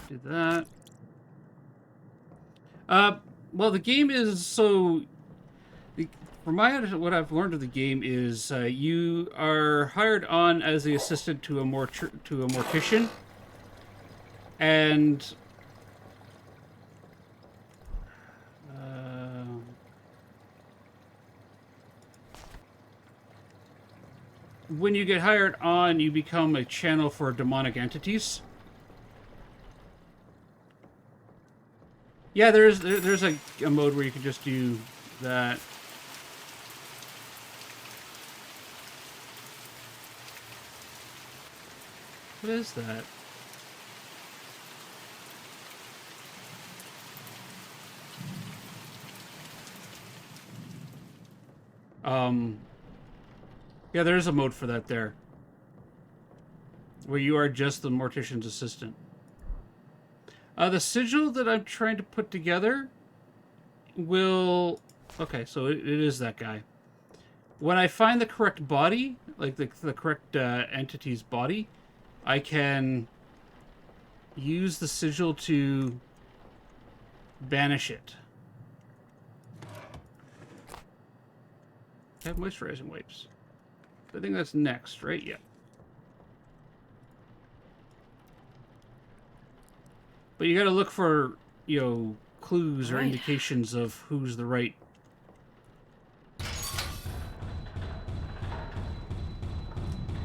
Do that. Well, the game is so... From what I've learned of the game is you are hired on as the assistant to a mortician. And... when you get hired on, you become a channel for demonic entities. Yeah, there's a mode where you can just do that. What is that? Yeah, there is a mode for that there. Where you are just the mortician's assistant. The sigil that I'm trying to put together will... Okay, so it is that guy. When I find the correct body, like the correct entity's body, I can use the sigil to banish it. I have moisturizing wipes. I think that's next, right? Yeah. But you gotta look for, clues or indications of who's the right...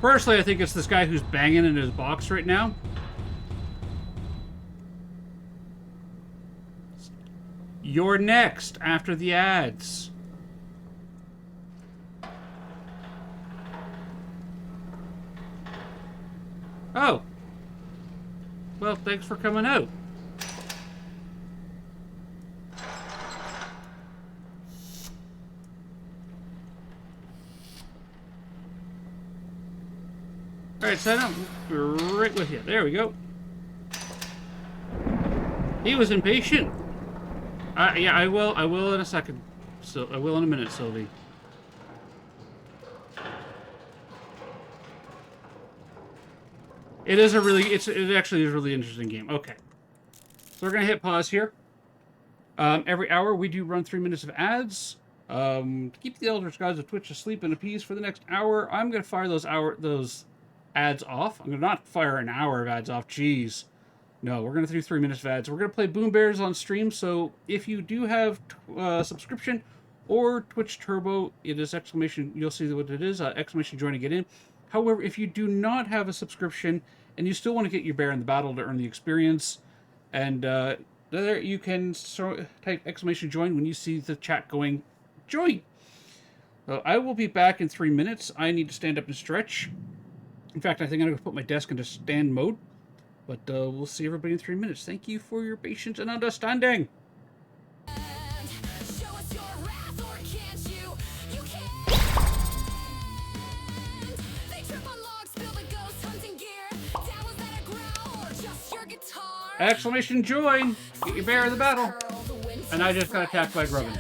Personally, I think it's this guy who's banging in his box right now. You're next after the ads. thanks for coming out. Alright, so I'm right with you. There we go. He was impatient. Yeah, I will in a second. So I will in a minute, Sylvie. It is a really, it actually is a really interesting game. Okay. So we're going to hit pause here. Every hour we do run 3 minutes of ads. To keep the Elder Gods of Twitch asleep and appease for the next hour, I'm going to fire those ads off. I'm going to not fire an hour of ads off. Jeez. No, we're going to do 3 minutes of ads. We're going to play Boom Bears on stream, so if you do have subscription or Twitch Turbo, it is exclamation, you'll see what it is, exclamation join to get in. However, if you do not have a subscription and you still want to get your bear in the battle to earn the experience, and there you can type exclamation join when you see the chat going join. So I will be back in 3 minutes. I need to stand up and stretch. In fact, I think I'm going to put my desk into stand mode. But we'll see everybody in 3 minutes. Thank you for your patience and understanding. Exclamation join! Get your bear in the battle! And I just got attacked by Grubbin.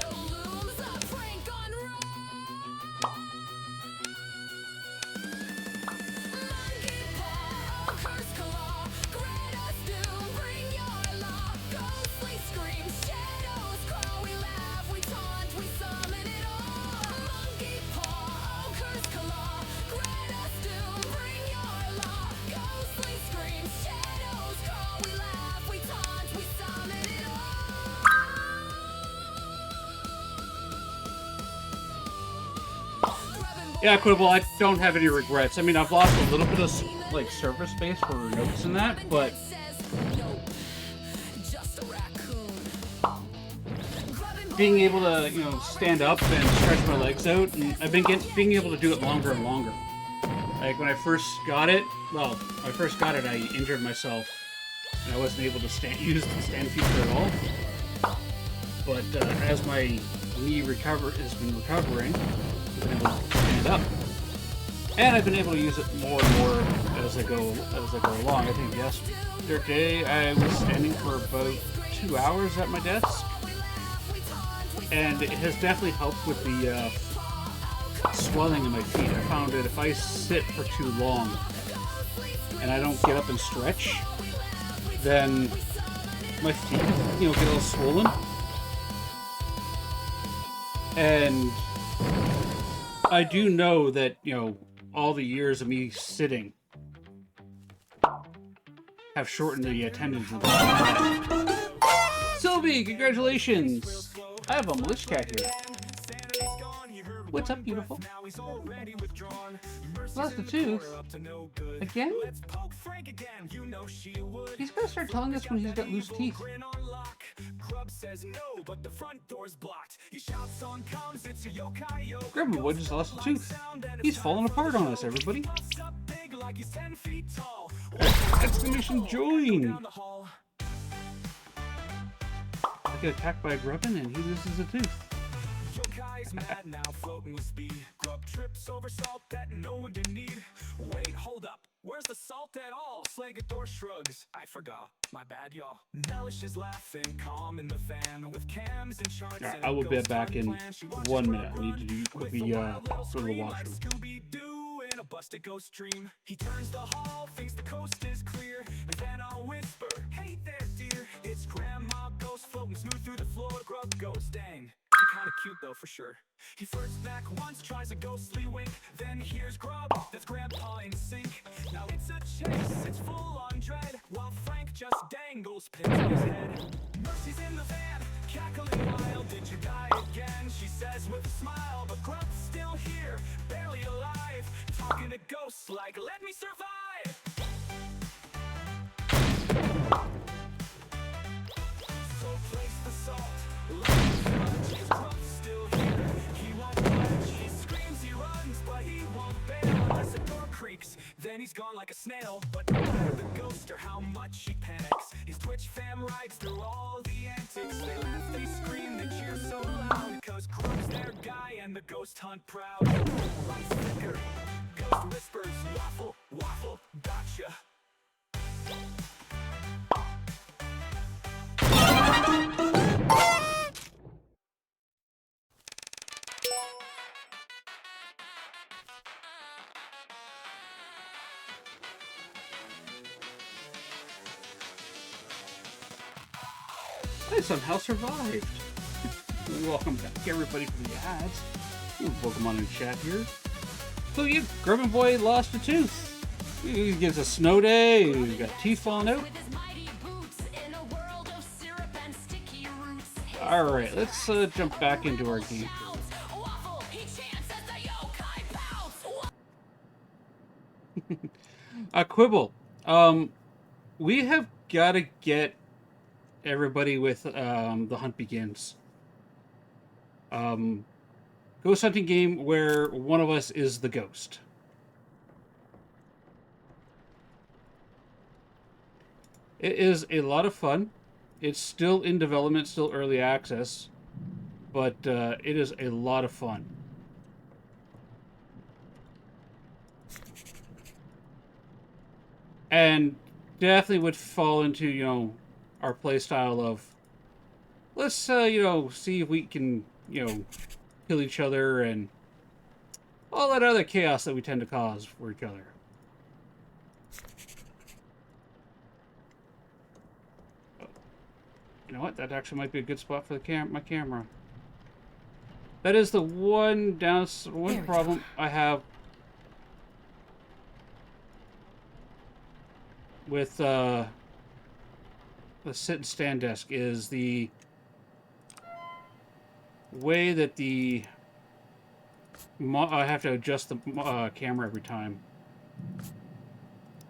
Yeah, Quibble, I don't have any regrets. I mean, I've lost a little bit of, like, server space for notes and that, but... being able to, you know, stand up and stretch my legs out, and I've been being able to do it longer and longer. Like, when I first got it, well, when I first got it, I injured myself, and I wasn't able to use the stand feature at all. But as my knee has been recovering, I've been able to stand up, and I've been able to use it more and more as I go along. I think yesterday I was standing for about 2 hours at my desk, and it has definitely helped with the swelling in my feet. I found that if I sit for too long and I don't get up and stretch, then my feet, you know, get all swollen. And I do know that, you know, all the years of me sitting have shortened the attendance of the Sylvie, congratulations! I have a militia cat here. What's up, beautiful? Lost a tooth? Again? He's gonna start telling us when he's got loose teeth. Grubbenwood just lost a tooth. He's falling apart on us, everybody. Exclamation join! I get attacked by a Grubbin and he loses a tooth. Yokai's mad now, floating with speed. Grub trips over salt that no one didn't need. Wait, hold up. Where's the salt at all? Slagador shrugs. I forgot. My bad, y'all. Nellish is laughing, calm in the fan with cams and charts. Right, I will be back in 1 minute. I need to do quickly go to the washroom. A busted ghost dream. He turns the hall, thinks the coast is clear, and then I'll whisper, "Hey there, dear." It's Grandma Ghost floating smooth through the floor. Grub goes, dang. Kinda cute though, for sure. He flirts back once, tries a ghostly wink, then hears Grub, that's Grandpa in sync. Now it's a chase, it's full on dread, while Frank just dangles pins in his head. Mercy's in the van, cackling wild. Did you die again? She says with a smile, but Grub's still here, barely alive, talking to ghosts like, let me survive. So place the salt. Still here, he won't budge. He screams, he runs, but he won't bail unless the door creaks. Then he's gone like a snail. But no matter the ghost or how much he panics. His Twitch fam rides through all the antics. They laugh, they scream, they cheer so loud, cause Crew's their guy and the ghost hunt proud. Lights flicker, ghost whispers, waffle, waffle, gotcha. I somehow survived. Welcome back, everybody, from the ads. Pokemon in chat here. So, yeah, Grubbin Boy lost a tooth. He gets a snow day. He's got teeth falling out. Alright, let's jump back into our game. Quibble. We have got to get everybody with The Hunt Begins. Ghost hunting game where one of us is the ghost. It is a lot of fun. It's still in development, still early access, but it is a lot of fun. And definitely would fall into, you know, our play style of, let's, you know, see if we can, you know, kill each other and all that other chaos that we tend to cause for each other. You know what? That actually might be a good spot for the my camera. That is the one problem I have with the sit and stand desk is the way that I have to adjust the camera every time.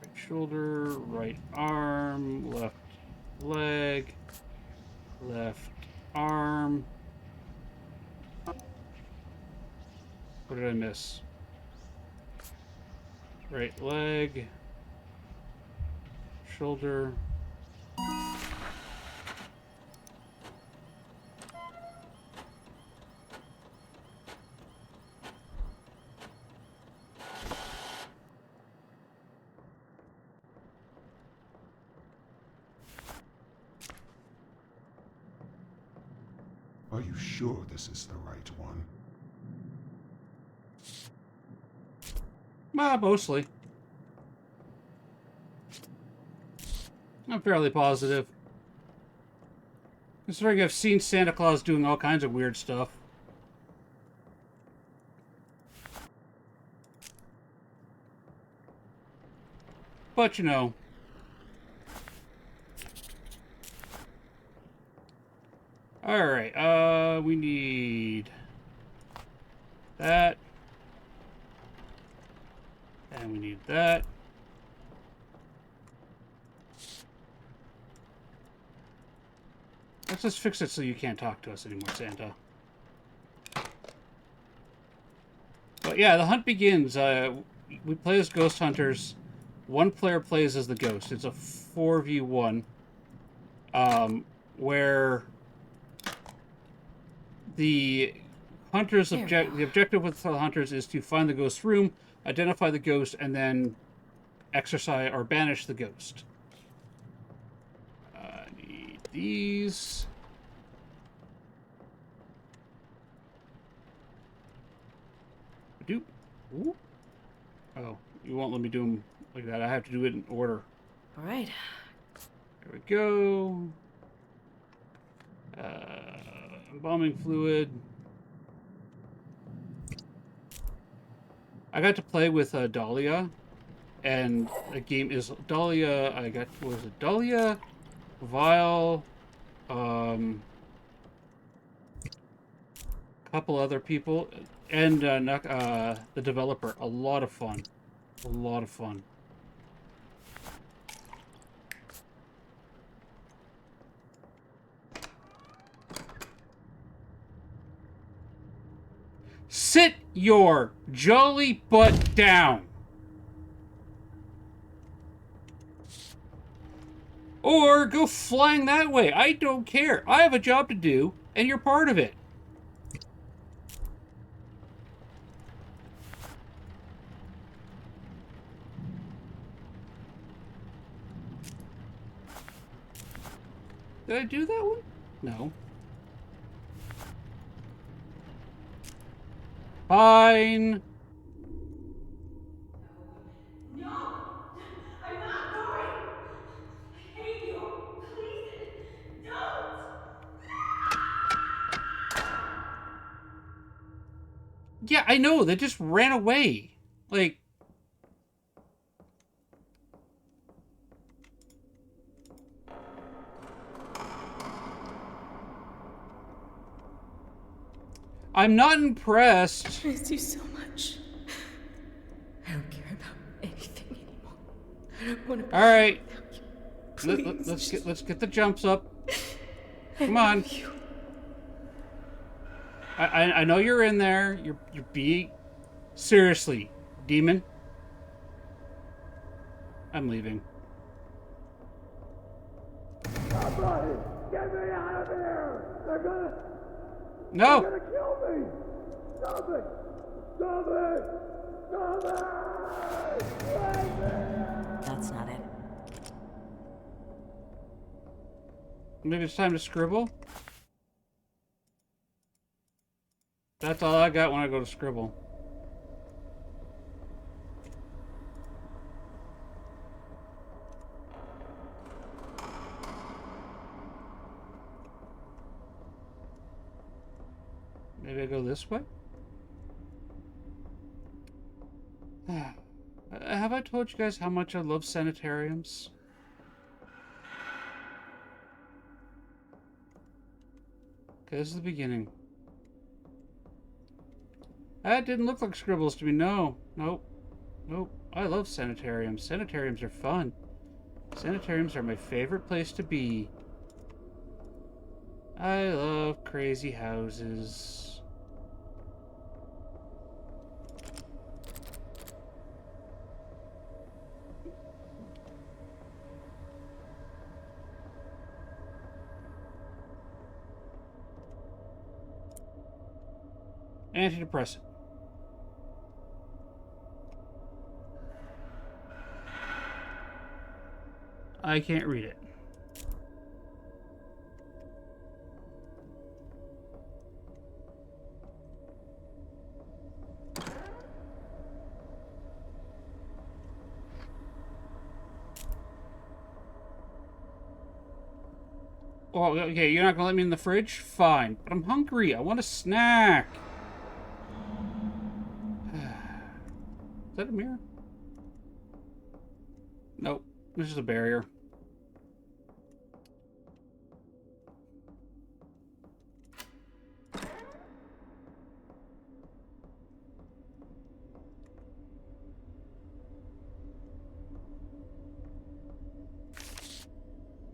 Right shoulder, right arm, left leg, left arm. What did I miss? Right leg, shoulder. Are you sure this is the right one? Mostly. I'm fairly positive. Considering I've seen Santa Claus doing all kinds of weird stuff. But, you know. Alright, we need that. And we need that. Let's just fix it so you can't talk to us anymore, Santa. But yeah, the hunt begins. We play as ghost hunters. One player plays as the ghost. It's a 4v1. Where the hunters the objective with the hunters is to find the ghost room, identify the ghost, and then exorcise or banish the ghost. Need these. Ooh. Oh, you won't let me do them like that. I have to do it in order. All right. There we go. Embalming fluid. I got to play with Dahlia, and the game is Dahlia. What was it? Dahlia, Vile, couple other people, and the developer. A lot of fun. A lot of fun. Sit your jolly butt down. Or go flying that way. I don't care. I have a job to do, and you're part of it. Did I do that one? No. Fine. No! I'm not going! I hate you! Please, don't! Yeah, I know. They just ran away. Like... I'm not impressed. I miss you so much. I don't care about anything anymore. I don't want to be All right. without you. Let's get the jumps up. Come on. I know you're in there. You're being... Seriously, demon. I'm leaving. Somebody, get me out of here! They're gonna... No! They're gonna kill me! Stop it! Stop it! Stop it! Let me... That's not it. Maybe it's time to scribble? That's all I got when I go to scribble. Maybe I go this way? Have I told you guys how much I love sanitariums? Okay, this is the beginning. That didn't look like scribbles to me. No. Nope. Nope. I love sanitariums. Sanitariums are fun. Sanitariums are my favorite place to be. I love crazy houses. Antidepressant. I can't read it. Well, okay, you're not gonna let me in the fridge? Fine. But I'm hungry. I want a snack. Is that a mirror? Nope. This is a barrier.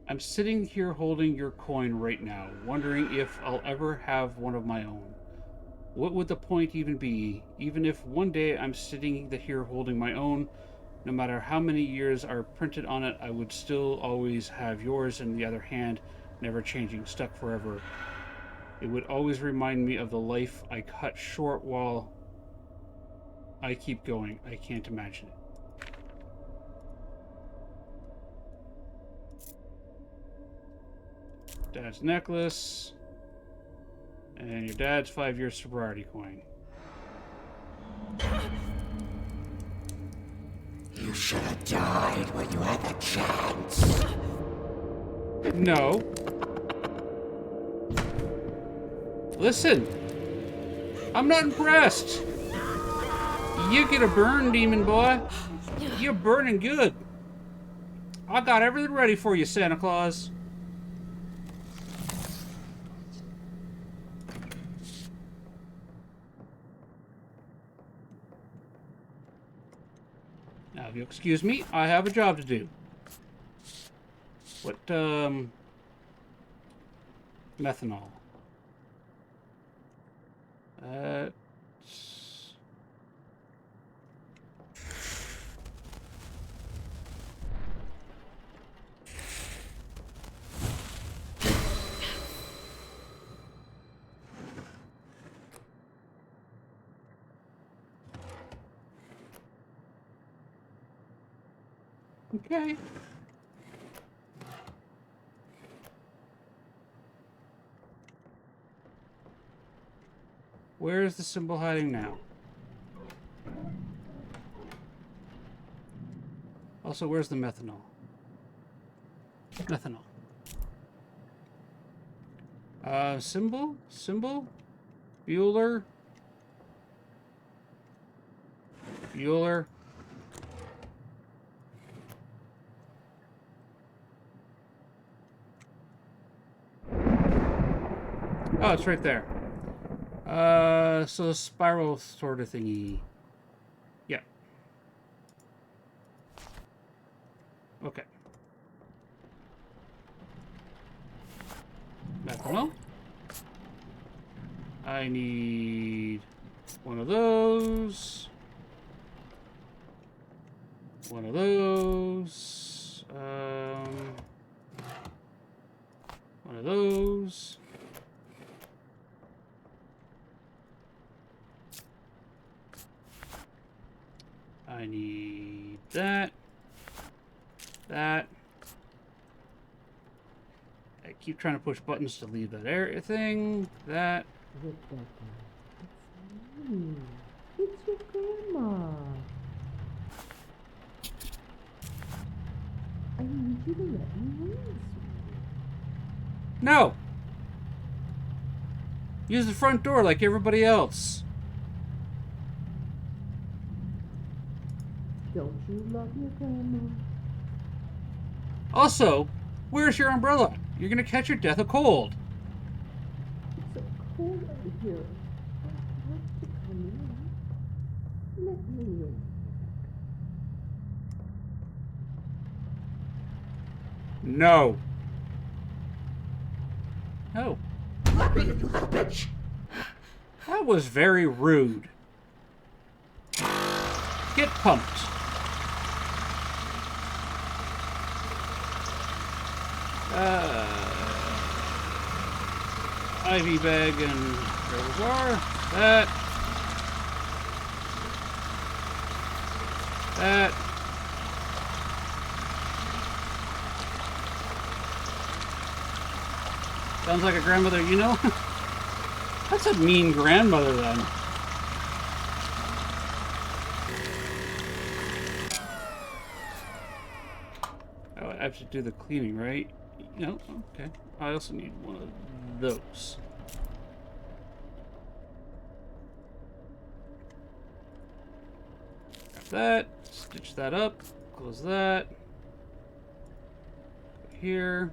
I'm sitting here holding your coin right now, wondering if I'll ever have one of my own. What would the point even be? Even if one day I'm sitting here holding my own, no matter how many years are printed on it, I would still always have yours in the other hand, never changing, stuck forever. It would always remind me of the life I cut short while I keep going. I can't imagine it. Dad's necklace. And your dad's 5-year sobriety coin. You should have died when you had the chance. No. Listen. I'm not impressed. You get a burn, demon boy. You're burning good. I got everything ready for you, Santa Claus. Now, if you'll excuse me, I have a job to do. What, methanol. Okay. Where is the symbol hiding now? Also, where's the methanol? Methanol. Symbol? Symbol? Bueller? Bueller? Oh, it's right there. So the spiral sort of thingy. Yeah. Okay. Methanol. I need one of those. One of those. One of those. I need that. That. I keep trying to push buttons to leave that area thing. That. Rebecca, it's me. It's your grandma. I need you to let me in. No! Use the front door like everybody else. Don't you love your grandma? Also, where's your umbrella? You're gonna catch your death of cold. It's so cold out here. I want to come in. Let me in. No. No. Let me in, you little bitch! That was very rude. Get pumped. Ivy bag and reservoir. That. That. Sounds like a grandmother, you know? That's a mean grandmother then. Oh, I have to do the cleaning, right? No, okay. I also need one of those. Grab that, stitch that up, close that. Go here.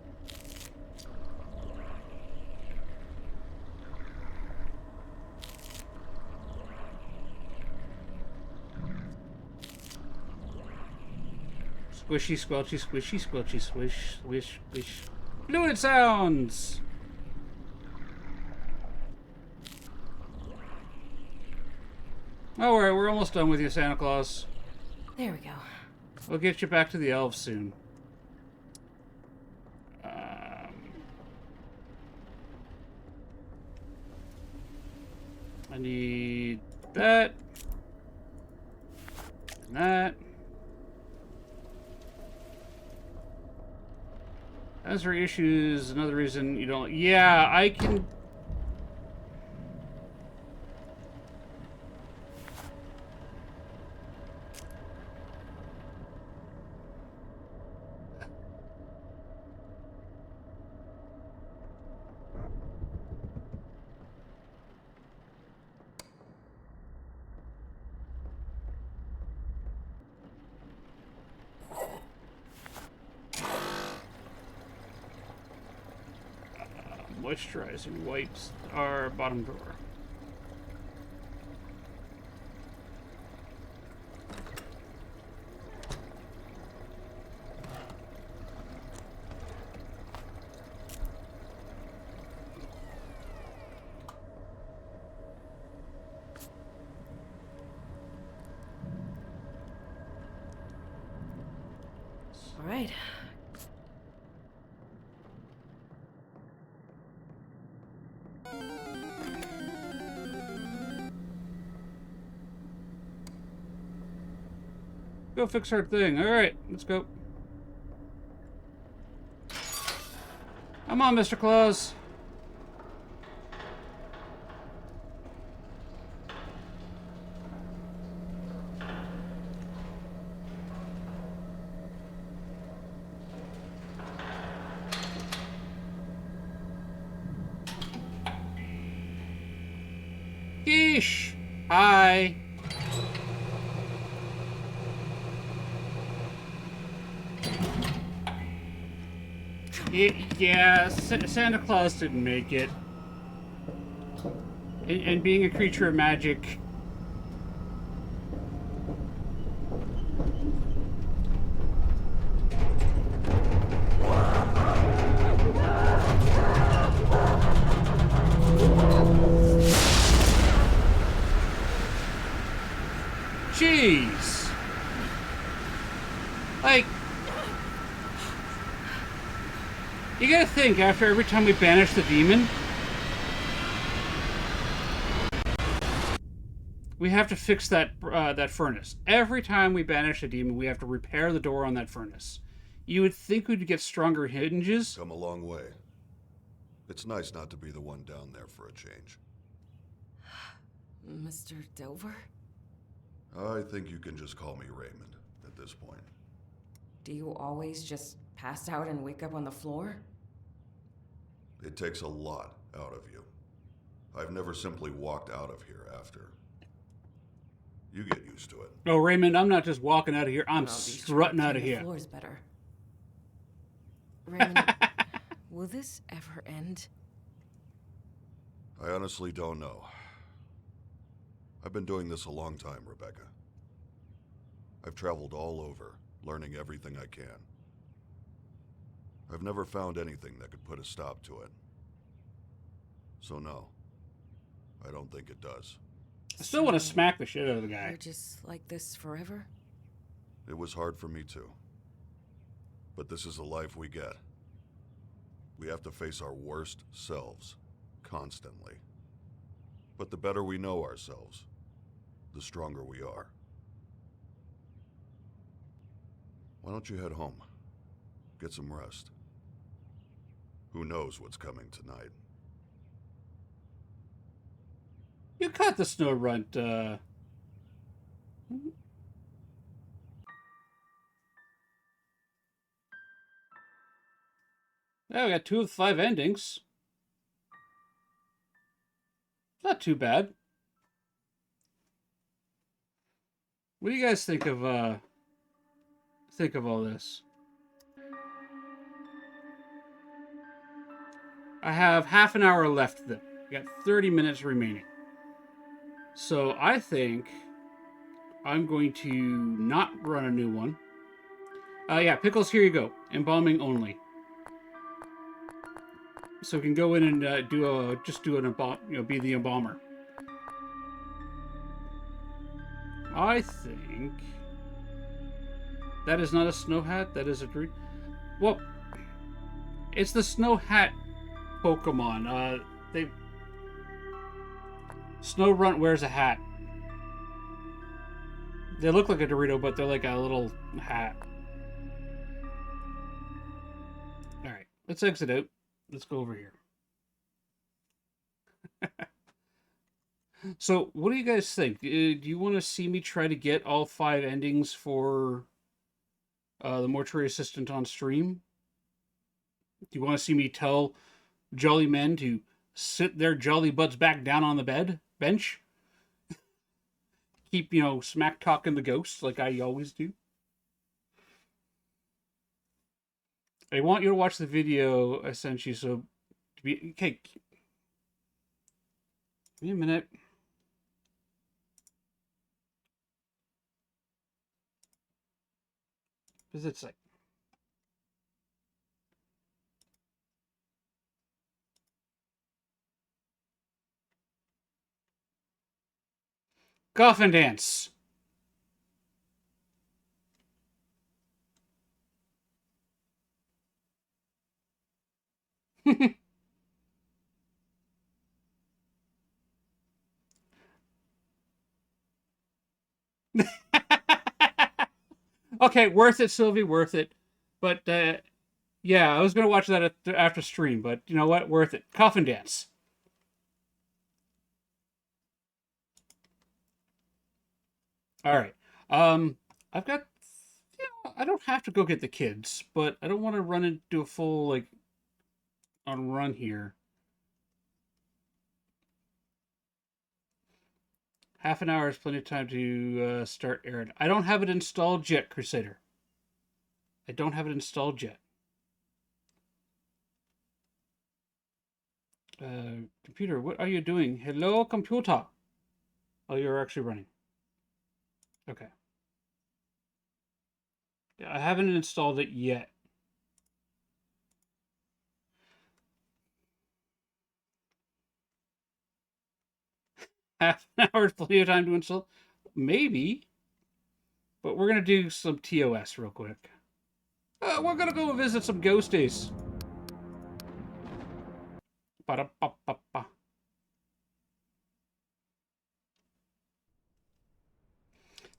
Squishy, squelchy, squishy, squelchy, swish, swish, swish. Fluid sounds! Alright, we're almost done with you, Santa Claus. There we go. We'll get you back to the elves soon. I need that. And that. As for issues, another reason you don't... Yeah, I can... Moisturizing wipes are bottom drawer. All right. Go fix our thing. All right, let's go. Come on, Mr. Claus. Yeesh. Hi. Yeah, Santa Claus didn't make it. And being a creature of magic... Jeez! Like... You gotta think, after every time we banish the demon... we have to fix that that furnace. Every time we banish a demon, we have to repair the door on that furnace. You would think we'd get stronger hinges. Come a long way. It's nice not to be the one down there for a change. Mr. Dover? I think you can just call me Raymond at this point. Do you always just pass out and wake up on the floor? It takes a lot out of you. I've never simply walked out of here after. You get used to it. Oh, Raymond, I'm not just walking out of here. I'm strutting out of here. The floor's better. Raymond, will this ever end? I honestly don't know. I've been doing this a long time, Rebecca. I've traveled all over, learning everything I can. I've never found anything that could put a stop to it. So no, I don't think it does. I still want to smack the shit out of the guy. You're just like this forever? It was hard for me too. But this is the life we get. We have to face our worst selves, constantly. But the better we know ourselves, the stronger we are. Why don't you head home? Get some rest. Who knows what's coming tonight? You caught the snow runt, Yeah, we got 2 of 5 endings. Not too bad. What do you guys think of all this? I have half an hour left then. We got 30 minutes remaining. So I think I'm going to not run a new one. Yeah, Pickles, here you go. Embalming only. So we can go in and be the embalmer. I think that is not a snow hat. That is a dream. Well, it's the snow hat Pokemon. Snow Runt wears a hat. They look like a Dorito, but they're like a little hat. Alright, let's exit out. Let's go over here. So, what do you guys think? Do you want to see me try to get all 5 endings for the Mortuary Assistant on stream? Do you want to see me tell jolly men to sit their jolly butts back down on the bench? Keep, smack talking the ghosts like I always do? I want you to watch the video I sent you, so... Okay. Give me a minute. Visit site. Coffin dance. Okay, worth it, Sylvie, worth it. But Yeah, I was gonna watch that after stream, but you know what? Worth it. Coffin Dance. All right. I've got. I don't have to go get the kids, but I don't want to run into a full like on run here. Half an hour is plenty of time to start Aaron. I don't have it installed yet, Crusader. I don't have it installed yet. Computer, what are you doing? Hello, computer. Oh, you're actually running. Okay. Yeah, I haven't installed it yet. Half an hour is plenty of time to install. Maybe. But we're going to do some TOS real quick. We're going to go visit some ghosties. Ba-da-ba-ba-ba.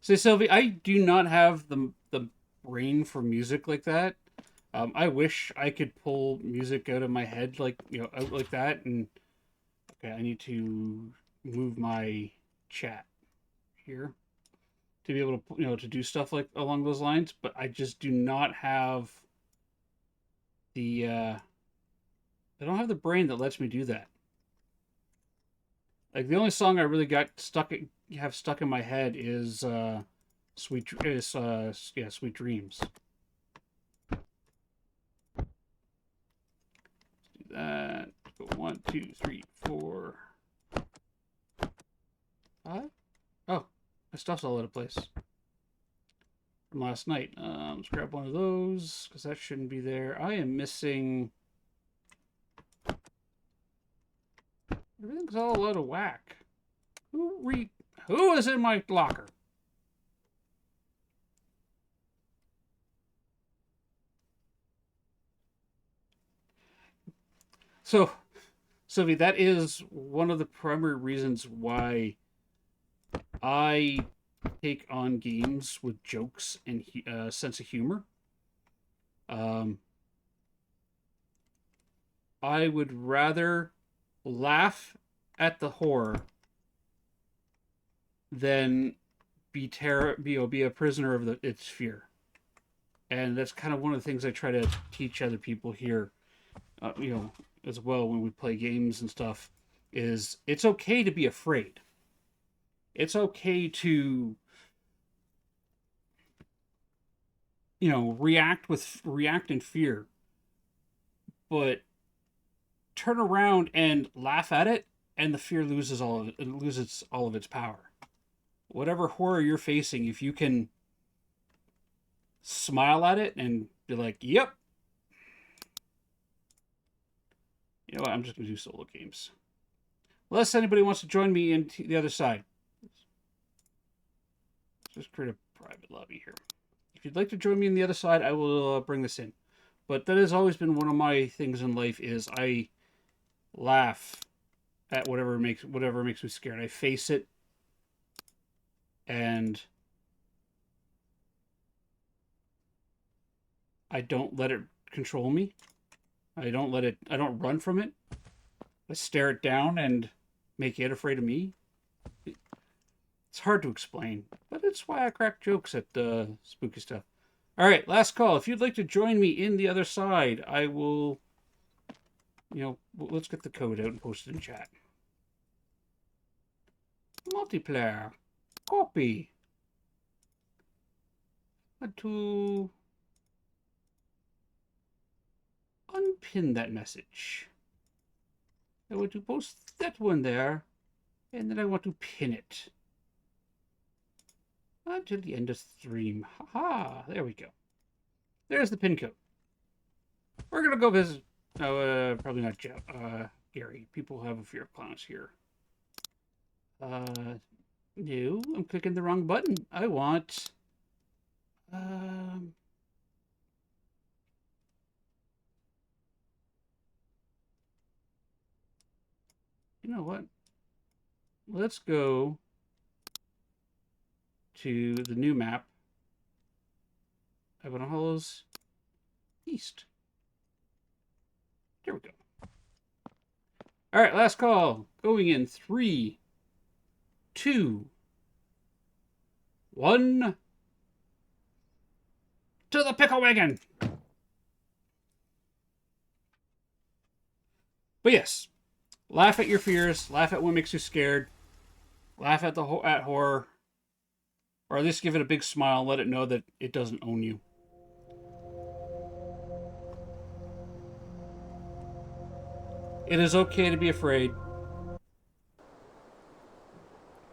Say, Sylvie, I do not have the brain for music like that. I wish I could pull music out of my head like, out like that. And okay, I need to move my chat here to be able to, to do stuff like along those lines. But I just do not have the, I don't have the brain that lets me do that. Like the only song I really got stuck in my head is Sweet Dreams. Let's do that. Go 1, 2, 3, 4, 5. Oh, my stuff's all over the place from last night. Let's grab one of those because that shouldn't be there. I am missing. Everything's all out of whack. Who is in my locker? So, Sylvie, that is one of the primary reasons why I take on games with jokes and sense of humor. I would rather laugh at the horror than be a prisoner of its fear. And that's kind of one of the things I try to teach other people here, as well when we play games and stuff, is it's okay to be afraid. It's okay to, react in fear, but turn around and laugh at it, and the fear loses all of its power. Whatever horror you're facing, if you can smile at it and be like, "Yep, you know what? I'm just gonna do solo games." Unless anybody wants to join me in the other side. Let's just create a private lobby here. If you'd like to join me in the other side, I will bring this in. But that has always been one of my things in life is I laugh at whatever makes me scared. I face it, and I don't let it control me. I don't run from it. I stare it down and make it afraid of me. It's hard to explain, but it's why I crack jokes at spooky stuff. All right, last call. If you'd like to join me in the other side, I will, let's get the code out and post it in chat. Multiplayer. Copy. To unpin that message. I want to post that one there, and then I want to pin it until the end of stream. Haha, there we go. There's the pin code. We're gonna go visit. No, probably not Jeff. Gary. People have a fear of clowns here. No, I'm clicking the wrong button. I want. You know what? Let's go to the new map. Ivanhoe Hollows East. Here we go. All right, last call. Going in 3, 2, 1. To the pickle wagon. But yes, laugh at your fears. Laugh at what makes you scared. Laugh at at horror, or at least give it a big smile. Let it know that it doesn't own you. It is okay to be afraid,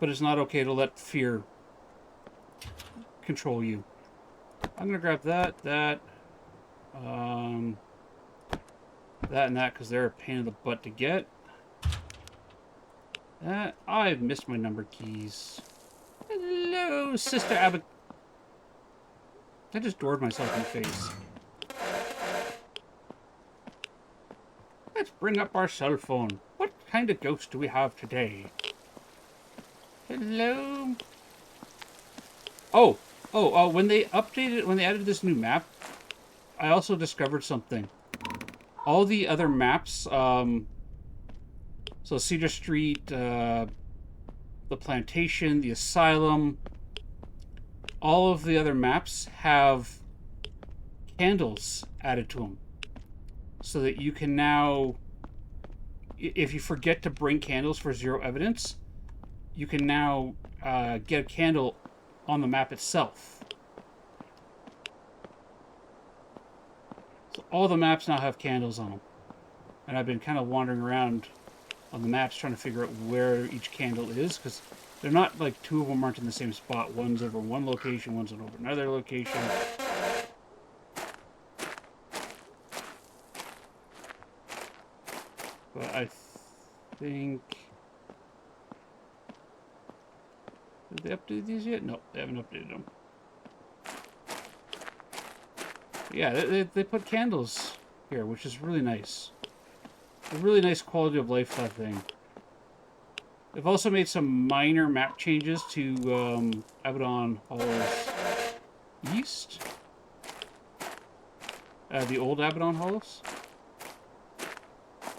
but it's not okay to let fear control you. I'm gonna grab that, that, and that because they're a pain in the butt to get. I've missed my number keys. Hello, Sister Abbott. I just doored myself in the face. Let's bring up our cell phone. What kind of ghost do we have today? Hello? Oh, when they added this new map, I also discovered something. All the other maps, so Cedar Street, the Plantation, the Asylum, all of the other maps have candles added to them. So that you can now, if you forget to bring candles for zero evidence, you can now get a candle on the map itself. So all the maps now have candles on them. And I've been kind of wandering around on the maps trying to figure out where each candle is, because they're not like two of them aren't in the same spot. One's over one location, one's over another location. But I think... Did they update these yet? No, they haven't updated them. Yeah, they put candles here, which is really nice. A really nice quality of life, that thing. They've also made some minor map changes to Abaddon Halls East. The old Abaddon Halls.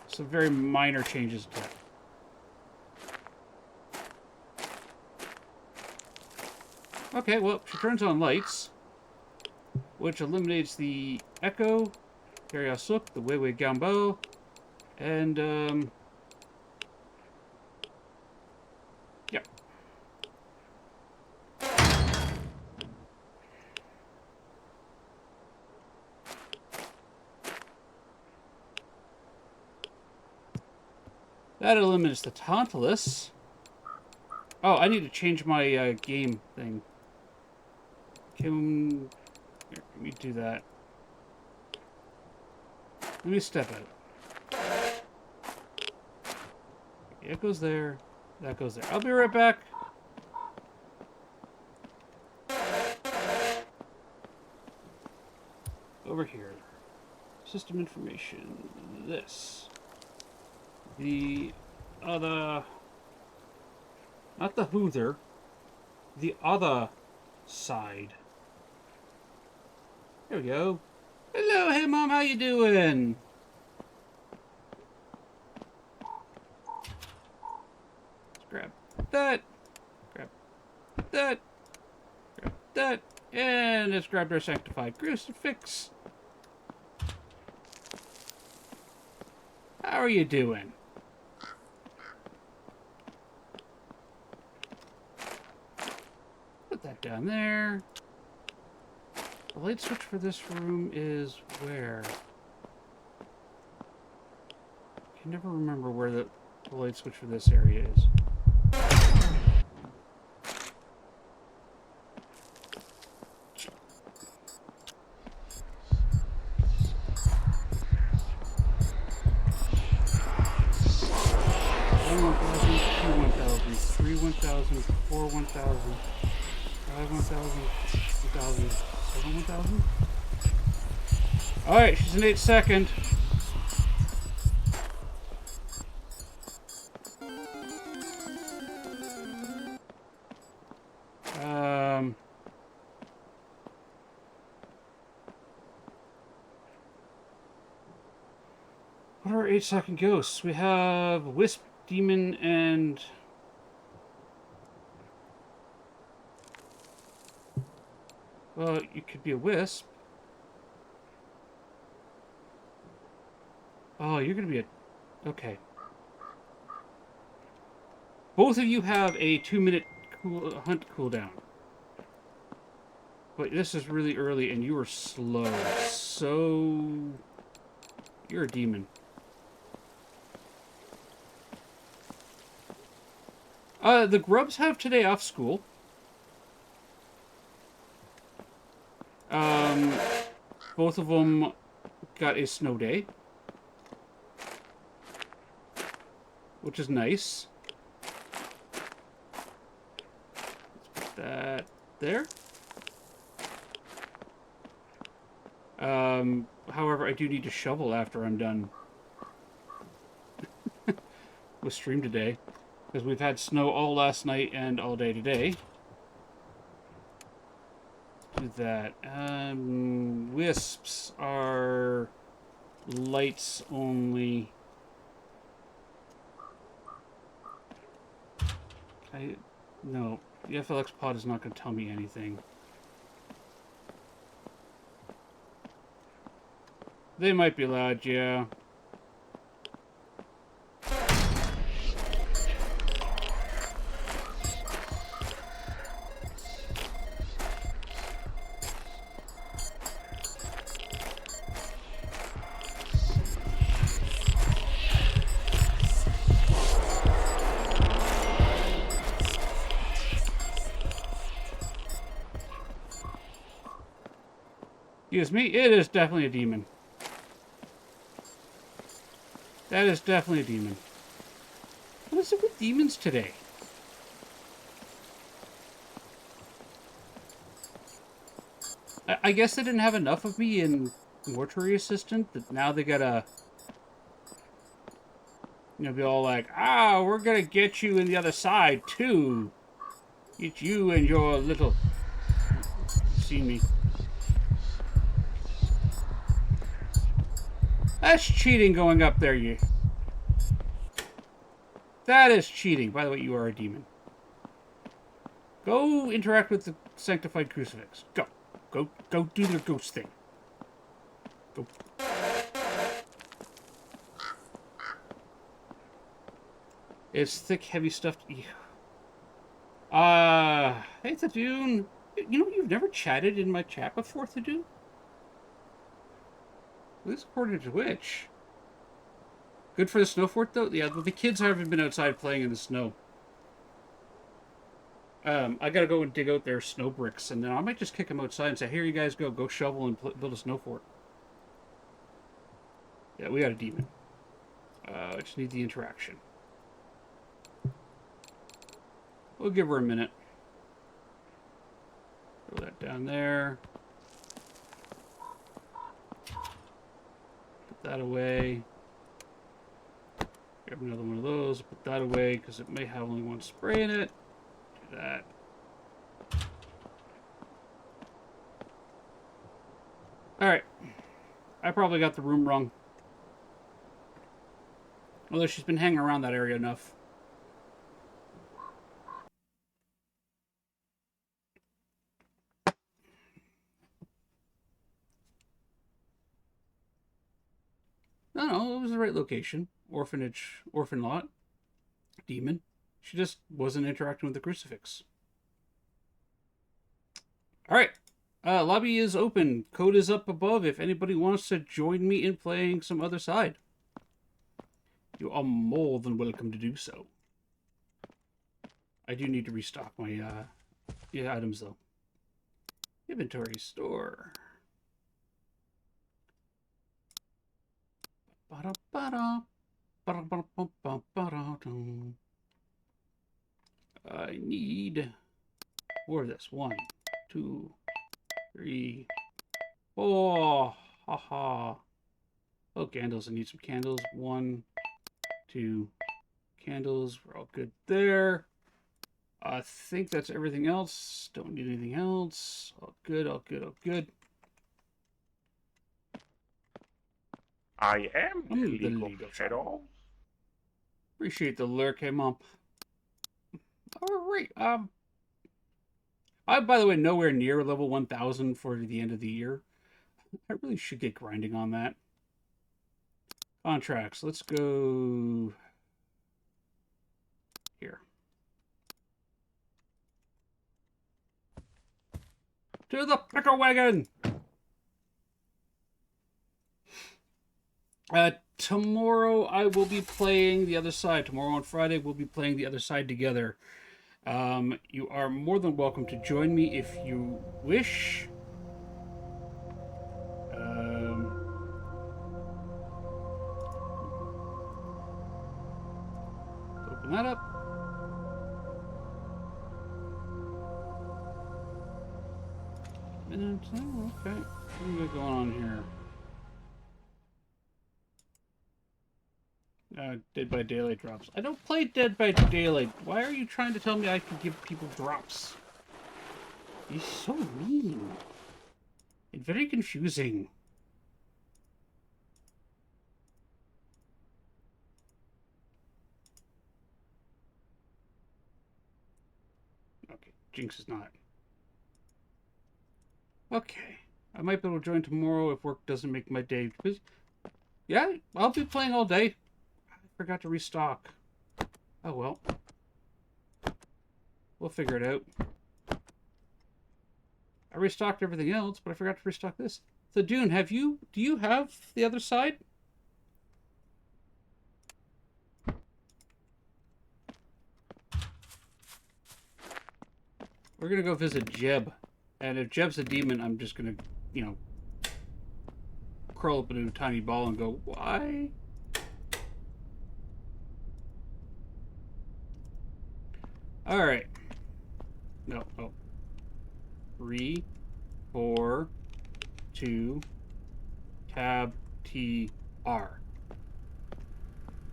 Some very minor changes to that. Okay, well, she turns on lights, which eliminates the Echo, Karyasuk, the Weiwei Gambo, and, yeah. That eliminates the Tantalus. Oh, I need to change my game thing. Here, let me do that. Let me step out. It goes there. That goes there. I'll be right back. Over here. System information. This. The other... Not the Hoother. The other side. There we go. Hello, hey Mom, how you doing? Let's grab that. Grab that. Grab that. And let's grab our sanctified crucifix. How are you doing? Put that down there. The light switch for this room is where? I can never remember where the light switch for this area is. Alright, she's an 8-second. What 8-second ghosts. We have Wisp, Demon, and... Well, you could be a Wisp. Oh, you're gonna be a... Okay. Both of you have a 2-minute hunt cooldown. But this is really early, and you are slow. So... You're a demon. The Grubs have today off school. Both of them got a snow day, which is nice. Let's put that there. However, I do need to shovel after I'm done with stream today, because we've had snow all last night and all day today. Do that. Wisps are lights only. No, the FLX pod is not going to tell me anything. They might be loud, yeah. Excuse me, it is definitely a demon. That is definitely a demon. What is it with demons today? I guess they didn't have enough of me in Mortuary Assistant, that now they gotta... You know, be all like, ah, we're gonna get you in the other side, too. Get you and your little... See me. That's cheating going up there, you. That is cheating. By the way, you are a demon. Go interact with the sanctified crucifix. Go. Go do their ghost thing. Go. It's thick, heavy stuffed. Hey, Thadune. You know, you've never chatted in my chat before, Thadune? At least according to Twitch. Good for the snow fort, though? Yeah, the kids haven't been outside playing in the snow. I gotta go and dig out their snow bricks, and then I might just kick them outside and say, here you guys go. Go shovel and build a snow fort. Yeah, we got a demon. I just need the interaction. We'll give her a minute. Throw that down there. Put that away. Grab another one of those. Put that away because it may have only one spray in it. Do that. Alright. I probably got the room wrong. Although she's been hanging around that area enough. No, it was the right location. Orphanage, orphan lot. Demon. She just wasn't interacting with the crucifix. Alright. Lobby is open. Code is up above if anybody wants to join me in playing some other side. You are more than welcome to do so. I do need to restock my items, though. Inventory store. I need more of this. 1, 2, 3, 4. Haha. Oh, candles. I need some candles. 1, 2 candles. We're all good there. I think that's everything else. Don't need anything else. All good, all good, all good. I am the I'm the League League of of Shadows. Appreciate the lurk, hey mom. Alright, I'm, by the way, nowhere near level 1000 for the end of the year. I really should get grinding on that. Contracts, let's go here. To the pickle wagon! Tomorrow I will be playing the other side. Tomorrow on Friday we'll be playing the other side together. You are more than welcome to join me if you wish. Open that up. Okay. What do we got going on here? Dead by Daylight drops. I don't play Dead by Daylight. Why are you trying to tell me I can give people drops? You're so mean. And very confusing. Okay, Jinx is not. Okay. I might be able to join tomorrow if work doesn't make my day busy. Yeah, I'll be playing all day. I forgot to restock. Oh well. We'll figure it out. I restocked everything else, but I forgot to restock this. So Dune, do you have the other side? We're gonna go visit Jeb. And if Jeb's a demon, I'm just gonna, you know, curl up in a tiny ball and go, why? Alright. No. 3, 4, 2, tab, T, R.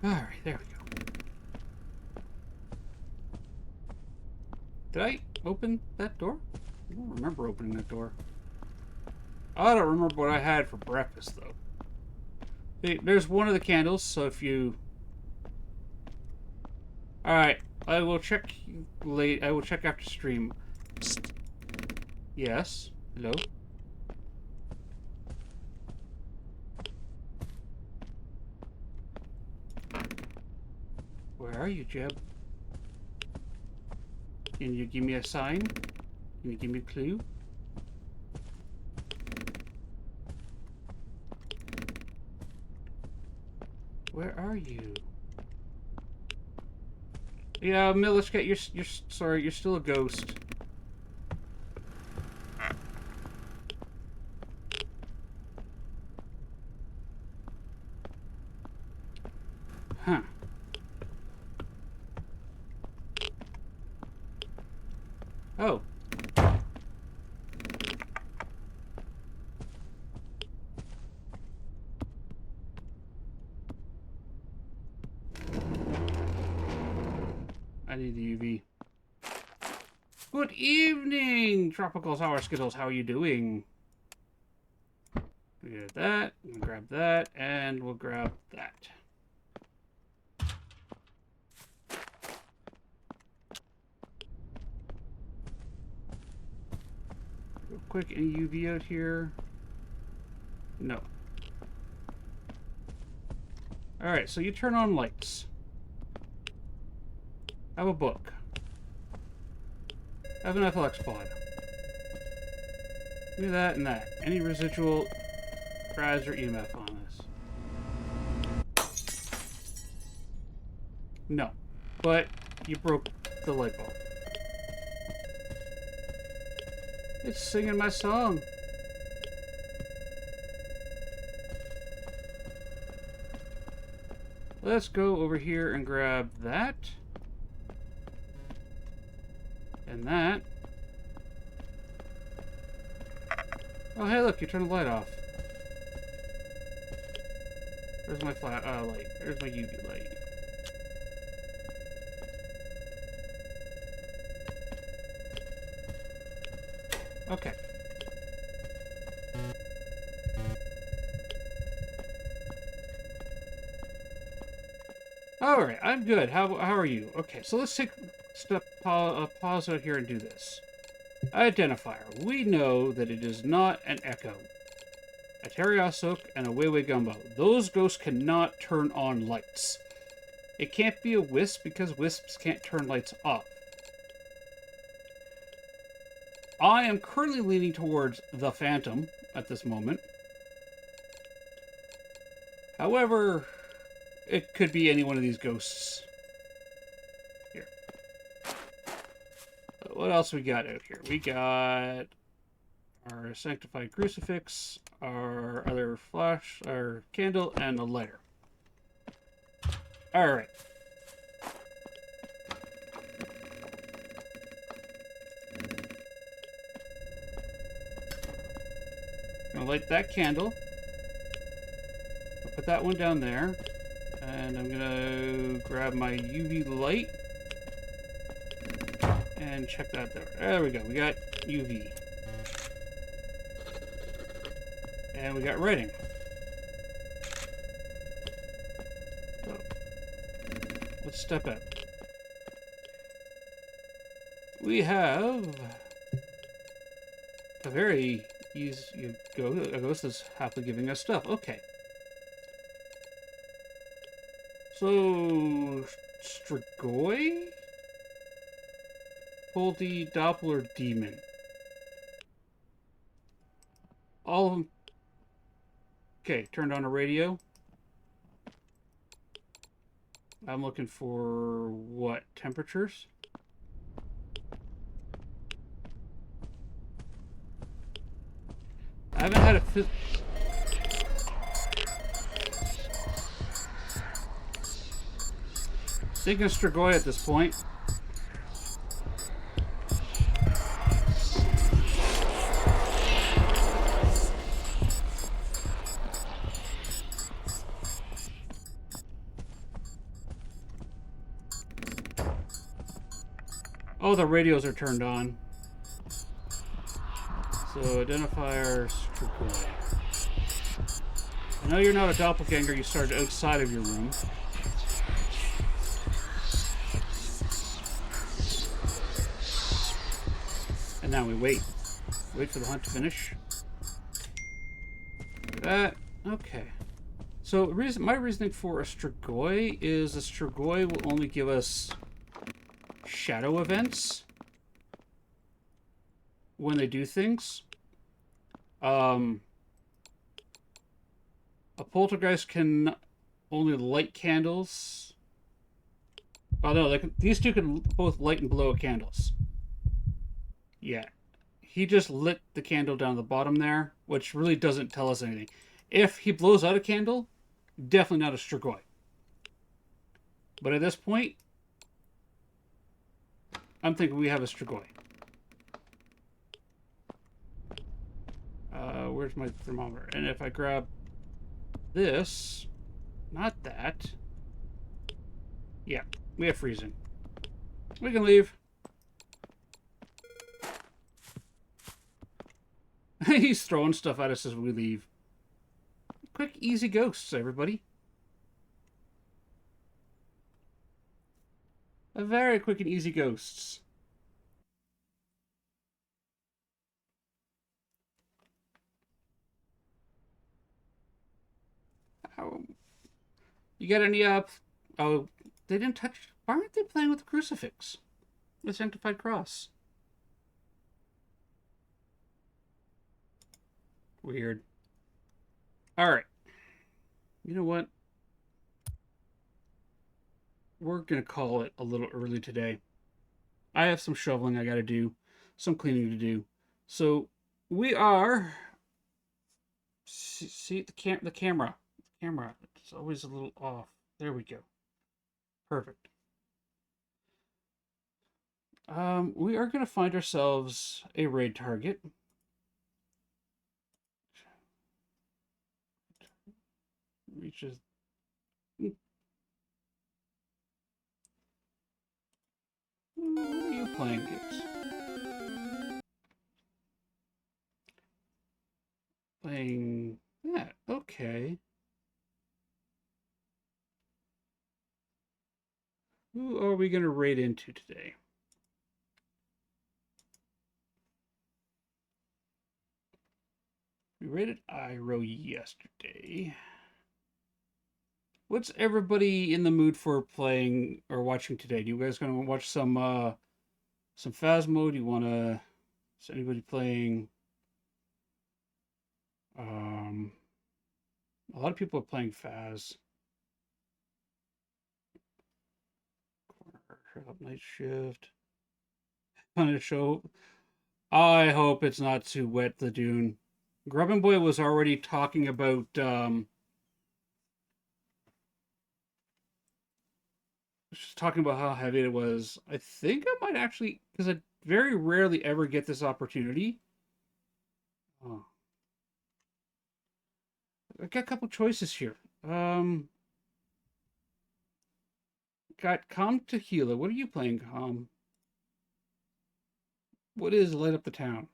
Alright, there we go. Did I open that door? I don't remember opening that door. I don't remember what I had for breakfast, though. See, there's one of the candles, so if you... Alright, I will check late. I will check after stream. Psst. Yes. Hello? Where are you, Jeb? Can you give me a sign? Can you give me a clue? Where are you? Yeah, Milishka, you're sorry, you're still a ghost. Huh. Oh. I need the UV. Good evening, Tropical Sour Skittles. How are you doing? We get that. We'll grab that, and we'll grab that. Real quick, any UV out here? No. Alright, so you turn on lights. Have a book. Have an FLX pod. Do that and that. Any residual RAS or EMF on this? No. But you broke the light bulb. It's singing my song. Let's go over here and grab that. And that. Oh, hey, look, you turn the light off. There's my light. There's my UV light. Okay. All right, I'm good. How are you? Okay, so let's take a pause out here and do this. Identifier. We know that it is not an echo. A Teriasok and a Weiwei Gumbo. Those ghosts cannot turn on lights. It can't be a wisp because wisps can't turn lights off. I am currently leaning towards the Phantom at this moment. However, it could be any one of these ghosts. Here. What else we got out here? We got our sanctified crucifix, our other flash, our candle, and a lighter. Alright. Gonna light that candle. I'll put that one down there. And I'm gonna grab my UV light. And check that there. There we go. We got UV. And we got writing. So, let's step out. We have a very easy a ghost is happily giving us stuff. Okay. So, Strigoi? Poldy, Doppler, Demon. All of them. Okay, turned on a radio. I'm looking for what? Temperatures? I haven't had a thinking Strigoi at this point. Oh, the radios are turned on. So, identifier Strigoi. I know you're not a doppelganger, you started outside of your room. And now we wait. Wait for the hunt to finish. That, okay. So, my reasoning for a Strigoi is a Strigoi will only give us shadow events when they do things. A poltergeist can only light candles. Oh no, these two can both light and blow candles. Yeah. He just lit the candle down the bottom there, which really doesn't tell us anything. If he blows out a candle, definitely not a Strigoi. But at this point, I'm thinking we have a Strigoi. Where's my thermometer? And if I grab this, not that. Yeah, we have freezing. We can leave. He's throwing stuff at us as we leave. Quick, easy ghosts, everybody. A very quick and easy ghosts. Oh, you got any oh, they didn't touch. Why aren't they playing with the crucifix? The sanctified cross. Weird. Alright. You know what? We're going to call it a little early today. I have some shoveling I got to do. Some cleaning to do. So, we are... See, the camera. The camera. It's always a little off. There we go. Perfect. We are going to find ourselves a raid target. Reaches. What are you playing, kids? Playing that. Okay. who are we going to raid into today? We raided Iroh yesterday. What's everybody in the mood for playing or watching today? Do you guys going to watch some Phasmo? Do you want to... Is anybody playing... A lot of people are playing Phas. Night shift. Punish show. I hope it's not too wet, the dune. Grubbin Boy was already talking about just talking about how heavy it was. I think I might actually, because I very rarely ever get this opportunity. Oh. I got a couple choices here. Got Calm Tequila. What are you playing, Calm? What is Light Up the Town?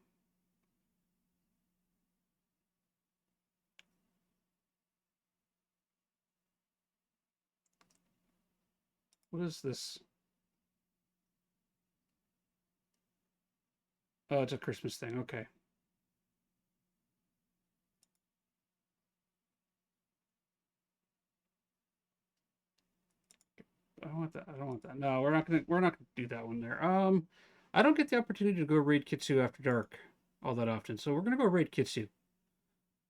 What is this? Oh, it's a Christmas thing. Okay. I don't want that. I don't want that. No, we're not gonna do that one there. I don't get the opportunity to go raid Kitsu after dark all that often, so we're gonna go raid Kitsu. I'm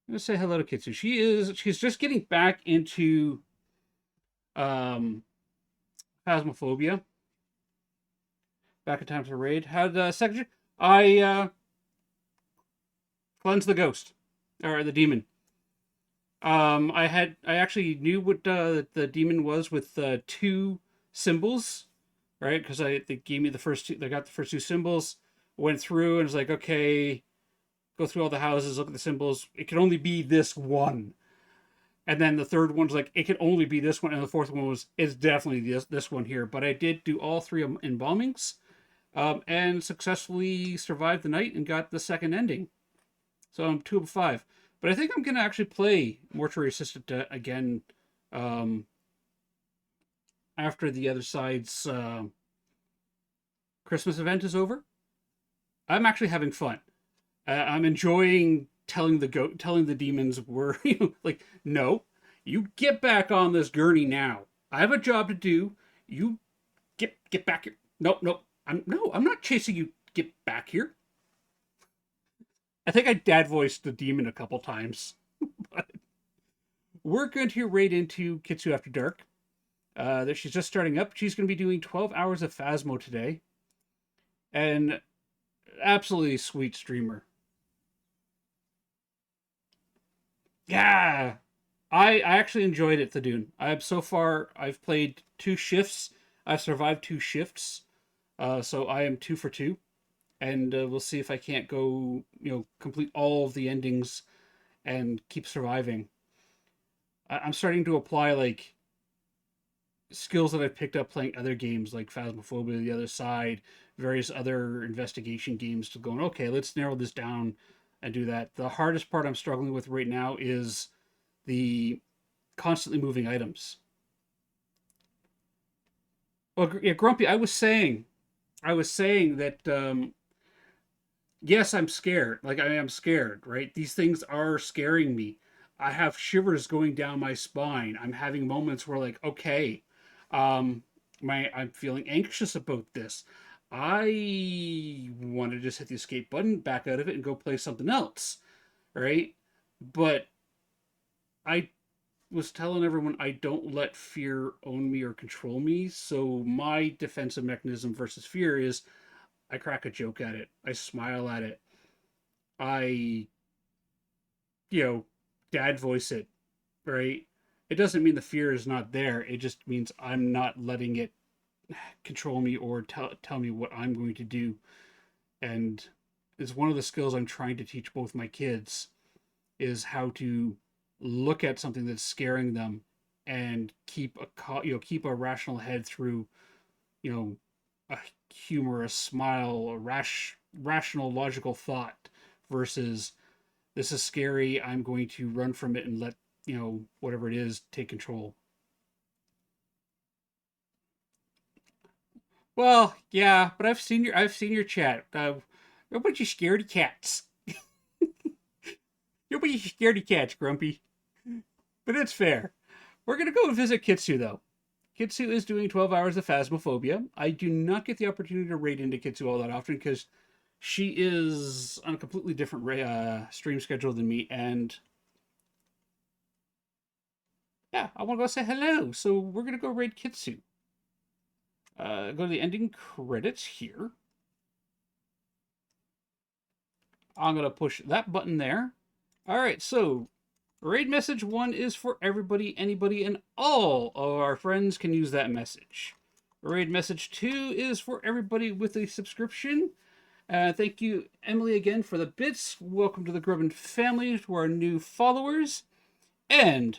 gonna say hello to Kitsu. She's just getting back into Phasmophobia. Back in time for raid. How'd second? I cleanse the ghost or the demon. I actually knew what the demon was with 2 symbols, right? Because they gave me the first 2. They got the first 2 symbols. Went through and was like, okay, go through all the houses, look at the symbols. It can only be this one. And then the third one's like, it can only be this one. And the fourth one was, it's definitely this one here. But I did do all 3 embalmings, and successfully survived the night and got the second ending. So I'm 2 of 5. But I think I'm going to actually play Mortuary Assistant again after the other side's Christmas event is over. I'm actually having fun. I'm enjoying telling the demons we're like, no, you get back on this gurney now. I have a job to do. You get back here. Nope. I'm not chasing you. Get back here. I think I dad voiced the demon a couple times. But we're going to raid into Kitsu After Dark. That she's just starting up. She's going to be doing 12 hours of Phasmo today. And absolutely sweet streamer. Yeah. I actually enjoyed it, the Dune. I've played 2 shifts. I've survived 2 shifts. So I am 2 for 2. And we'll see if I can't go, complete all of the endings and keep surviving. I'm starting to apply, like, skills that I've picked up playing other games, like Phasmophobia, The Other Side, various other investigation games, to going, okay, let's narrow this down and do that. The hardest part I'm struggling with right now is the constantly moving items. Well, yeah, Grumpy, I was saying that, yes, I'm scared. Like, I am scared, right? These things are scaring me. I have shivers going down my spine. I'm having moments where, like, okay, I'm feeling anxious about this. I want to just hit the escape button, back out of it, and go play something else, right? But I was telling everyone I don't let fear own me or control me. So my defensive mechanism versus fear is I crack a joke at it. I smile at it. I, dad voice it, right? It doesn't mean the fear is not there. It just means I'm not letting it control me or tell me what I'm going to do. And it's one of the skills I'm trying to teach both my kids is how to look at something that's scaring them and keep a rational head through, a humorous smile, a rational, logical thought versus this is scary. I'm going to run from it and let, whatever it is, take control. Well, yeah, but I've seen your chat. Nobody's scared of cats. Nobody's scared of cats, Grumpy. But it's fair. We're gonna go and visit Kitsu though. Kitsu is doing 12 hours of Phasmophobia. I do not get the opportunity to raid into Kitsu all that often because she is on a completely different stream schedule than me, and yeah, I want to go say hello. So we're gonna go raid Kitsu. Go to the ending credits here. I'm gonna push that button there. All right, so raid message 1 is for everybody, anybody, and all of our friends can use that message. Raid message 2 is for everybody with a subscription. Thank you, Emily, again for the bits. Welcome to the Grubbin family, to our new followers. And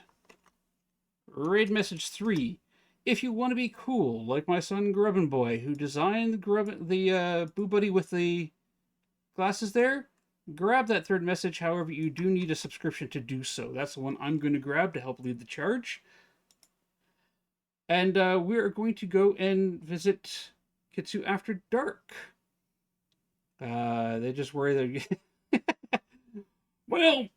raid message 3. If you want to be cool, like my son Grubbin Boy, who designed the Boo Buddy with the glasses there, grab that third message. However, you do need a subscription to do so. That's the one I'm going to grab to help lead the charge. And we are going to go and visit Kitsu after dark. They just worry that... Well,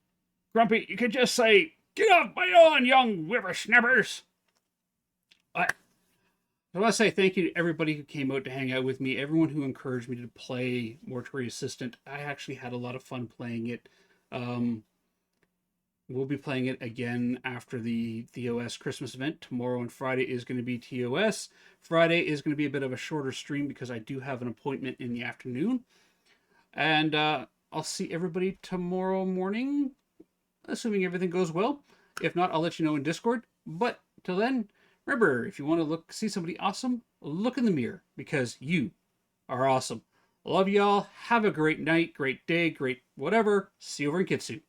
Grumpy, you could just say, "Get off my lawn, young whippersnappers!" I want to say thank you to everybody who came out to hang out with me, everyone who encouraged me to play Mortuary Assistant. I actually had a lot of fun playing it. We'll be playing it again after the TOS Christmas event. Tomorrow and Friday is going to be TOS. Friday is going to be a bit of a shorter stream because I do have an appointment in the afternoon. And I'll see everybody tomorrow morning, assuming everything goes well. If not, I'll let you know in Discord. But till then, remember, if you want to see somebody awesome, look in the mirror because you are awesome. Love y'all. Have a great night, great day, great whatever. See you over in Kitsu.